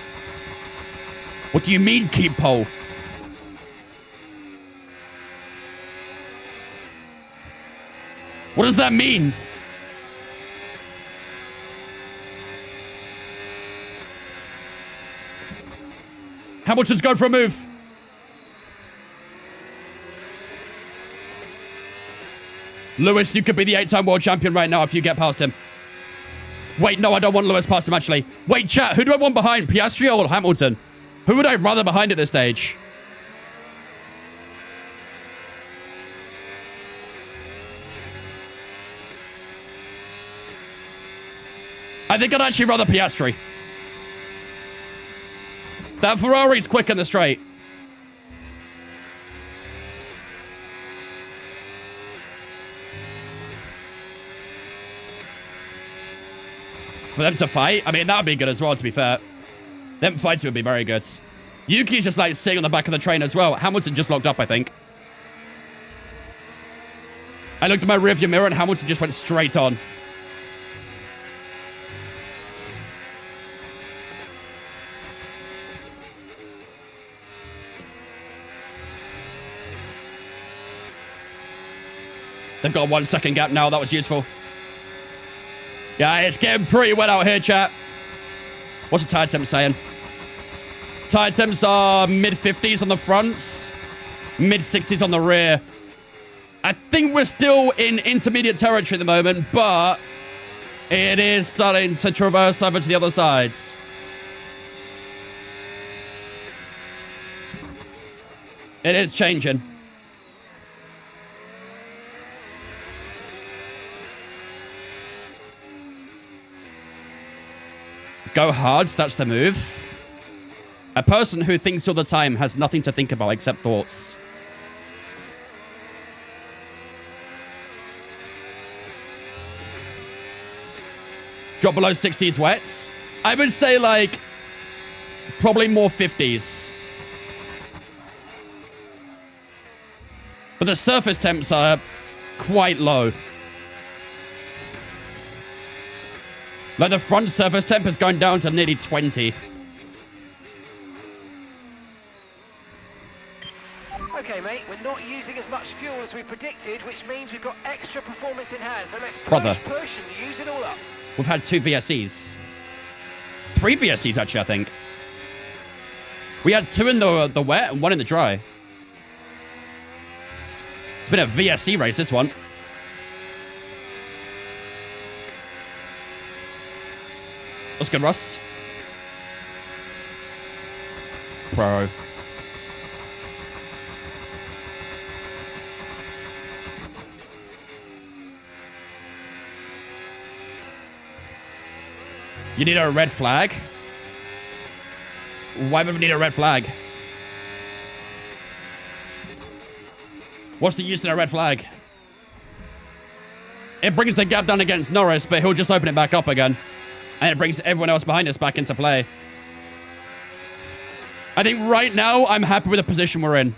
What do you mean, keep pole? What does that mean? Hamilton's going for a move. Lewis, you could be the 8-time world champion right now if you get past him. Wait, no, I don't want Lewis past him, actually. Wait, chat, who do I want behind? Piastri or Hamilton? Who would I rather behind at this stage? I think I'd actually rather Piastri. That Ferrari's quick in the straight. For them to fight, I mean, that would be good as well, to be fair. Them fights would be very good. Yuki's just like sitting on the back of the train as well. Hamilton just locked up, I think. I looked at my rearview mirror and Hamilton just went straight on. They've got a 1 second gap now. That was useful. Yeah, it's getting pretty wet out here, chat. What's the tire temp saying? Tire temps are mid-50s on the fronts, mid-60s on the rear. I think we're still in intermediate territory at the moment, but it is starting to traverse over to the other sides. It is changing. Go hard, that's the move. A person who thinks all the time has nothing to think about except thoughts. Drop below 60s wets. I would say like probably more 50s. But the surface temps are quite low. Like the front surface temp has gone down to nearly 20. Okay, mate, we're not using as much fuel as we predicted, which means we've got extra performance in hand. So let's push and use it all up. We've had 2 VSCs. 3 VSCs, actually, I think. We had 2 in the wet and 1 in the dry. It's been a VSC race, this one. That's good, Russ. Pro. You need a red flag? Why would we need a red flag? What's the use of a red flag? It brings the gap down against Norris, but he'll just open it back up again. And it brings everyone else behind us back into play. I think right now, I'm happy with the position we're in.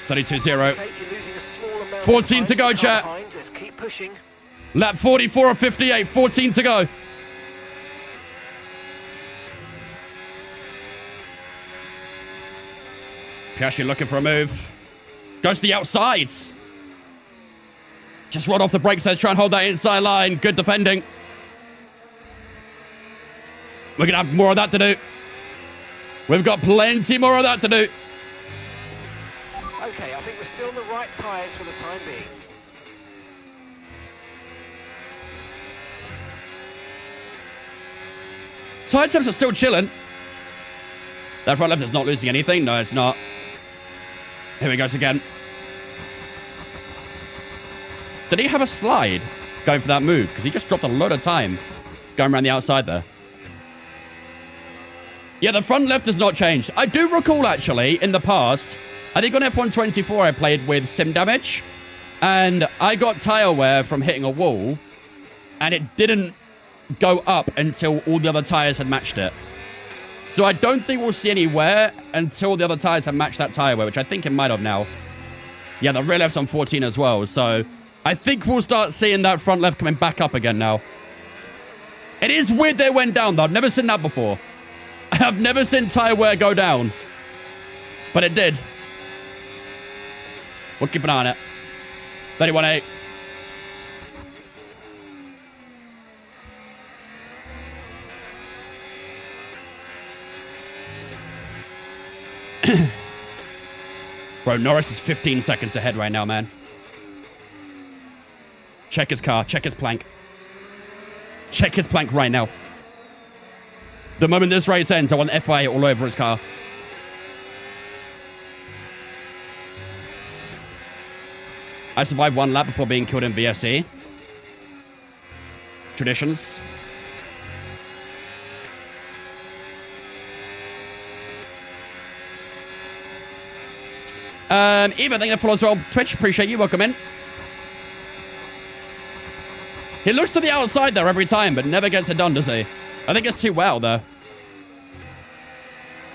(32-0). 14 to go, chat. Just keep pushing. Lap 44 of 58. 14 to go. Piastri looking for a move. Goes to the outside. Just run off the brakes there. Try and hold that inside line. Good defending. We're going to have more of that to do. We've got plenty more of that to do. Okay, I think we're still on the right tyres for the time being. Tire temps are still chilling. That front left is not losing anything. No, it's not. Here we go again. Did he have a slide going for that move? Because he just dropped a load of time going around the outside there. Yeah, the front left has not changed. I do recall, actually, in the past, I think on F124 I played with sim damage, and I got tire wear from hitting a wall, and it didn't go up until all the other tires had matched it. So I don't think we'll see any wear until the other tires have matched that tire wear, which I think it might have now. Yeah, the rear left's on 14 as well, so I think we'll start seeing that front left coming back up again now. It is weird they went down, though. I've never seen that before. I've never seen tire wear go down. But it did. We'll keep an eye on it. 31.8. Bro, Norris is 15 seconds ahead right now, man. Check his car. Check his plank. Check his plank right now. The moment this race ends, I want FIA all over his car. I survived one lap before being killed in VSC. Traditions. Eva, thank you for follows on Twitch. Appreciate you. Welcome in. He looks to the outside there every time, but never gets it done, does he? I think it's too well, though.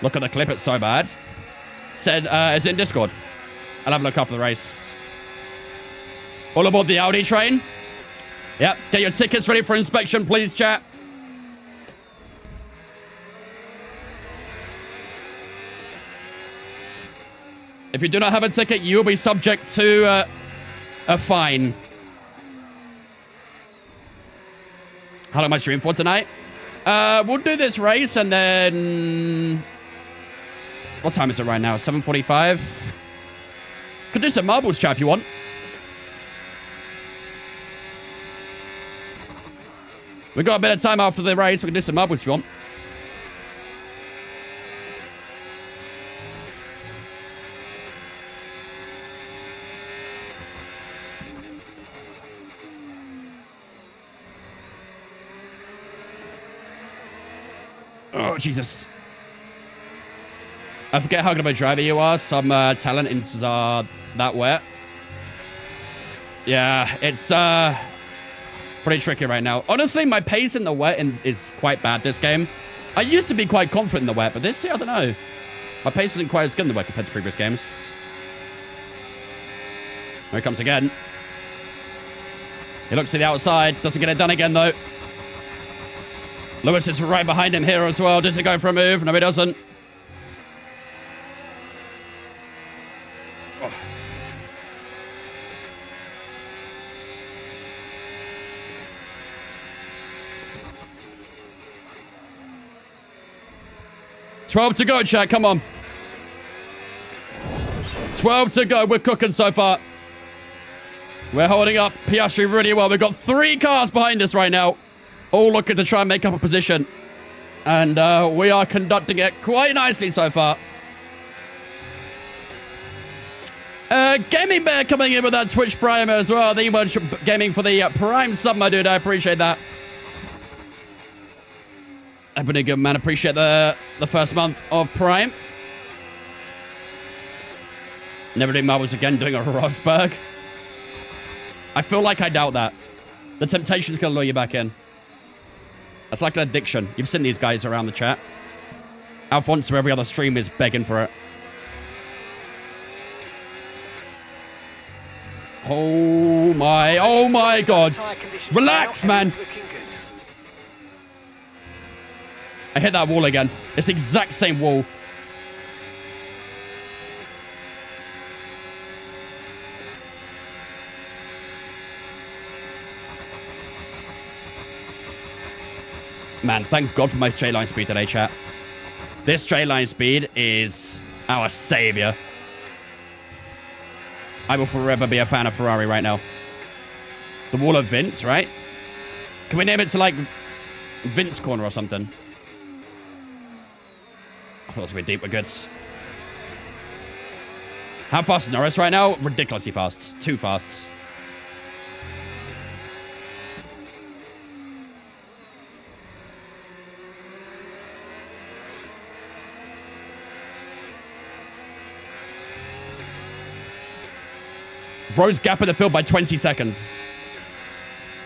Look at the clip. It's so bad. Said, it's in Discord. I'll have a look after the race. All aboard the Audi train. Yep. Get your tickets ready for inspection, please, chat. If you do not have a ticket, you will be subject to a fine. How long am I streaming for tonight? We'll do this race and then... What time is it right now? 7:45? Could do some marbles, chat, if you want. We got a bit of time after the race. We can do some marbles if you want. Oh, Jesus. I forget how good of a driver you are. Some talent is that wet. Yeah, it's pretty tricky right now. Honestly, my pace in the wet is quite bad this game. I used to be quite confident in the wet, but this year, I don't know. My pace isn't quite as good in the wet compared to previous games. Here it comes again. He looks to the outside. Doesn't get it done again, though. Lewis is right behind him here as well. Does he go for a move? No, he doesn't. Oh. $12 to go, chat. Come on. 12 to go. We're cooking so far. We're holding up Piastri really well. We've got 3 cars behind us right now, all looking to try and make up a position. And we are conducting it quite nicely so far. Gaming Bear coming in with that Twitch Prime as well. Thank you much gaming for the Prime sub, my dude. I appreciate that. I've been a good man. Appreciate the first month of Prime. Never doing marbles again, doing a Rosberg. I feel like I doubt that. The temptation's going to lure you back in. That's like an addiction. You've seen these guys around the chat. Alfonso, every other stream, is begging for it. Oh my God. Relax, man. I hit that wall again. It's the exact same wall. Man, thank God for my straight line speed today, chat. This straight line speed is our savior. I will forever be a fan of Ferrari right now. The Wall of Vince, right? Can we name it to, like, Vince Corner or something? I thought it was a bit deep, but good. How fast is Norris right now? Ridiculously fast. Too fast. Bro's gap in the field by 20 seconds.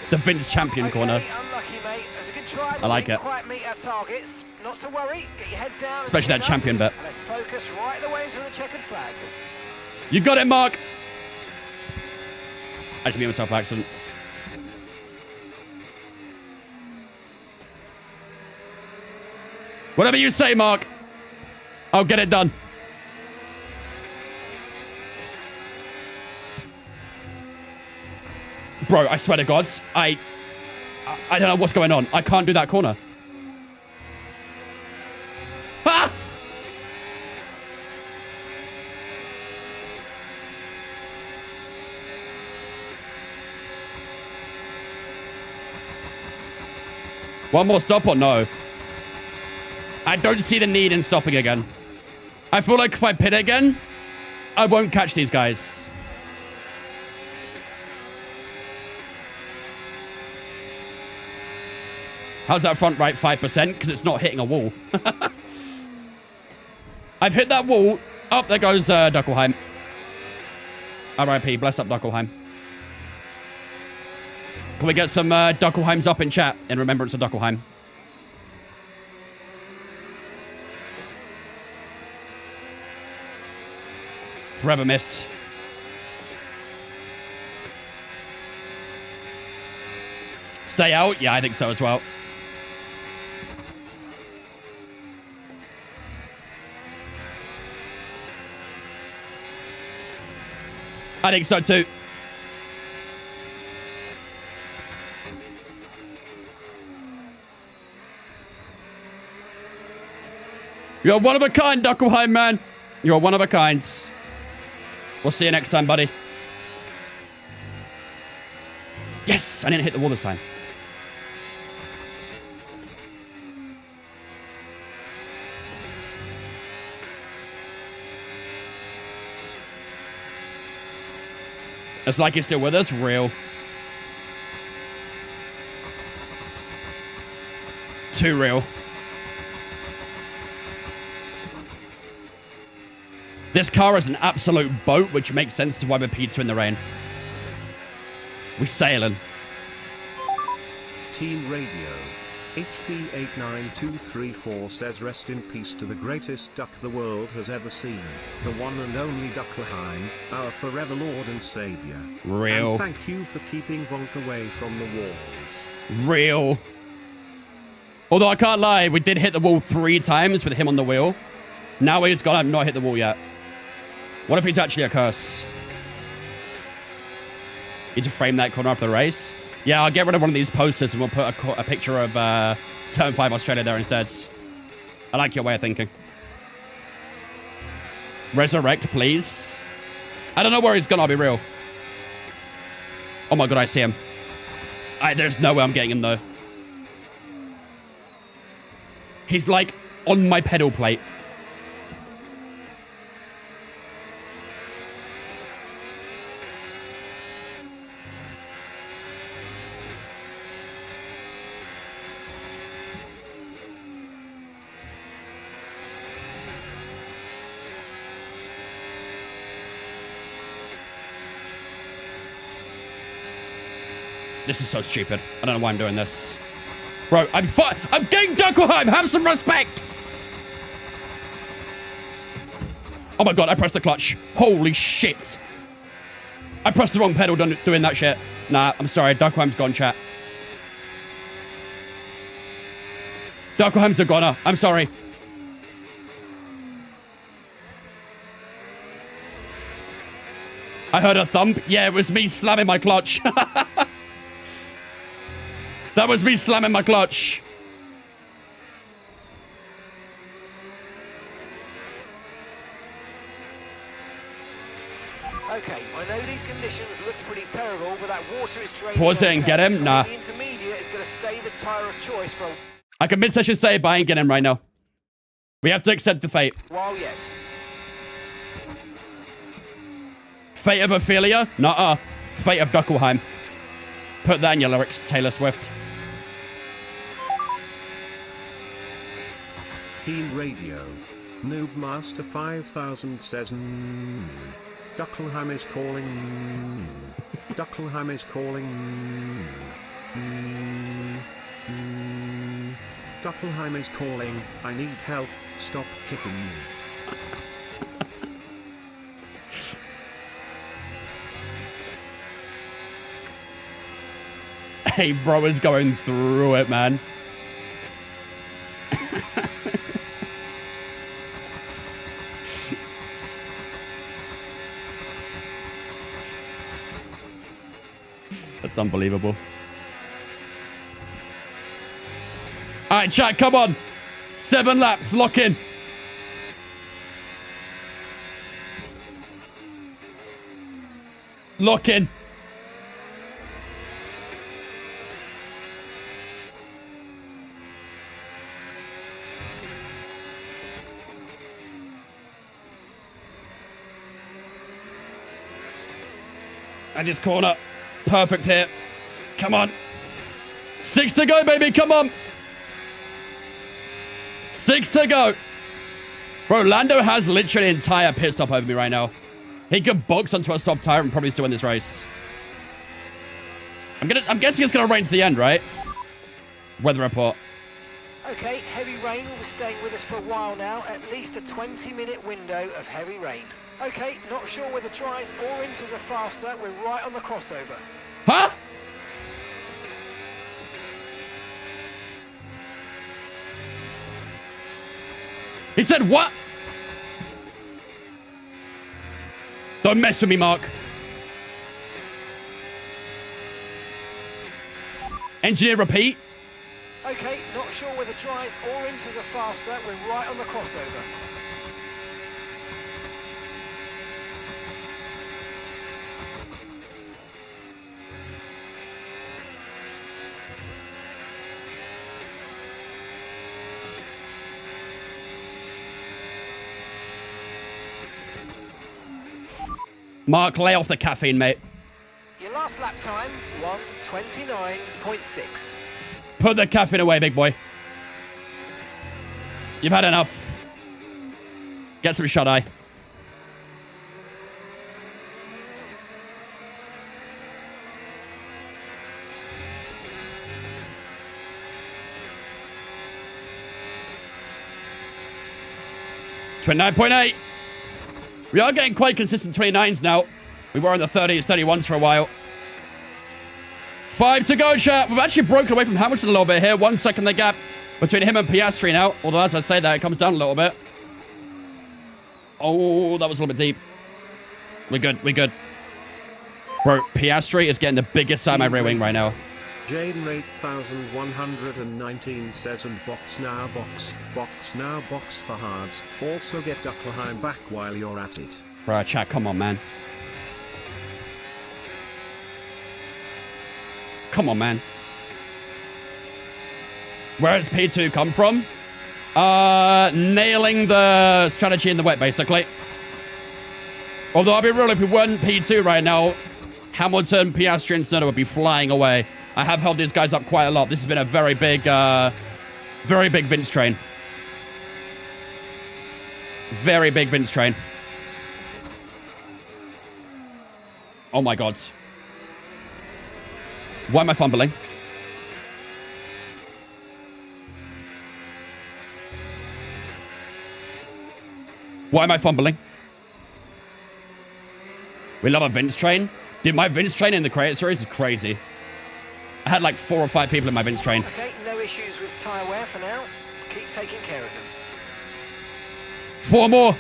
The Vince champion corner. Unlucky, mate. It was a good try, I like it. Quite meet our targets. Not to worry. Get your head down. Especially that champion bit. And let's focus right the way into the checkered flag. You got it, Mark. I just made myself by accident. Whatever you say, Mark. I'll get it done. Bro, I swear to God, I don't know what's going on. I can't do that corner. Ah! One more stop or no? I don't see the need in stopping again. I feel like if I pit again, I won't catch these guys. How's that front right 5%? Because it's not hitting a wall. I've hit that wall. Oh, there goes Huckleheim. R.I.P. Bless up Huckleheim. Can we get some Huckleheims up in chat in remembrance of Huckleheim? Forever missed. Stay out? Yeah, I think so as well. I think so too. You're one of a kind, Huckleheim, man. You're one of a kind. We'll see you next time, buddy. Yes! I didn't hit the wall this time. It's like he's still with us. Real. Too real. This car is an absolute boat, which makes sense to why we're P2 in the rain. We're sailing. Team Radio. HP89234 says rest in peace to the greatest duck the world has ever seen, the one and only Huckleheim, our forever Lord and Savior. Real. And thank you for keeping Wonk away from the walls. Real. Although I can't lie, we did hit the wall 3 times with him on the wheel. Now he's gone, I've not hit the wall yet. What if he's actually a curse? Need to frame that corner after the race. Yeah, I'll get rid of one of these posters and we'll put a picture of Turn 5 Australia there instead. I like your way of thinking. Resurrect, please. I don't know where he's gone, I'll be real. Oh my God, I see him. There's no way I'm getting him, though. He's, like, on my pedal plate. This is so stupid. I don't know why I'm doing this. Bro, I'm getting Huckleheim! Have some respect! Oh my God, I pressed the clutch. Holy shit. I pressed the wrong pedal doing that shit. Nah, I'm sorry. Huckleheim's gone, chat. Huckleheim's a goner. I'm sorry. I heard a thump. Yeah, it was me slamming my clutch. That was me slamming my clutch. Okay, I know these conditions look pretty terrible, but that water is draining. Pause it and get him? Nah. The intermediate is going to stay the tyre of choice for a I can mid-session say it, but I ain't getting him right now. We have to accept the fate. while yet. Fate of Ophelia? Nuh-uh. Fate of Huckleheim. Put that in your lyrics, Taylor Swift. Keen Radio. Noob Master 5000 says Huckleheim is calling. Huckleheim is calling. Huckleheim is calling. I need help. Stop kicking me. Hey, bro is going through it, man. That's unbelievable. All right, chat, come on. 7 laps, lock in. Lock in. And his corner. Perfect here. Come on. 6 to go, baby. Come on. 6 to go. Bro, Lando has literally an entire pit stop over me right now. He could box onto a soft tire and probably still win this race. I'm guessing it's gonna rain to the end, right? Weather report. Okay, heavy rain will be staying with us for a while now. At least a 20-minute window of heavy rain. Okay, not sure whether dries or inters are faster. We're right on the crossover. Huh? He said what? Don't mess with me, Mark. Engineer, repeat. Okay, not sure whether dries or inters are faster. We're right on the crossover. Mark, lay off the caffeine, mate. Your last lap time, 1:29.6. Put the caffeine away, big boy. You've had enough. Get some shut-eye. $29.8. We are getting quite consistent 29s now. We were in the 30s, 31s for a while. 5 to go, chat. We've actually broken away from Hamilton a little bit here. 1 second the gap between him and Piastri now. Although, as I say that, it comes down a little bit. Oh, that was a little bit deep. We're good. We're good. Bro, Piastri is getting the biggest side of my rear wing right now. Jaden 8119 says and box now box for hards. Also get Huckleheim back while you're at it. Bro, chat, come on, man. Come on, man. Where does P2 come from? Nailing the strategy in the wet, basically. Although, I'll be real, if we weren't P2 right now, Hamilton, Piastri, and Tsunoda would be flying away. I have held these guys up quite a lot. This has been a very big Vince train. Very big Vince train. Oh my God. Why am I fumbling? Why am I fumbling? We love a Vince train. Dude, my Vince train in the Create series is crazy. I had like 4 or 5 people in my Vince train. Okay, no issues with tyre wear for now. Keep taking care of them. 4 more.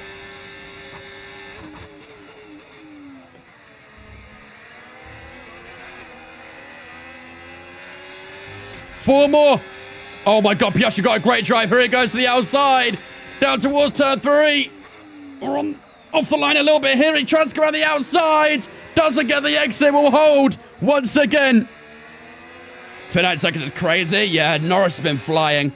Four more. Oh my God, Piastri got a great drive. Here it goes to the outside. Down towards turn 3. We're on Off the line a little bit here. He tries to go around the outside. Doesn't get the exit. Will hold once again. 29 seconds is crazy. Yeah, Norris has been flying.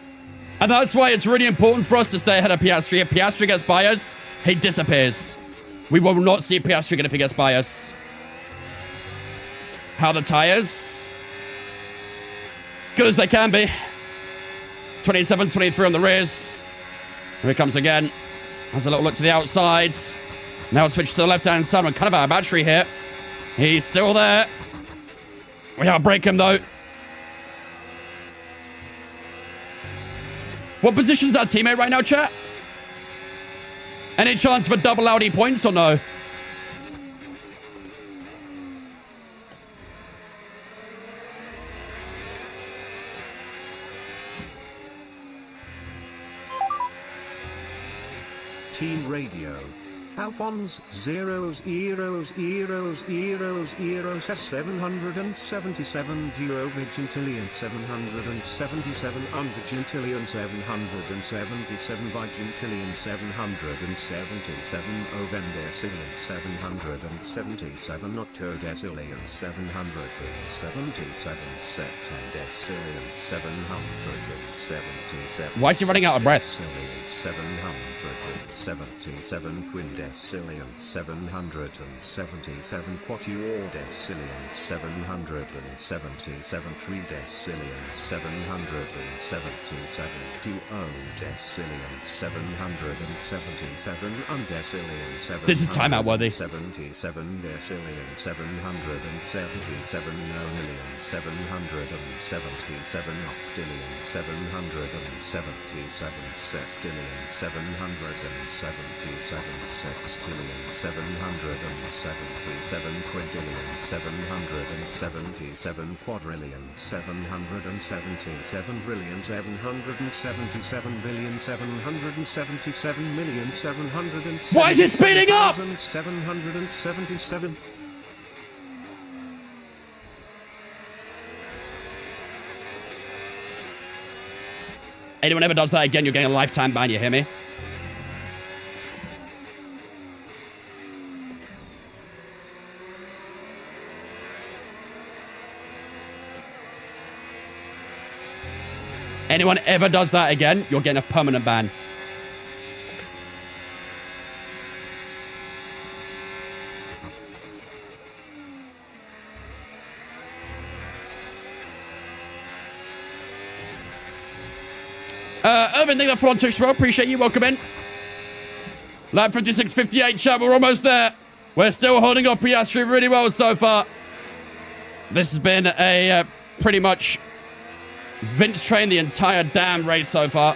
And that's why it's really important for us to stay ahead of Piastri. If Piastri gets by us, he disappears. We will not see Piastri again if he gets by us. How are the tires? Good as they can be. 27, 23 on the rears. Here he comes again. Has a little look to the outside. Now switch to the left-hand side. We're kind of out of battery here. He's still there. We outbrake him, though. What position's our teammate right now, chat? Any chance for double Audi points or no? Team Radio. Alphonse zeros Eros 777 Duo Vigintillion 777 Unvigintillion 777 Vigintillion 777 Ovendecillion 777 Octodecillion 777 Septendecillion 777. Why is he running out of breath? 777 Quindecillion 777 Quatuordecillion 777 Tridecillion 777 Duodecillion 777 Undecillion 777 This is timeout worthy. 77 decillion 777 nonillion 777 octillion 777 septillion 777 sextillion 777 quintillion 777 quadrillion 777 brillion 777 billion 777 million 777. Why is it speeding up? 777. Anyone ever does that again, you're getting a lifetime ban, you hear me? Anyone ever does that again, you're getting a permanent ban. Irvin, thank you for on Twitch as well. Appreciate you. Welcome in. Lap 56.58, chat. We're almost there. We're still holding off Piastri really well so far. This has been a pretty much Vince train the entire damn race so far.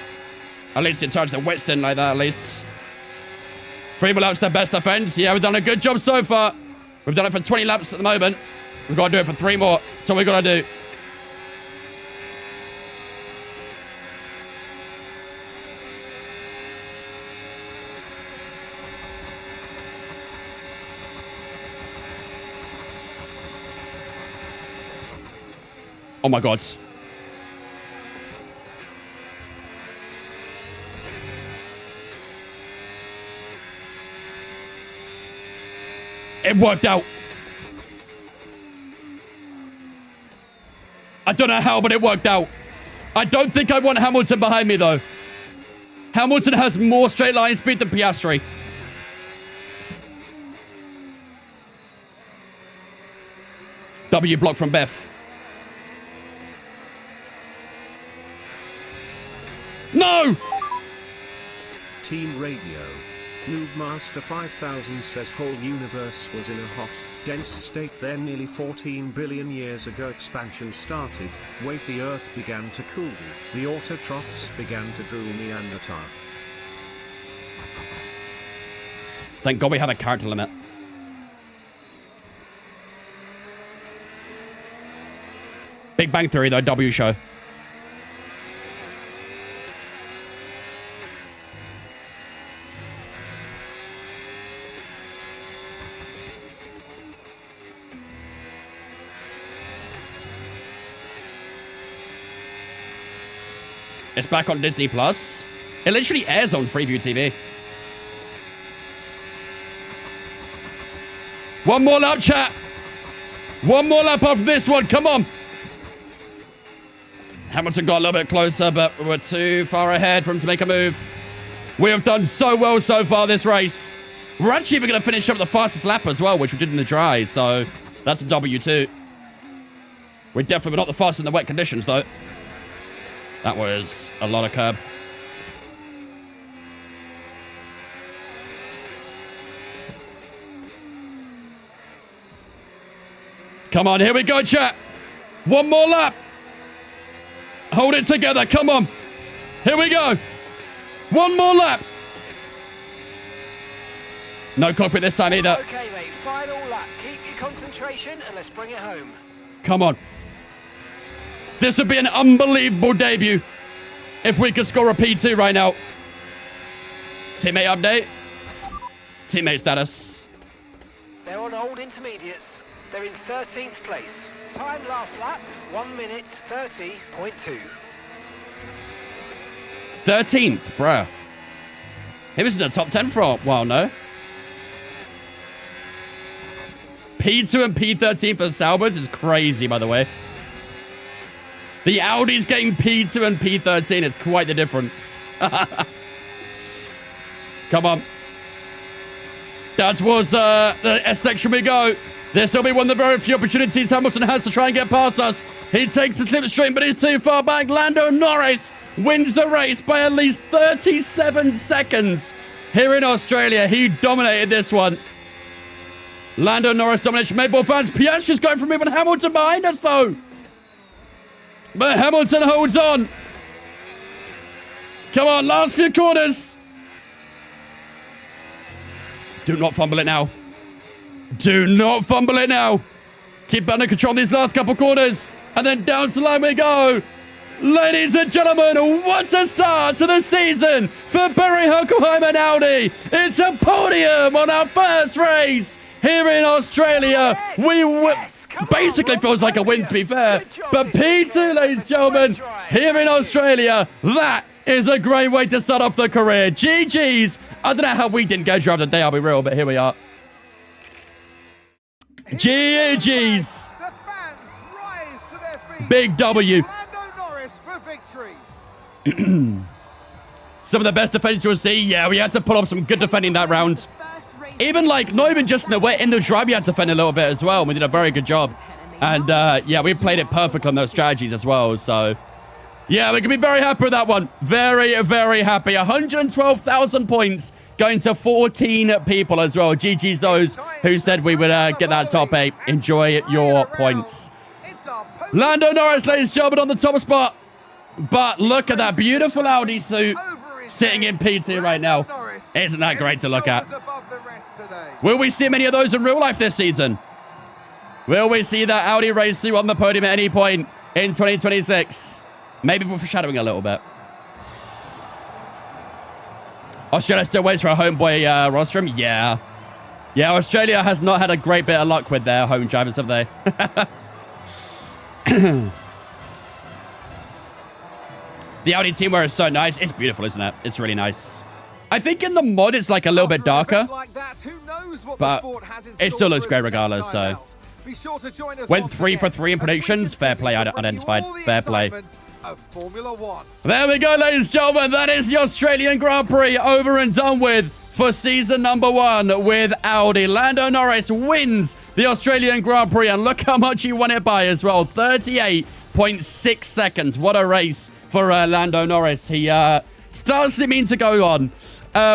At least in charge of the wet stint like that, at least. 3 more laps, their best offense. Yeah, we've done a good job so far. We've done it for 20 laps at the moment. We've got to do it for 3 more. So we've got to do. Oh my God. It worked out. I don't know how, but it worked out. I don't think I want Hamilton behind me, though. Hamilton has more straight line speed than Piastri. W block from Beth. No! Team Radio. Noobmaster 5000 says whole universe was in a hot, dense state then nearly 14 billion years ago expansion started, wait the earth began to cool, the autotrophs began to drool Neanderthal. Thank God we have a character limit. Big Bang Theory though, W show. It's back on Disney Plus. It literally airs on Freeview TV. One more lap, chat. One more lap after this one. Come on. Hamilton got a little bit closer, but we're too far ahead for him to make a move. We have done so well so far this race. We're actually even going to finish up the fastest lap as well, which we did in the dry, so that's a W too. We definitely were not the fastest in the wet conditions, though. That was a lot of curb. Come on, here we go, chat. One more lap. Hold it together, come on. Here we go. One more lap. No cockpit this time either. Okay, mate, final lap. Keep your concentration and let's bring it home. Come on. This would be an unbelievable debut if we could score a P2 right now. Teammate update. Teammate status. They're on old intermediates. They're in 13th place. Time last lap, 1 minute 30.2. 13th, bruh. He was in the top 10 for a while, no? P2 and P13 for the Saubers is crazy, by the way. The Audi's getting P2 and P13 is quite the difference. Come on. That towards the S section we go. This will be one of the very few opportunities Hamilton has to try and get past us. He takes the slipstream, but he's too far back. Lando Norris wins the race by at least 37 seconds. Here in Australia, he dominated this one. Lando Norris domination. Maple fans, Piastri's going from even Hamilton behind us, though. But Hamilton holds on. Come on, last few corners. Do not fumble it now. Do not fumble it now. Keep under control these last couple corners. And then down to the line we go. Ladies and gentlemen, what a start to the season for Barry Huckleheim and Audi. It's a podium on our first race here in Australia. Basically feels like a win, to be fair. But P2, ladies and gentlemen, here in Australia, that is a great way to start off the career. GG's. I don't know how we didn't get driver of the day, I'll be real, but here we are. GG's. The fans rise to their feet. Big W. Lando Norris for victory. Some of the best defense you'll see. Yeah, we had to pull off some good defending that round. Even like, not even just in the wet, in the dry, we had to defend a little bit as well. We did a very good job. And yeah, we played it perfect on those strategies as well. So yeah, we can be very happy with that one. Very, very happy. 112,000 points going to 14 people as well. GG's those who said we would get that top 8. Enjoy your points. Lando Norris, ladies and gentlemen, on the top spot. But look at that beautiful Audi suit sitting in P2 right now. Isn't that great to look at? Will we see many of those in real life this season? Will we see that Audi race suit on the podium at any point in 2026? Maybe we're foreshadowing a little bit. Australia still waits for a homeboy rostrum. Yeah. Yeah, Australia has not had a great bit of luck with their home drivers, have they? The Audi teamwear is so nice. It's beautiful, isn't it? It's really nice. I think in the mod, it's like a little bit darker. But it still looks great regardless, so. Went 3 for 3 in predictions. Fair play, identified. Fair play. There we go, ladies and gentlemen. That is the Australian Grand Prix over and done with for season number 1 with Audi. Lando Norris wins the Australian Grand Prix, and look how much he won it by as well. 38.6 seconds. What a race for Lando Norris. He starts to mean to go on.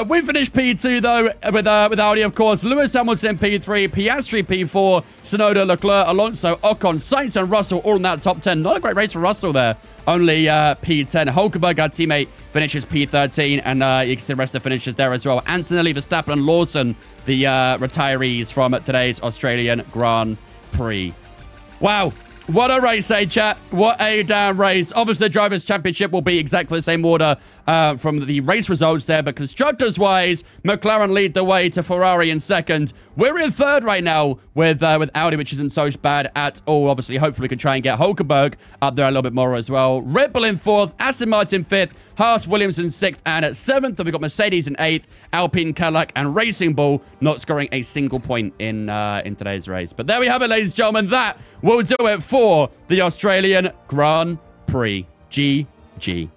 We finished P2, though, with Audi, of course. Lewis Hamilton, P3. Piastri, P4. Tsunoda, Leclerc, Alonso, Ocon, Sainz, and Russell all in that top 10. Not a great race for Russell there. Only P10. Hulkenberg, our teammate, finishes P13. And you can see the rest of the finishes there as well. Antonelli, Verstappen, and Lawson, the retirees from today's Australian Grand Prix. Wow. What a race, eh, chat? What a damn race. Obviously, the Drivers' Championship will be exactly the same order from the race results there, but constructors-wise, McLaren lead the way to Ferrari in second. We're in third right now with Audi, which isn't so bad at all. Obviously, hopefully we can try and get Hulkenberg up there a little bit more as well. Red Bull in fourth, Aston Martin fifth, Haas, Williams in 6th and 7th. And we've got Mercedes in 8th, Alpine, Cadillac, and Racing Bull not scoring a single point in today's race. But there we have it, ladies and gentlemen. That will do it for the Australian Grand Prix. GG.